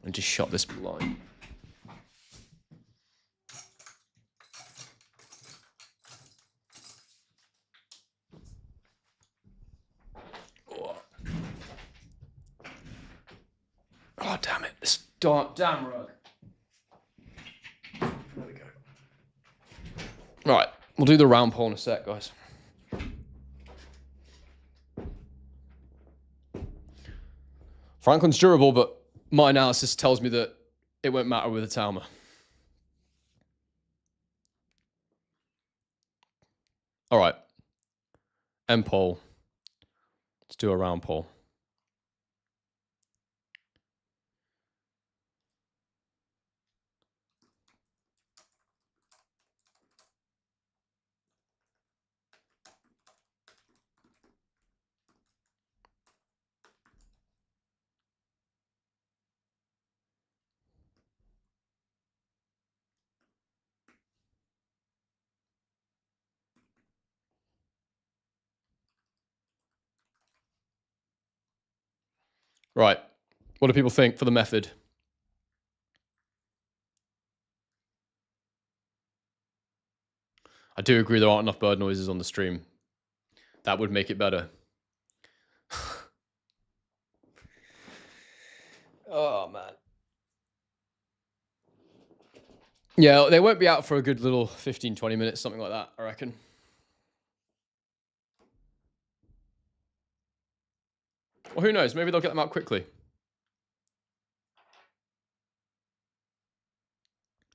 And just shot this blind. Oh, damn it. This damn rug. There we go. Right. We'll do the round poll in a sec, guys. Franklin's durable, but my analysis tells me that it won't matter with Itauma. All right. End poll. Let's do a round poll. Right. What do people think for the method? I do agree there aren't enough bird noises on the stream. That would make it better. Oh, man. Yeah, they won't be out for a good little 15, 20 minutes, something like that, I reckon. Well, who knows? Maybe they'll get them out quickly.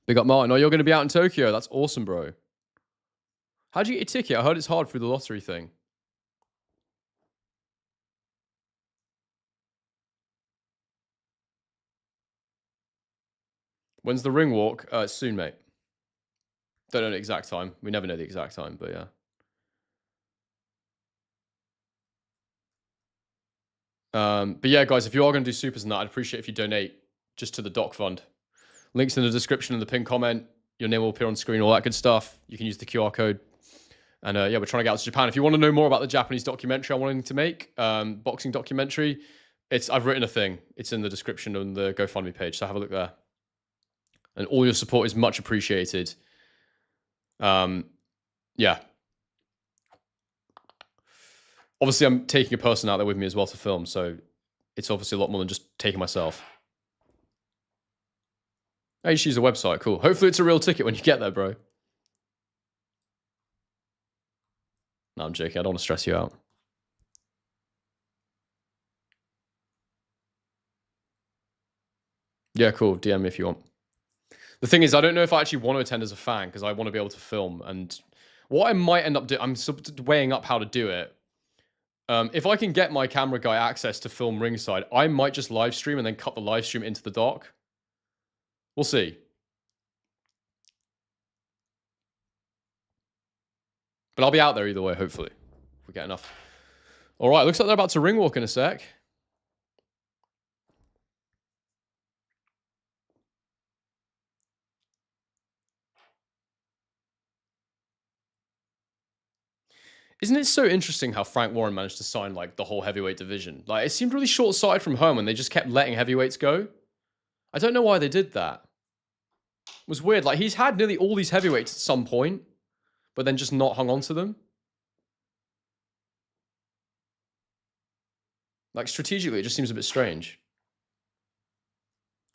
Big up, Martin. Oh, you're going to be out in Tokyo. That's awesome, bro. How'd you get your ticket? I heard it's hard through the lottery thing. When's the ring walk? It's soon, mate. Don't know the exact time. We never know the exact time, but yeah. But yeah, guys, if you are going to do supers and that, I'd appreciate if you donate just to the doc fund. Links in the description and the pinned comment. Your name will appear on screen, all that good stuff. You can use the QR code. And yeah, we're trying to get out to Japan. If you want to know more about the Japanese documentary I'm wanting to make, boxing documentary, I've written a thing. It's in the description on the GoFundMe page, so have a look there. And all your support is much appreciated. Yeah. Obviously, I'm taking a person out there with me as well to film, so it's obviously a lot more than just taking myself. Oh, you should use a website. Cool. Hopefully it's a real ticket when you get there, bro. No, I'm joking. I don't want to stress you out. Yeah, cool. DM me if you want. The thing is, I don't know if I actually want to attend as a fan because I want to be able to film. And what I might end up doing, I'm weighing up how to do it. If I can get my camera guy access to film ringside, I might just live stream and then cut the live stream into the dock. We'll see. But I'll be out there either way, hopefully, if we get enough. All right, looks like they're about to ring walk in a sec. Isn't it so interesting how Frank Warren managed to sign like the whole heavyweight division? Like, it seemed really short-sighted from home when they just kept letting heavyweights go. I don't know why they did that. It was weird. Like, he's had nearly all these heavyweights at some point, but then just not hung on to them. Like, strategically, it just seems a bit strange.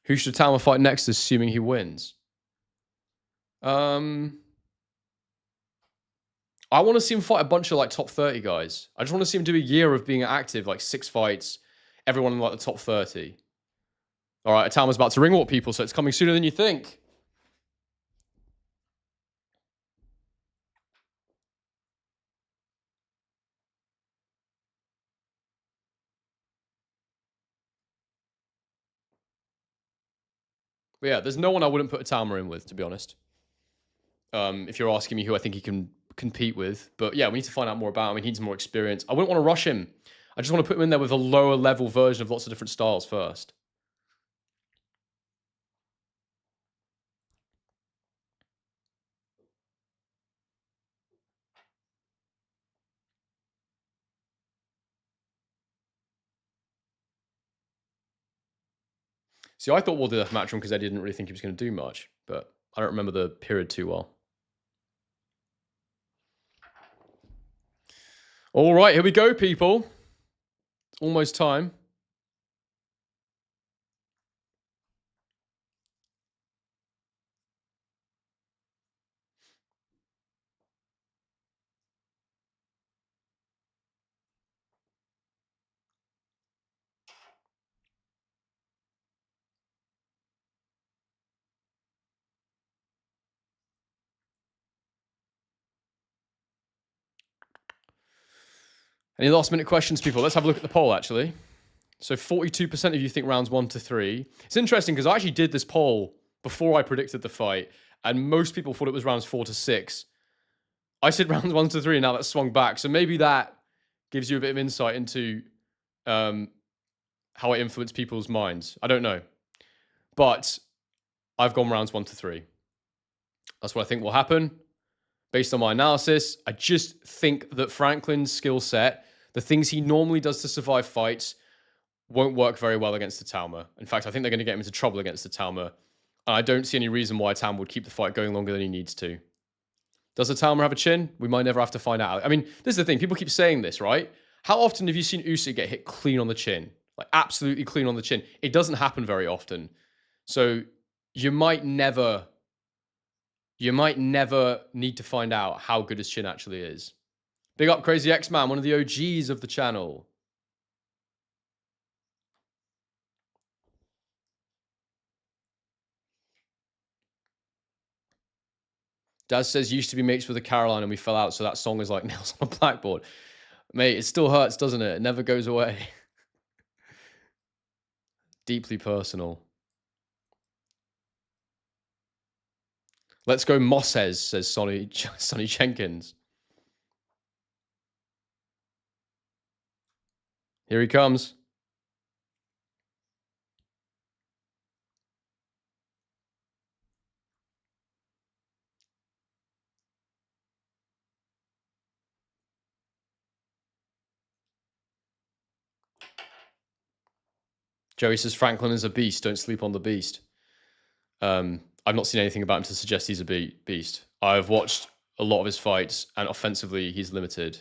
Who should Itauma fight next, assuming he wins? I want to see him fight a bunch of like top 30 guys. I just want to see him do a year of being active, like 6 fights, everyone in like the top 30. All right, Itauma's about to ring walk people, so it's coming sooner than you think. But yeah, there's no one I wouldn't put Itauma in with, to be honest. If you're asking me who I think he can compete with. But yeah, we need to find out more about him. He needs more experience. I wouldn't want to rush him. I just want to put him in there with a lower level version of lots of different styles first. See, I thought we'll do that match because I didn't really think he was going to do much, but I don't remember the period too well. All right, here we go, people. It's almost time. Any last minute questions, people? Let's have a look at the poll, actually. So 42% of you think rounds 1 to 3. It's interesting because I actually did this poll before I predicted the fight, and most people thought it was rounds 4 to 6. I said rounds 1 to 3, and now that's swung back. So maybe that gives you a bit of insight into how it influenced people's minds. I don't know. But I've gone rounds 1 to 3. That's what I think will happen. Based on my analysis, I just think that Franklin's skill set, the things he normally does to survive fights, won't work very well against Itauma. In fact, I think they're going to get him into trouble against Itauma. And I don't see any reason why Itauma would keep the fight going longer than he needs to. Does Itauma have a chin? We might never have to find out. I mean, this is the thing. People keep saying this, right? How often have you seen Usyk get hit clean on the chin? Like, absolutely clean on the chin. It doesn't happen very often. So you might never need to find out how good his chin actually is. Big up Crazy X-Man, one of the OGs of the channel. Daz says, used to be mates with a Caroline and we fell out, so that song is like nails on a blackboard. Mate, it still hurts, doesn't it? It never goes away. Deeply personal. Let's go Mosses, says Sonny Jenkins. Here he comes. Joey says, Franklin is a beast. Don't sleep on the beast. I've not seen anything about him to suggest he's a beast. I've watched a lot of his fights, and offensively, he's limited.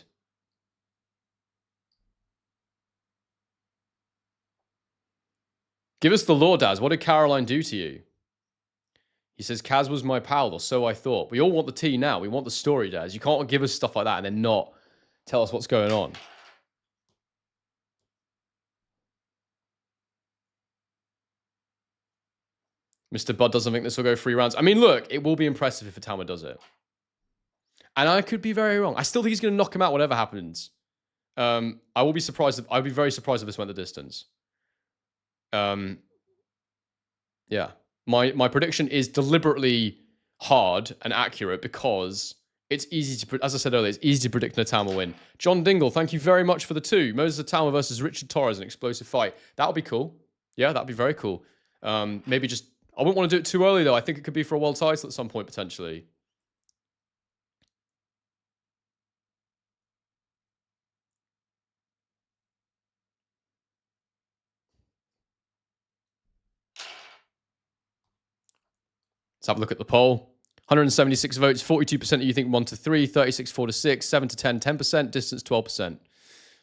Give us the lore, Daz. What did Caroline do to you? He says, Kaz was my pal, or so I thought. We all want the tea now. We want the story, Daz. You can't give us stuff like that and then not tell us what's going on. Mr. Bud doesn't think this will go 3 rounds. I mean, look, it will be impressive if Itauma does it. And I could be very wrong. I still think he's going to knock him out whatever happens. I will be surprised. I'd be very surprised if this went the distance. Yeah. My prediction is deliberately hard and accurate because it's easy to, as I said earlier, it's easy to predict an Itauma win. John Dingle, thank you very much for the 2. Moses Itauma versus Richard Torres, an explosive fight. That would be cool. Yeah, that'd be very cool. Maybe just, I wouldn't want to do it too early though. I think it could be for a world title at some point potentially. Let's have a look at the poll. 176 votes, 42% of you think 1 to 3, 36 4 to 6, 7 to 10, 10%, distance 12%.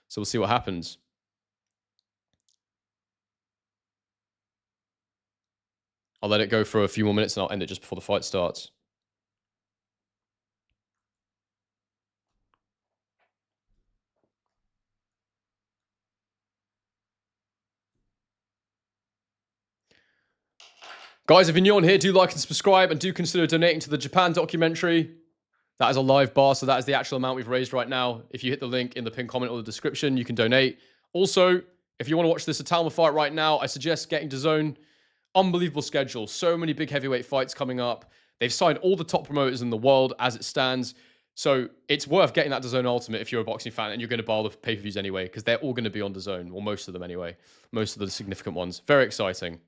So we'll see what happens. I'll let it go for a few more minutes and I'll end it just before the fight starts. Guys, if you're new on here, do like and subscribe and do consider donating to the Japan documentary. That is a live bar, so that is the actual amount we've raised right now. If you hit the link in the pinned comment or the description, you can donate. Also, if you want to watch this Itauma fight right now, I suggest getting DAZN. Unbelievable schedule. So many big heavyweight fights coming up. They've signed all the top promoters in the world as it stands. So it's worth getting that DAZN Ultimate if you're a boxing fan and you're going to buy all the pay-per-views anyway, because they're all going to be on DAZN, or most of them anyway. Most of the significant ones. Very exciting.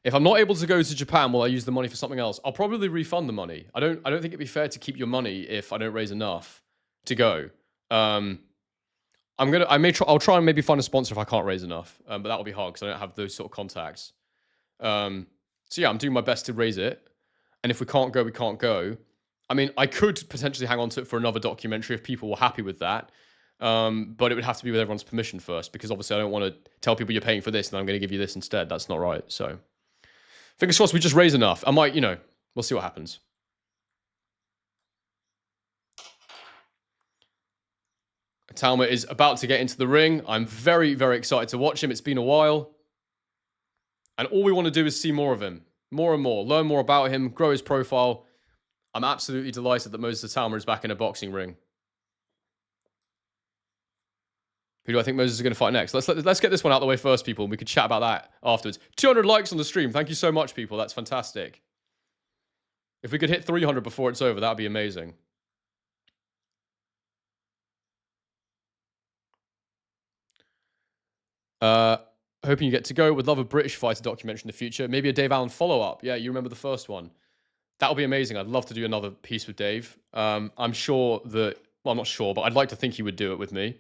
If I'm not able to go to Japan, will I use the money for something else? I'll probably refund the money. I don't think it'd be fair to keep your money if I don't raise enough to go. I'll try and maybe find a sponsor if I can't raise enough, but that'll be hard because I don't have those sort of contacts. So yeah, I'm doing my best to raise it, and if we can't go, we can't go. I mean, I could potentially hang on to it for another documentary if people were happy with that, but it would have to be with everyone's permission first, because obviously I don't want to tell people you're paying for this and I'm going to give you this instead. That's not right. So fingers crossed we just raise enough. I might, we'll see what happens. Itauma is about to get into the ring. I'm very, very excited to watch him. It's been a while. And all we want to do is see more of him. More and more. Learn more about him. Grow his profile. I'm absolutely delighted that Moses Itauma is back in a boxing ring. Who do I think Moses is going to fight next? Let's get this one out of the way first, people. We could chat about that afterwards. 200 likes on the stream. Thank you so much, people. That's fantastic. If we could hit 300 before it's over, that would be amazing. Hoping you get to go. Would love a British fighter documentary in the future. Maybe a Dave Allen follow-up. Yeah, you remember the first one. That would be amazing. I'd love to do another piece with Dave. I'm sure that... Well, I'm not sure, but I'd like to think he would do it with me.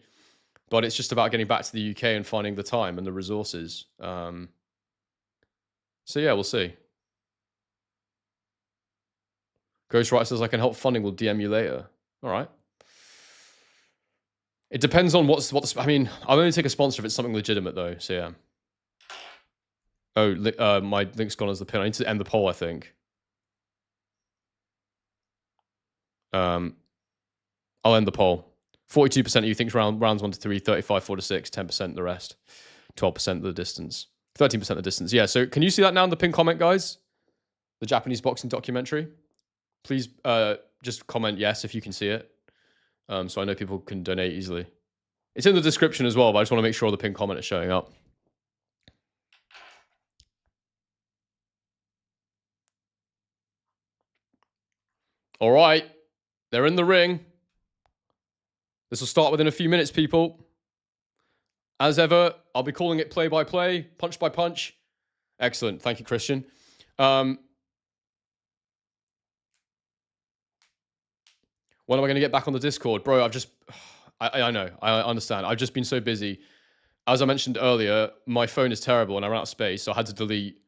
But it's just about getting back to the UK and finding the time and the resources. So yeah, we'll see. Ghostwriter says, I can help funding. We'll DM you later. All right. It depends on what's I mean, I'll only take a sponsor if it's something legitimate, though. So yeah. Oh, my link's gone as the pin. I need to end the poll, I think. I'll end the poll. 42% of you think rounds 1 to 3, 35 4 to 6, 10% the rest, 12% the distance, 13% the distance. Yeah, so can you see that now in the pinned comment, guys? The Japanese boxing documentary? Please just comment yes if you can see it, so I know people can donate easily. It's in the description as well, but I just want to make sure the pinned comment is showing up. All right, they're in the ring. This will start within a few minutes, people. As ever, I'll be calling it play by play, punch by punch. Excellent. Thank you, Christian. When am I going to get back on the Discord? Bro, I know. I understand. I've just been so busy. As I mentioned earlier, my phone is terrible and I ran out of space, so I had to delete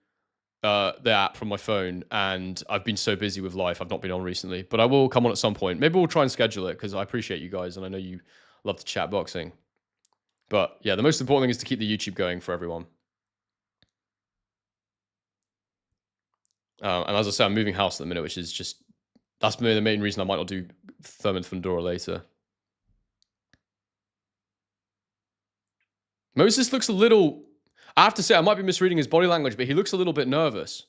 the app from my phone, and I've been so busy with life. I've not been on recently, but I will come on at some point. Maybe we'll try and schedule it, because I appreciate you guys, and I know you love to chat boxing. But yeah, the most important thing is to keep the YouTube going for everyone. And as I say, I'm moving house at the minute, which is just... That's the main reason I might not do Thurman Fundora later. Moses looks a little... I have to say, I might be misreading his body language, but he looks a little bit nervous.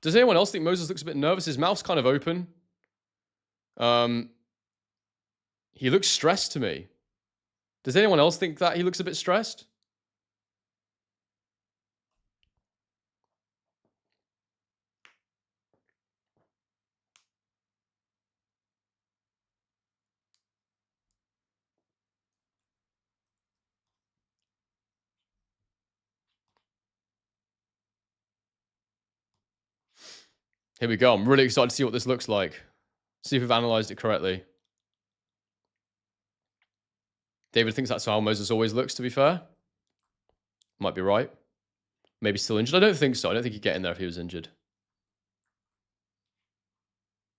Does anyone else think Moses looks a bit nervous? His mouth's kind of open. He looks stressed to me. Does anyone else think that he looks a bit stressed? Here we go. I'm really excited to see what this looks like. See if we've analyzed it correctly. David thinks that's how Moses always looks, to be fair. Might be right. Maybe still injured. I don't think so. I don't think he'd get in there if he was injured.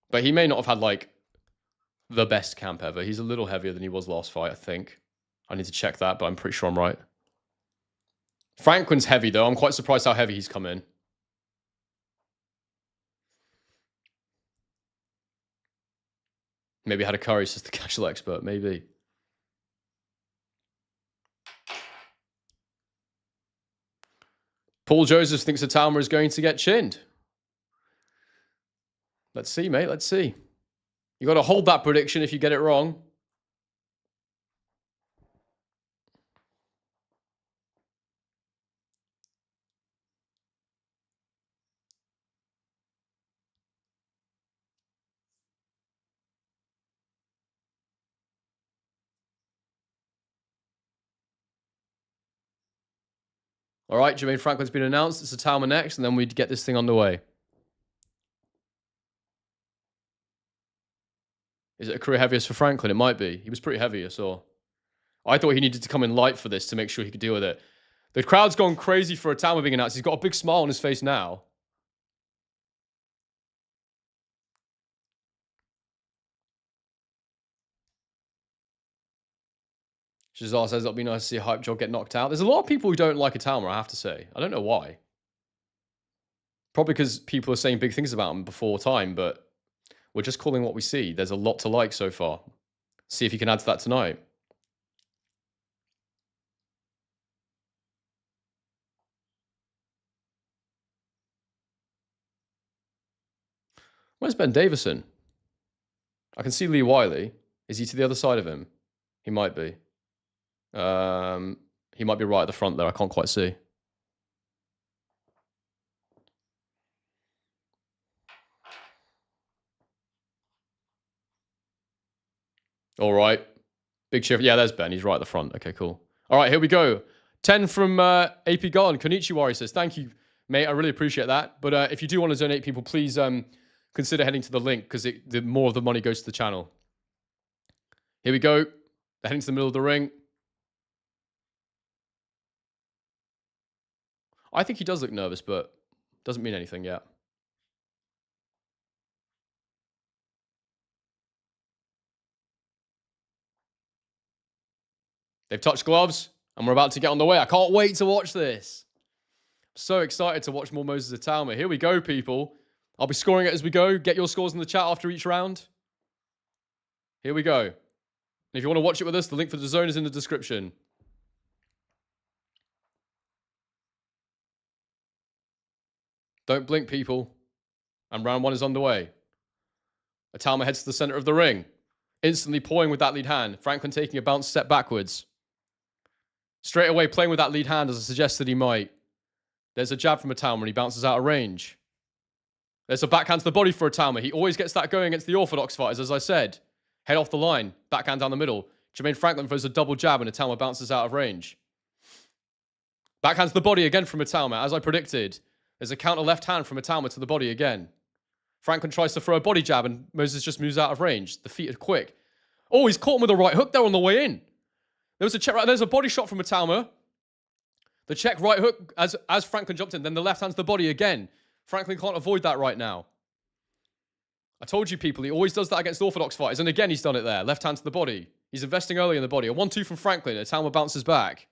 But he may not have had, like, the best camp ever. He's a little heavier than he was last fight, I think. I need to check that, but I'm pretty sure I'm right. Franklin's heavy, though. I'm quite surprised how heavy he's come in. Maybe had a curry, says the casual expert. Maybe. Paul Joseph thinks Itauma is going to get chinned. Let's see, mate. Let's see. You got to hold that prediction if you get it wrong. All right, Jermaine Franklin's been announced. It's Itauma next, and then we'd get this thing underway. Is it a career heaviest for Franklin? It might be. He was pretty heavy, I saw. I thought he needed to come in light for this to make sure he could deal with it. The crowd's gone crazy for Itauma being announced. He's got a big smile on his face now. Shazar says it'll be nice to see a hype job get knocked out. There's a lot of people who don't like Itauma, I have to say. I don't know why. Probably because people are saying big things about him before time, but we're just calling what we see. There's a lot to like so far. See if you can add to that tonight. Where's Ben Davison? I can see Lee Wiley. Is he to the other side of him? He might be. He might be right at the front there. I can't quite see. All right. Big shift. Yeah, there's Ben. He's right at the front. Okay, cool. All right, here we go. 10 from AP Garden. Konichiwari says, thank you, mate. I really appreciate that. But if you do want to donate, people, please consider heading to the link because the more of the money goes to the channel. Here we go. They're heading to the middle of the ring. I think he does look nervous, but doesn't mean anything yet. They've touched gloves, and we're about to get on the way. I can't wait to watch this. I'm so excited to watch more Moses Itauma. Here we go, people. I'll be scoring it as we go. Get your scores in the chat after each round. Here we go. And if you want to watch it with us, the link for the zone is in the description. Don't blink, people. And round one is underway. Itauma heads to the center of the ring. Instantly pawing with that lead hand. Franklin taking a bounce step backwards. Straight away playing with that lead hand as I suggested he might. There's a jab from Itauma and he bounces out of range. There's a backhand to the body for Itauma. He always gets that going against the orthodox fighters, as I said. Head off the line. Backhand down the middle. Jermaine Franklin throws a double jab and Itauma bounces out of range. Backhand to the body again from Itauma, as I predicted. There's a counter left hand from Itauma to the body again. Franklin tries to throw a body jab and Moses just moves out of range. The feet are quick. Oh, he's caught him with a right hook there on the way in. There was a check right. There's a body shot from Itauma. The check right hook as Franklin jumped in. Then the left hand to the body again. Franklin can't avoid that right now. I told you, people, he always does that against orthodox fighters. And again, he's done it there. Left hand to the body. He's investing early in the body. A 1-2 from Franklin. Itauma bounces back.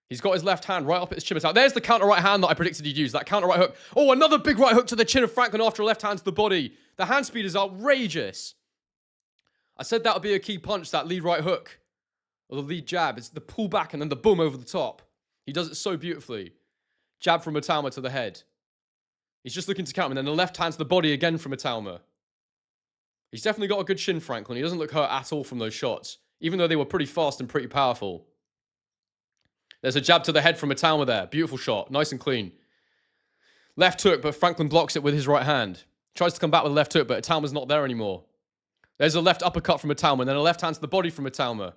He's got his left hand right up at his chin. There's the counter right hand that I predicted he'd use. That counter right hook. Oh, another big right hook to the chin of Franklin after a left hand to the body. The hand speed is outrageous. I said that would be a key punch, that lead right hook or the lead jab. It's the pull back and then the boom over the top. He does it so beautifully. Jab from Itauma to the head. He's just looking to counter him, and then the left hand to the body again from Itauma. He's definitely got a good shin, Franklin. He doesn't look hurt at all from those shots, even though they were pretty fast and pretty powerful. There's a jab to the head from Itauma there. Beautiful shot. Nice and clean. Left hook, but Franklin blocks it with his right hand. Tries to come back with a left hook, but Itauma's not there anymore. There's a left uppercut from Itauma, and then a left hand to the body from Itauma.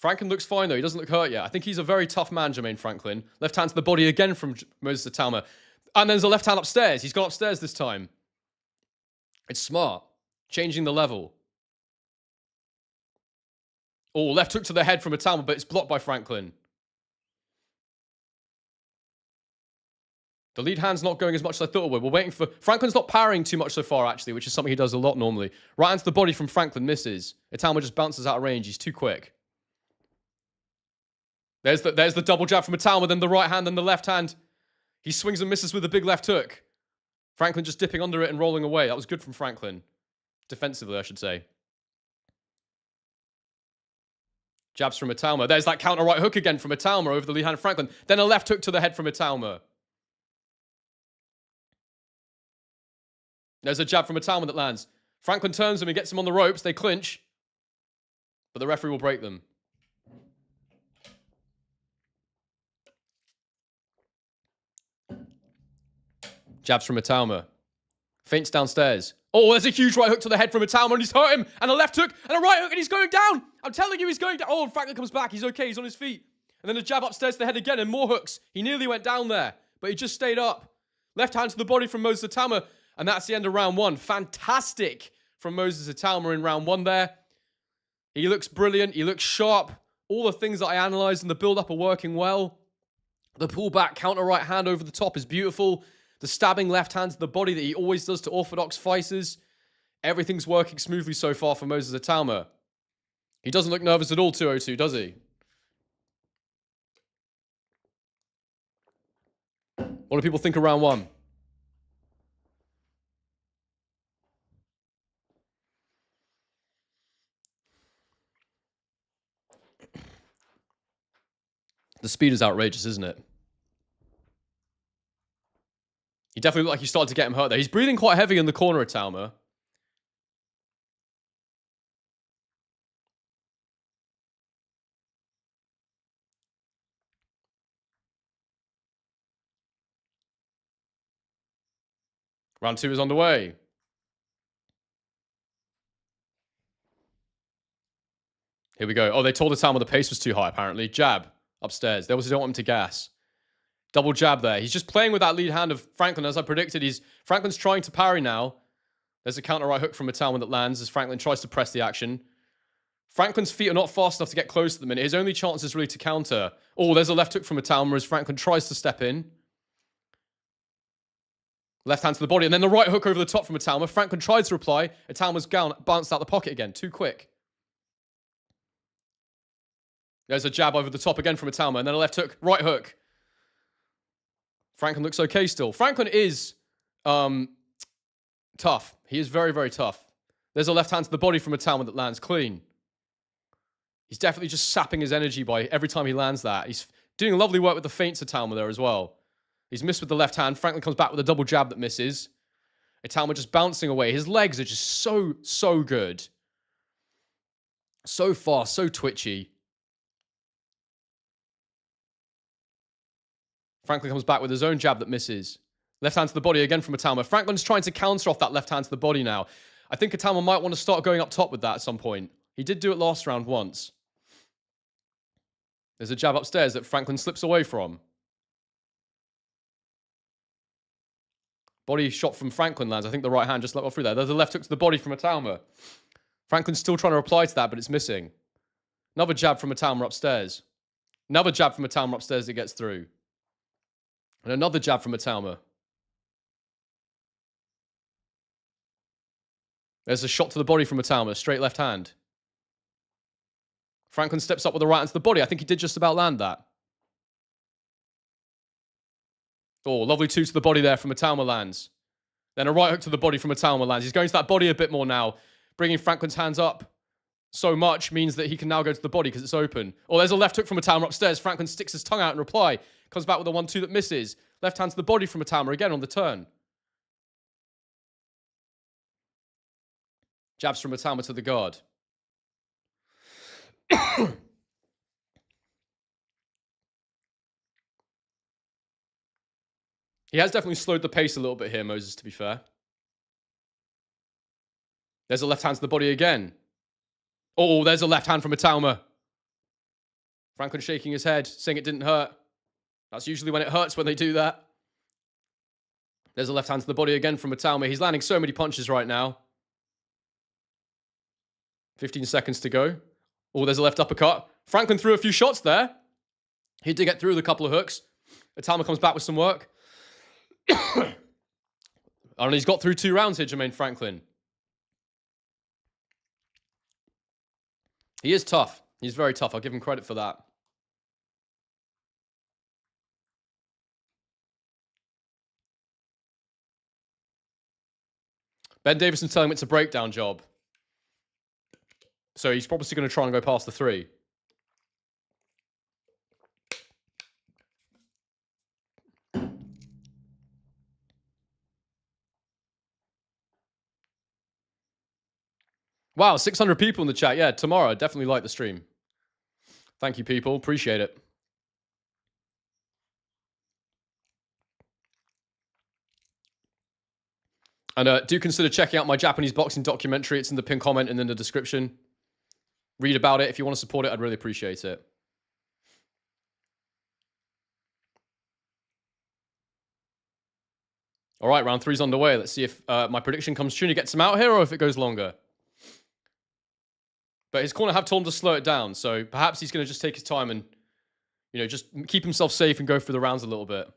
Franklin looks fine, though. He doesn't look hurt yet. I think he's a very tough man, Jermaine Franklin. Left hand to the body again from Moses Itauma. And there's a left hand upstairs. He's gone upstairs this time. It's smart. Changing the level. Oh, left hook to the head from Itauma, but it's blocked by Franklin. The lead hand's not going as much as I thought it would. We're waiting for... Franklin's not parrying too much so far, actually, which is something he does a lot normally. Right hand to the body from Franklin misses. Itauma just bounces out of range. He's too quick. There's the double jab from Itauma, then the right hand, then the left hand. He swings and misses with a big left hook. Franklin just dipping under it and rolling away. That was good from Franklin. Defensively, I should say. Jabs from Itauma. There's that counter right hook again from Itauma over the lead hand of Franklin. Then a left hook to the head from Itauma. There's a jab from Itauma that lands. Franklin turns him and gets him on the ropes. They clinch. But the referee will break them. Jabs from Itauma. Feints downstairs. Oh, there's a huge right hook to the head from Itauma, and he's hurt him. And a left hook, and a right hook, and he's going down. I'm telling you, he's going down. Oh, and Franklin comes back. He's okay. He's on his feet. And then a jab upstairs to the head again, and more hooks. He nearly went down there, but he just stayed up. Left hand to the body from Moses Itauma, and that's the end of round one. Fantastic from Moses Itauma in round one there. He looks brilliant. He looks sharp. All the things that I analyzed in the build-up are working well. The pullback counter right hand over the top is beautiful. The stabbing left hand to the body that he always does to orthodox fighters. Everything's working smoothly so far for Moses Itauma. He doesn't look nervous at all, 202, does he? What do people think of round one? The speed is outrageous, isn't it? He definitely looked like he started to get him hurt there. He's breathing quite heavy in the corner, Itauma. Round two is underway. Here we go. Oh, they told Itauma the pace was too high, apparently. Jab upstairs. They obviously don't want him to gas. Double jab there. He's just playing with that lead hand of Franklin, as I predicted. Franklin's trying to parry now. There's a counter right hook from Itauma that lands as Franklin tries to press the action. Franklin's feet are not fast enough to get close at the minute. His only chance is really to counter. Oh, there's a left hook from Itauma as Franklin tries to step in. Left hand to the body, and then the right hook over the top from Itauma. Franklin tried to reply. Itauma's bounced out the pocket again. Too quick. There's a jab over the top again from Itauma, and then a left hook, right hook. Franklin looks okay still. Franklin is tough. He is very, very tough. There's a left hand to the body from Itauma that lands clean. He's definitely just sapping his energy by every time he lands that. He's doing lovely work with the feints Itauma there as well. He's missed with the left hand. Franklin comes back with a double jab that misses. Itauma just bouncing away. His legs are just so good. So fast, so twitchy. Franklin comes back with his own jab that misses. Left hand to the body again from Itauma. Franklin's trying to counter off that left hand to the body now. I think Itauma might want to start going up top with that at some point. He did do it last round once. There's a jab upstairs that Franklin slips away from. Body shot from Franklin lands. I think the right hand just let off through there. There's a left hook to the body from Itauma. Franklin's still trying to reply to that, but it's missing. Another jab from Itauma upstairs. Another jab from Itauma upstairs that gets through. And another jab from Itauma. There's a shot to the body from Itauma, straight left hand. Franklin steps up with the right hand to the body. I think he did just about land that. Oh, lovely two to the body there from Itauma lands. Then a right hook to the body from Itauma lands. He's going to that body a bit more now, bringing Franklin's hands up. so much means that he can now go to the body because it's open. Oh, there's a left hook from Itauma upstairs. Franklin sticks his tongue out in reply. Comes back with a 1-2 that misses. Left hand to the body from Itauma again on the turn. Jabs from Itauma to the guard. He has definitely slowed the pace a little bit here, Moses, to be fair. There's a left hand to the body again. Oh, there's a left hand from Itauma. Franklin shaking his head, saying it didn't hurt. That's usually when it hurts when they do that. There's a left hand to the body again from Itauma. He's landing so many punches right now. 15 seconds to go. Oh, there's a left uppercut. Franklin threw a few shots there. He did get through with a couple of hooks. Itauma comes back with some work. And he's got through 2 rounds here, Jermaine Franklin. He is tough. He's very tough. I'll give him credit for that. Ben Davison's telling him it's a breakdown job. So he's probably going to try and go past the 3. Wow, 600 people in the chat. Yeah, tomorrow. Definitely like the stream. Thank you, people. Appreciate it. And do consider checking out my Japanese boxing documentary. It's in the pinned comment and in the description. Read about it. If you want to support it, I'd really appreciate it. All right, round 3's underway. Let's see if my prediction comes true and he gets him out here or if it goes longer. But his corner have told him to slow it down. So perhaps he's going to just take his time and, you know, just keep himself safe and go through the rounds a little bit.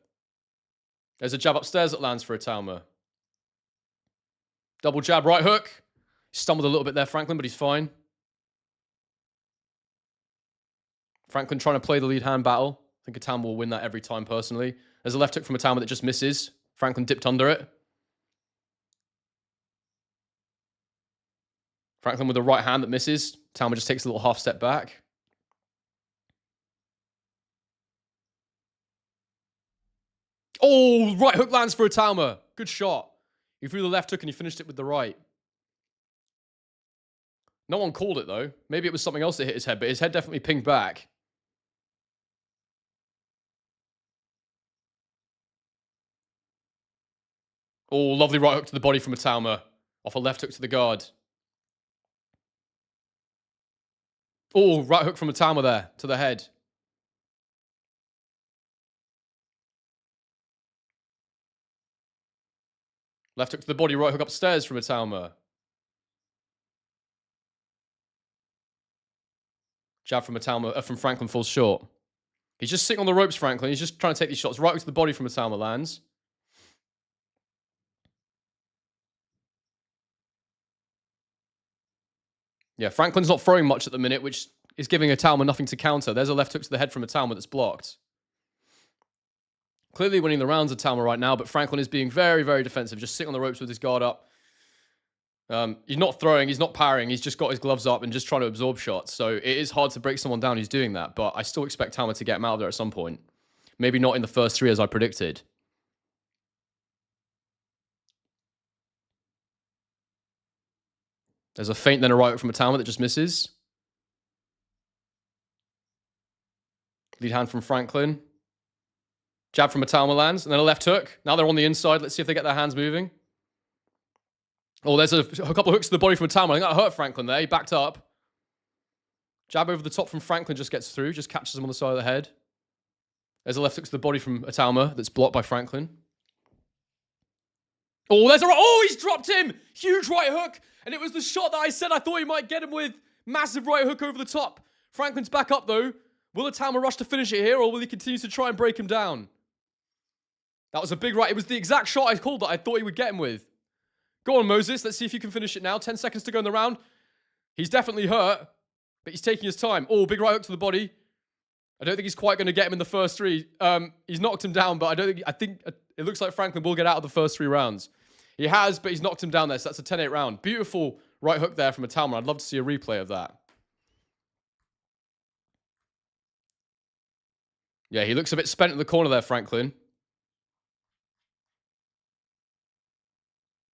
There's a jab upstairs that lands for Itauma. Double jab, right hook. Stumbled a little bit there, Franklin, but he's fine. Franklin trying to play the lead hand battle. I think Itauma will win that every time, personally. There's a left hook from Itauma that just misses. Franklin dipped under it. Franklin with a right hand that misses. Itauma just takes a little half step back. Oh, right hook lands for Itauma. Good shot. He threw the left hook and he finished it with the right. No one called it, though. Maybe it was something else that hit his head, but his head definitely pinged back. Oh, lovely right hook to the body from Itauma. Off a left hook to the guard. Oh, right hook from Itauma there to the head. Left hook to the body, right hook upstairs from Itauma. Jab from Itauma, from Franklin falls short. He's just sitting on the ropes, Franklin. He's just trying to take these shots. Right hook to the body from Itauma lands. Yeah, Franklin's not throwing much at the minute, which is giving Itauma nothing to counter. There's a left hook to the head from Itauma that's blocked. Clearly winning the rounds, Itauma right now, but Franklin is being very, very defensive, just sitting on the ropes with his guard up. He's not throwing, he's not parrying, he's just got his gloves up and just trying to absorb shots. So it is hard to break someone down who's doing that, but I still expect Itauma to get him out of there at some point. Maybe not in the first 3 as I predicted. There's a feint, then a right hook from Itauma that just misses. Lead hand from Franklin. Jab from Itauma lands, and then a left hook. Now they're on the inside. Let's see if they get their hands moving. Oh, there's a couple of hooks to the body from Itauma. I think that hurt Franklin there. He backed up. Jab over the top from Franklin just gets through, just catches him on the side of the head. There's a left hook to the body from Itauma that's blocked by Franklin. Oh, there's a right. Oh, he's dropped him. Huge right hook. And it was the shot that I said I thought he might get him with. Massive right hook over the top. Franklin's back up, though. Will Itauma rush to finish it here, or will he continue to try and break him down? That was a big right. It was the exact shot I called that I thought he would get him with. Go on, Moses. Let's see if you can finish it now. 10 seconds to go in the round. He's definitely hurt, but he's taking his time. Oh, big right hook to the body. I don't think he's quite going to get him in the first 3. He's knocked him down, but I think it looks like Franklin will get out of the first 3 rounds. He has, but he's knocked him down there, so that's a 10-8 round. Beautiful right hook there from Itauma. I'd love to see a replay of that. Yeah, he looks a bit spent in the corner there, Franklin.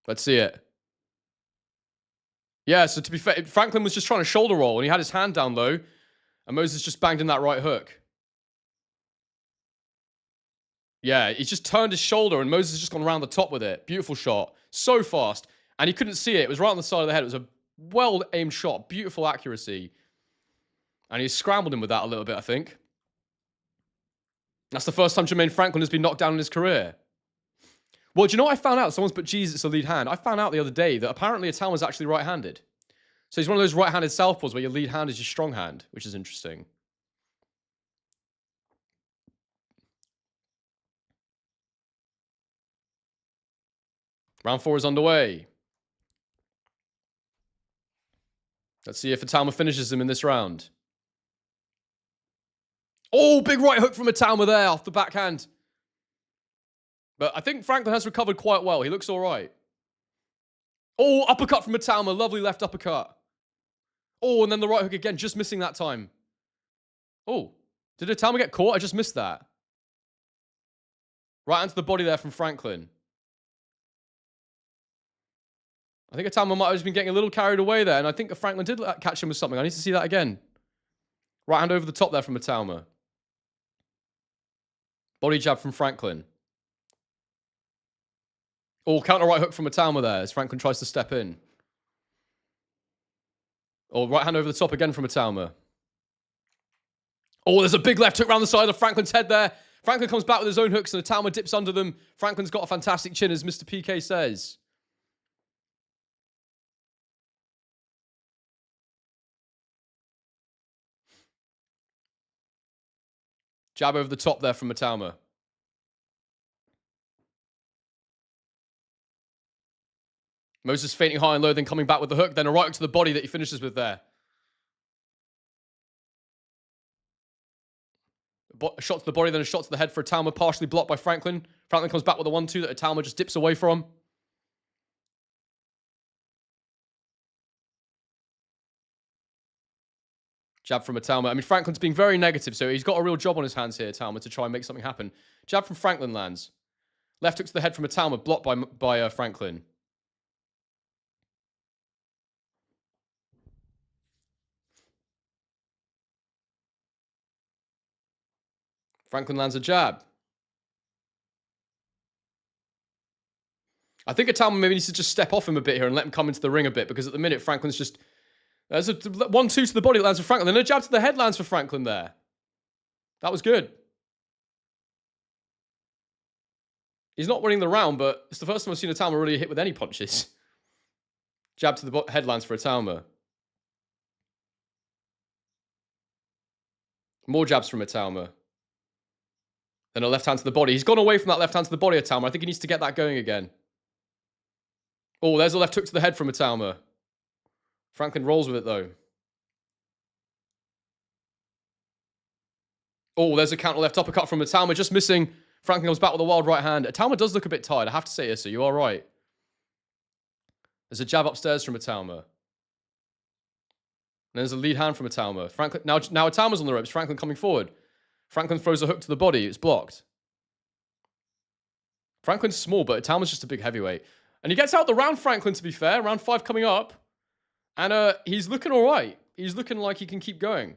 Let's see it. Yeah, so to be fair, Franklin was just trying to shoulder roll, and he had his hand down low, and Moses just banged in that right hook. Yeah, he just turned his shoulder, and Moses has just gone around the top with it. Beautiful shot. So fast. And he couldn't see it. It was right on the side of the head. It was a well-aimed shot. Beautiful accuracy. And he scrambled him with that a little bit, I think. That's the first time Jermaine Franklin has been knocked down in his career. Well, do you know what I found out? Someone's put Jesus a lead hand. I found out the other day that apparently Itauma's actually right-handed. So he's one of those right-handed southpaws where your lead hand is your strong hand, which is interesting. Round 4 is underway. Let's see if Itauma finishes him in this round. Oh, big right hook from Itauma there off the backhand. But I think Franklin has recovered quite well. He looks all right. Oh, uppercut from Itauma. Lovely left uppercut. Oh, and then the right hook again, just missing that time. Oh, did Itauma get caught? I just missed that. Right into the body there from Franklin. I think Itauma might have just been getting a little carried away there, and I think Franklin did catch him with something. I need to see that again. Right hand over the top there from Itauma. Body jab from Franklin. Oh, counter right hook from Itauma there as Franklin tries to step in. Oh, right hand over the top again from Itauma. Oh, there's a big left hook around the side of Franklin's head there. Franklin comes back with his own hooks and Itauma dips under them. Franklin's got a fantastic chin, as Mr. PK says. Jab over the top there from Itauma. Moses feinting high and low, then coming back with the hook, then a right hook to the body that he finishes with there. A shot to the body, then a shot to the head for Itauma, partially blocked by Franklin. Franklin comes back with a 1-2 that Itauma just dips away from. Jab from Itauma. I mean, Franklin's being very negative, so he's got a real job on his hands here, Itauma, to try and make something happen. Jab from Franklin lands. Left hook to the head from Itauma, blocked by Franklin. Franklin lands a jab. I think Itauma maybe needs to just step off him a bit here and let him come into the ring a bit, because at the minute, Franklin's just... There's a 1-2 to the body that lands for Franklin. Then a jab to the head lands for Franklin there. That was good. He's not winning the round, but it's the first time I've seen Itauma really hit with any punches. Jab to the head lands for Itauma. More jabs from Itauma. Then a left hand to the body. He's gone away from that left hand to the body, Itauma. I think he needs to get that going again. Oh, there's a left hook to the head from Itauma. Franklin rolls with it, though. Oh, there's a counter left uppercut from Itauma, just missing. Franklin comes back with a wild right hand. Itauma does look a bit tired, I have to say, Issa. You are right. There's a jab upstairs from Itauma. And there's a lead hand from Itauma. Franklin, now Itauma's on the ropes. Franklin coming forward. Franklin throws a hook to the body. It's blocked. Franklin's small, but Itauma's just a big heavyweight. And he gets out the round, Franklin, to be fair. Round 5 coming up. And he's looking all right. He's looking like he can keep going.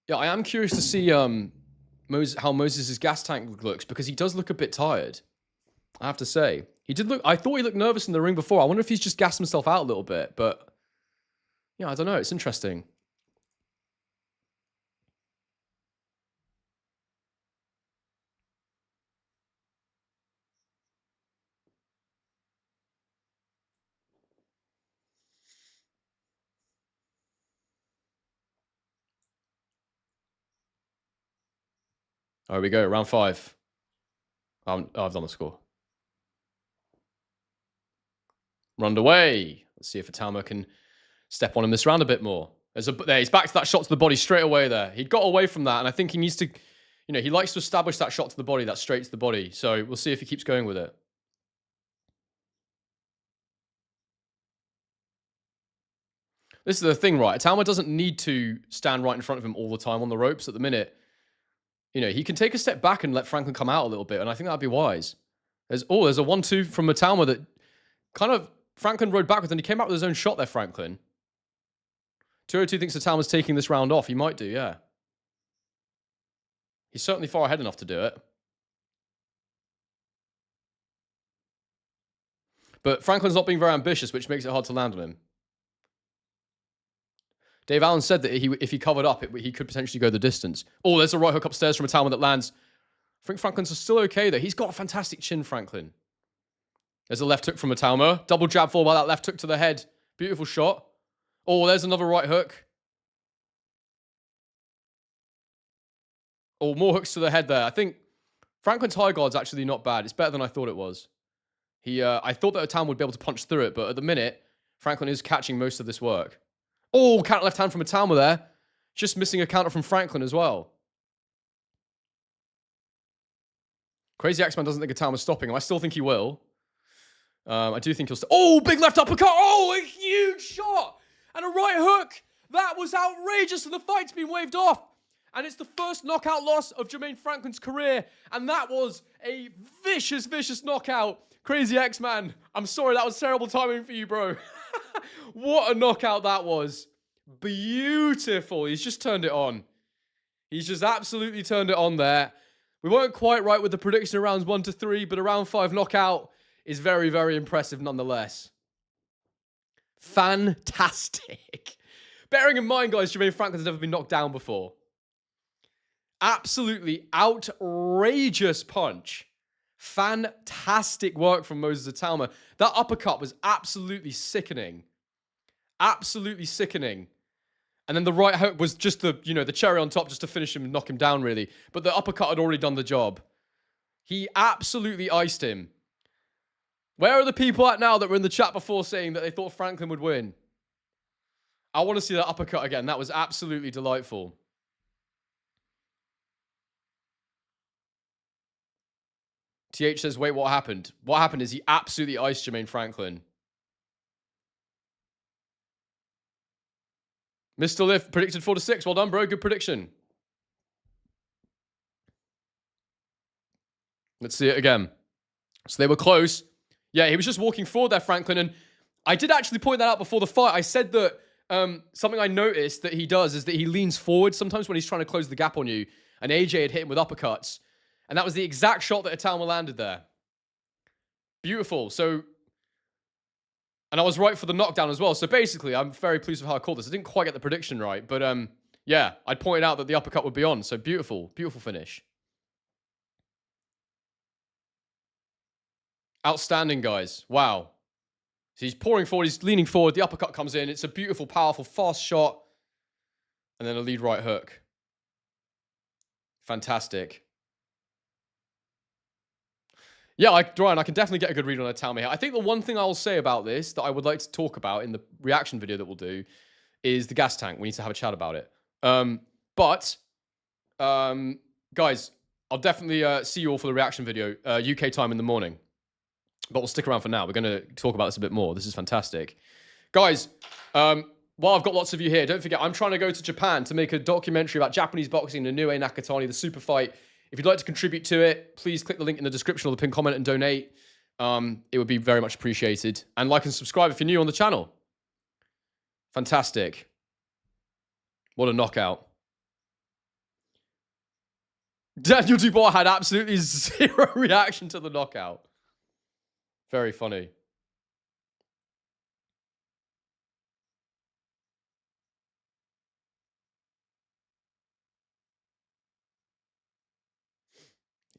Yeah, I am curious to see how Moses' gas tank looks, because he does look a bit tired, I have to say. I thought he looked nervous in the ring before. I wonder if he's just gassed himself out a little bit, but yeah, I don't know. It's interesting. There we go, round 5. I've done the score. Run away. Let's see if Itauma can step on him this round a bit more. There, he's back to that shot to the body straight away there. He got away from that, and I think he needs to, You know, he likes to establish that shot to the body, that straight to the body. So we'll see if he keeps going with it. This is the thing, right? Itauma doesn't need to stand right in front of him all the time on the ropes at the minute. You know, he can take a step back and let Franklin come out a little bit, and I think that'd be wise. There's a 1-2 from Itauma that kind of Franklin rode backwards, and he came out with his own shot there, Franklin. 202 thinks Itauma's taking this round off. He might do, yeah. He's certainly far ahead enough to do it. But Franklin's not being very ambitious, which makes it hard to land on him. Dave Allen said that if he covered up, he could potentially go the distance. Oh, there's a right hook upstairs from Itauma that lands. I think Franklin's still okay there. He's got a fantastic chin, Franklin. There's a left hook from Itauma. Double jab fall by that left hook to the head. Beautiful shot. Oh, there's another right hook. Oh, more hooks to the head there. I think Franklin's high guard's actually not bad. It's better than I thought it was. I thought that Itauma would be able to punch through it, but at the minute, Franklin is catching most of this work. Oh, counter left hand from Itauma there. Just missing a counter from Franklin as well. Crazy X-Man doesn't think Itauma's stopping him. I still think he will. I do think he'll stop. Oh, big left uppercut. Oh, a huge shot. And a right hook. That was outrageous, and the fight's been waved off. And it's the first knockout loss of Jermaine Franklin's career. And that was a vicious, vicious knockout. Crazy X-Man. I'm sorry, that was terrible timing for you, bro. What a knockout that was. Beautiful. He's just turned it on. He's just absolutely turned it on there. We weren't quite right with the prediction of rounds 1 to 3, but a round 5 knockout is very, very impressive nonetheless. Fantastic. Bearing in mind, guys, Jermaine Franklin's never been knocked down before. Absolutely outrageous punch. Fantastic work from Moses Itauma. That uppercut was absolutely sickening. Absolutely sickening. And then the right hook was just the cherry on top just to finish him and knock him down, really. But the uppercut had already done the job. He absolutely iced him. Where are the people at now that were in the chat before saying that they thought Franklin would win? I want to see that uppercut again. That was absolutely delightful. TH says, wait, what happened? What happened is he absolutely iced Jermaine Franklin. Mr. Lift predicted 4 to 6. Well done, bro. Good prediction. Let's see it again. So they were close. Yeah, he was just walking forward there, Franklin. And I did actually point that out before the fight. I said that something I noticed that he does is that he leans forward sometimes when he's trying to close the gap on you. And AJ had hit him with uppercuts. And that was the exact shot that Itauma landed there. Beautiful. So, and I was right for the knockdown as well. So basically, I'm very pleased with how I called this. I didn't quite get the prediction right. But yeah, I'd pointed out that the uppercut would be on. So beautiful. Beautiful finish. Outstanding, guys. Wow. So he's pouring forward. He's leaning forward. The uppercut comes in. It's a beautiful, powerful, fast shot. And then a lead right hook. Fantastic. Yeah, Ryan, I can definitely get a good read on Itauma here. I think the one thing I'll say about this that I would like to talk about in the reaction video that we'll do is the gas tank. We need to have a chat about it. Guys, I'll definitely see you all for the reaction video, UK time in the morning. But we'll stick around for now. We're going to talk about this a bit more. This is fantastic. Guys, while I've got lots of you here, don't forget, I'm trying to go to Japan to make a documentary about Japanese boxing, the Inoue Nakatani, the super fight. If you'd like to contribute to it, please click the link in the description or the pinned comment and donate. It would be very much appreciated. And like and subscribe if you're new on the channel. Fantastic. What a knockout. Daniel Dubois had absolutely zero reaction to the knockout. Very funny.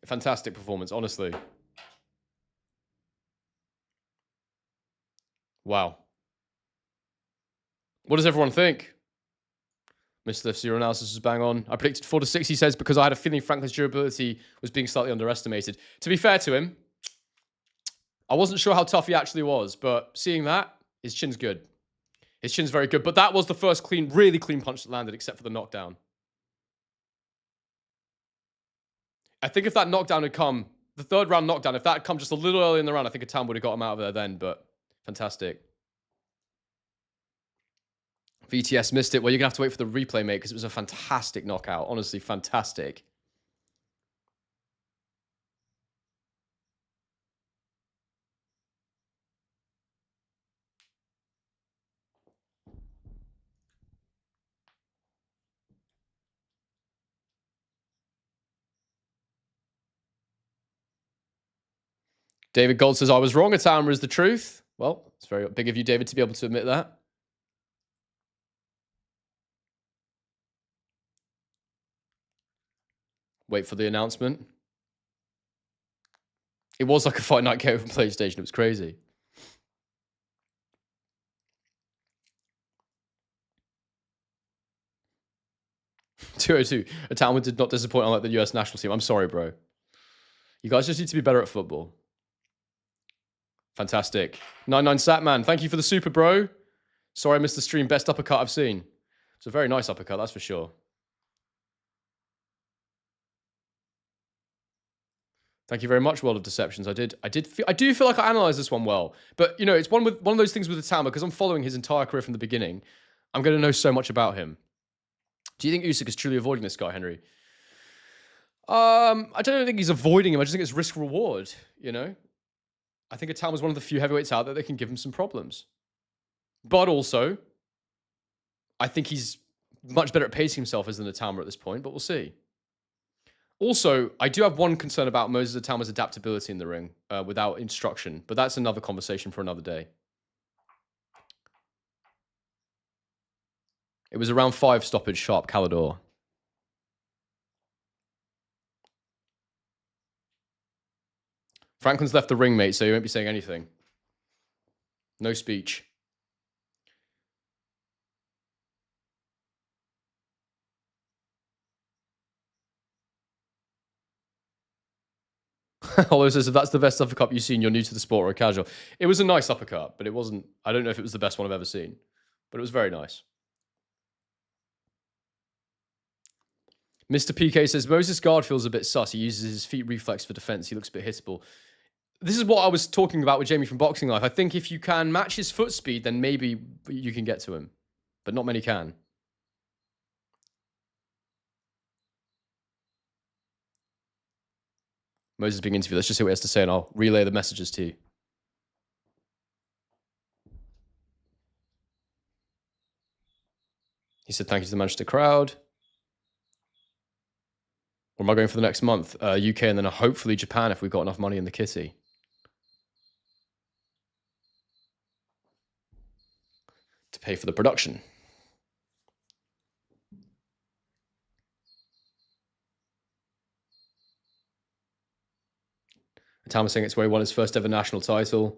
Fantastic performance, honestly. Wow. What does everyone think? Mr. Lifts, your analysis was bang on. I predicted 4 to 6, he says, because I had a feeling Franklin's durability was being slightly underestimated. To be fair to him, I wasn't sure how tough he actually was, but seeing that, his chin's good. His chin's very good, but that was the first clean, really clean punch that landed, except for the knockdown. I think if that knockdown had come, the third round knockdown, if that had come just a little early in the round, I think Itauma would have got him out of there then, but fantastic. VTS missed it. Well, you're going to have to wait for the replay, mate, because it was a fantastic knockout. Honestly, fantastic. David Gold says, I was wrong. Itauma is the truth. Well, it's very big of you, David, to be able to admit that. Wait for the announcement. It was like a Fight Night KO from PlayStation. It was crazy. $202. Itauma did not disappoint unlike the US national team. I'm sorry, bro. You guys just need to be better at football. Fantastic. 99 Satman, thank you for the super, bro. Sorry I missed the stream. Best uppercut I've seen. It's a very nice uppercut, that's for sure. Thank you very much, World of Deceptions. I do feel like I analyzed this one well. But, you know, it's one of those things with Itauma, because I'm following his entire career from the beginning. I'm going to know so much about him. Do you think Usyk is truly avoiding this guy, Henry? I don't think he's avoiding him. I just think it's risk-reward, you know? I think Itauma is one of the few heavyweights out there that can give him some problems. But also, I think he's much better at pacing himself as than Itauma at this point, but we'll see. Also, I do have one concern about Moses Itauma's adaptability in the ring without instruction, but that's another conversation for another day. It was around 5 stoppage sharp Calidor. Franklin's left the ring, mate, so he won't be saying anything. No speech. Hollow says, if that's the best uppercut you've seen, you're new to the sport or a casual. It was a nice uppercut, but it wasn't... I don't know if it was the best one I've ever seen, but it was very nice. Mr. PK says, Moses' guard feels a bit sus. He uses his feet reflex for defense. He looks a bit hittable. This is what I was talking about with Jamie from Boxing Life. I think if you can match his foot speed, then maybe you can get to him. But not many can. Moses being interviewed. Let's just see what he has to say, and I'll relay the messages to you. He said, thank you to the Manchester crowd. Or am I going for the next month? UK and then hopefully Japan if we've got enough money in the kitty. To pay for the production. Itauma saying it's where he won his first ever national title.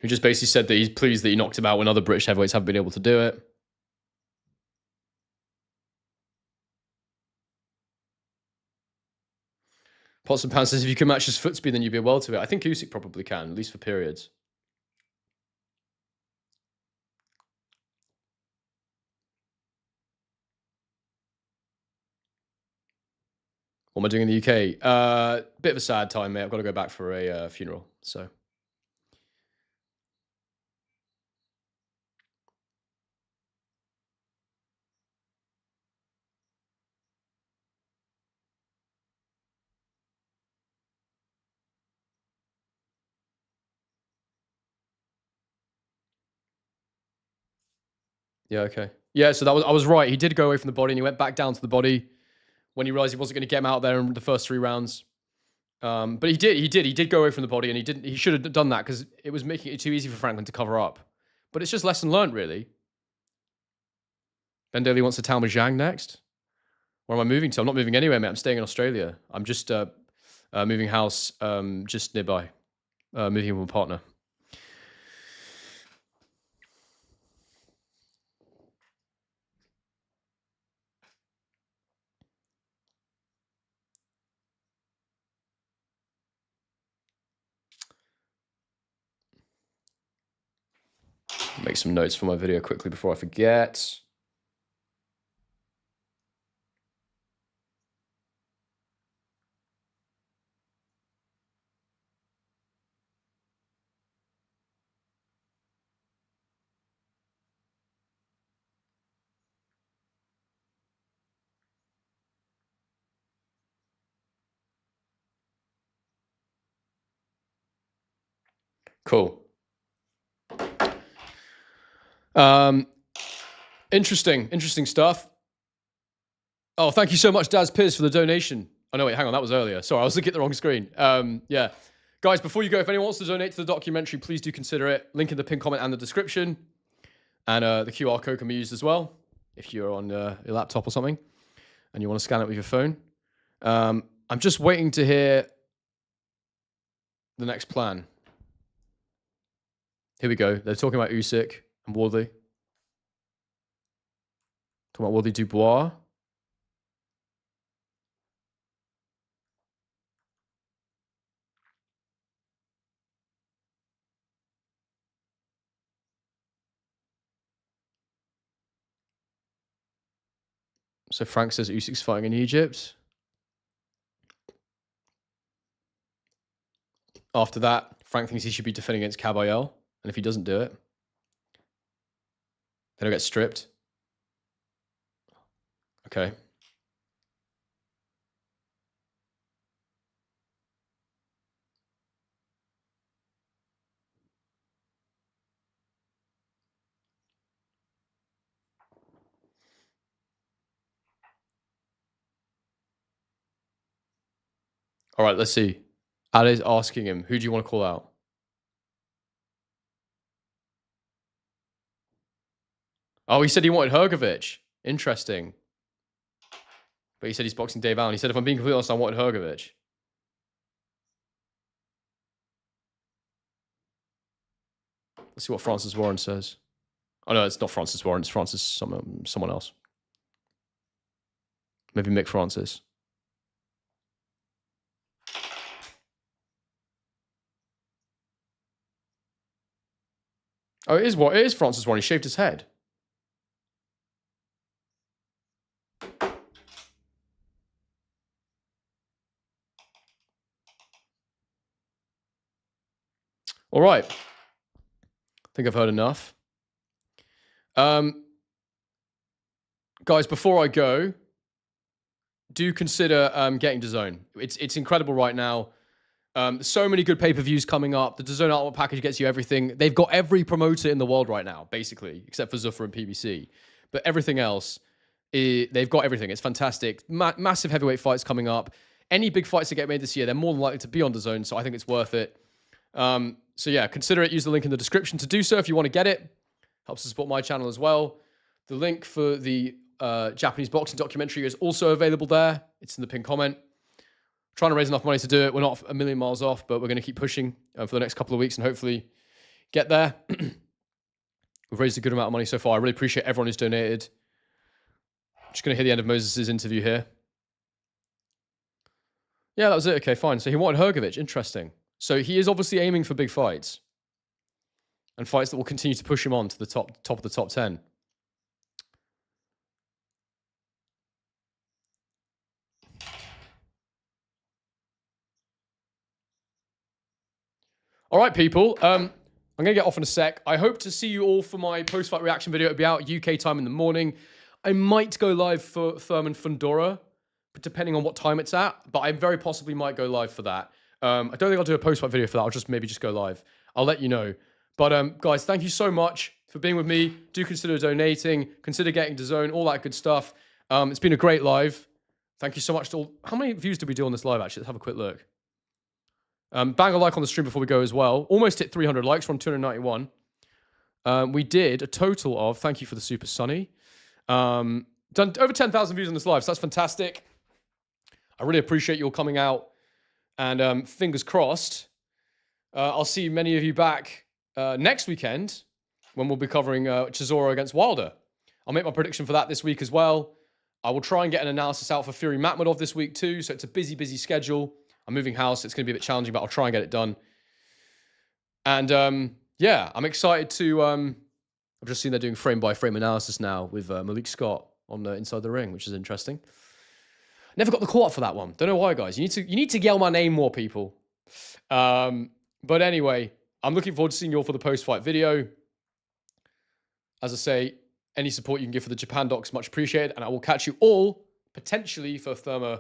Who just basically said that he's pleased that he knocked him out when other British heavyweights haven't been able to do it. Pots and Pans says if you can match his foot speed, then you'd be a welterweight. I think Usyk probably can, at least for periods. What am I doing in the UK? Bit of a sad time, mate. I've got to go back for a funeral, so... Yeah, okay. Yeah, so I was right. He did go away from the body, and he went back down to the body when he realized he wasn't going to get him out there in the first 3 rounds. But he did go away from the body, and he should have done that because it was making it too easy for Franklin to cover up. But it's just lesson learned, really. Ben Daly wants to Itauma Zhang next. Where am I moving to? I'm not moving anywhere, mate. I'm staying in Australia. I'm just moving house just nearby. Moving with my partner. Make some notes for my video quickly before I forget. Cool. Interesting stuff. Oh, thank you so much, Daz Piers, for the donation. Oh, no, wait, hang on. That was earlier. Sorry, I was looking at the wrong screen. Yeah. Guys, before you go, if anyone wants to donate to the documentary, please do consider it. Link in the pinned comment and the description. And the QR code can be used as well if you're on your laptop or something and you want to scan it with your phone. I'm just waiting to hear the next plan. Here we go. They're talking about Usyk and Wardley. Talking about Wardley Dubois. So Frank says Usyk's fighting in Egypt. After that, Frank thinks he should be defending against Kabayel. And if he doesn't do it, then he'll get stripped. Okay. All right, let's see. Ali's asking him, who do you want to call out? Oh, he said he wanted Hrgovic. Interesting. But he said he's boxing Dave Allen. He said, if I'm being completely honest, I wanted Hrgovic. Let's see what Francis Warren says. Oh, no, it's not Francis Warren. It's Francis someone else. Maybe Mick Francis. Oh, it is Francis Warren. He shaved his head. All right. I think I've heard enough. Guys, before I go, do consider getting DAZN. It's incredible right now. So many good pay-per-views coming up. The DAZN Ultimate package gets you everything. They've got every promoter in the world right now, basically, except for Zuffa and PBC. But everything else, they've got everything. It's fantastic. Massive heavyweight fights coming up. Any big fights that get made this year, they're more than likely to be on DAZN, so I think it's worth it. So yeah, consider it. Use the link in the description to do so if you want to get it. Helps to support my channel as well. The link for the Japanese boxing documentary is also available there. It's in the pinned comment. Trying to raise enough money to do it. We're not a million miles off, but we're going to keep pushing for the next couple of weeks and hopefully get there. We've raised a good amount of money so far. I really appreciate everyone who's donated. Just going to hear the end of Moses' interview here. Yeah, that was it. Okay, fine. So he wanted Hrgovic. Interesting. So he is obviously aiming for big fights and fights that will continue to push him on to the top of the top 10. All right, people. I'm going to get off in a sec. I hope to see you all for my post-fight reaction video. It'll be out UK time in the morning. I might go live for Thurman Fundora, but depending on what time it's at. But I very possibly might go live for that. I don't think I'll do a post-fight video for that. I'll maybe just go live. I'll let you know. But guys, thank you so much for being with me. Do consider donating. Consider getting DAZN, all that good stuff. It's been a great live. Thank you so much to all. How many views did we do on this live, actually? Let's have a quick look. Bang a like on the stream before we go as well. Almost hit 300 likes. We're on 291. We did a total of, thank you for the super sunny, done over 10,000 views on this live. So that's fantastic. I really appreciate you all coming out. And fingers crossed, I'll see many of you back next weekend when we'll be covering Chisora against Wilder. I'll make my prediction for that this week as well. I will try and get an analysis out for Fury Makhmudov this week too. So it's a busy schedule. I'm moving house. It's going to be a bit challenging, but I'll try and get it done. And yeah, I'm excited to I've just seen they're doing frame-by-frame analysis now with Malik Scott on Inside the Ring, which is interesting. Never got the call up for that one. Don't know why, guys. You need to yell my name more, people. But anyway, I'm looking forward to seeing you all for the post-fight video. As I say, any support you can give for the Japan docs, much appreciated. And I will catch you all potentially for Thurman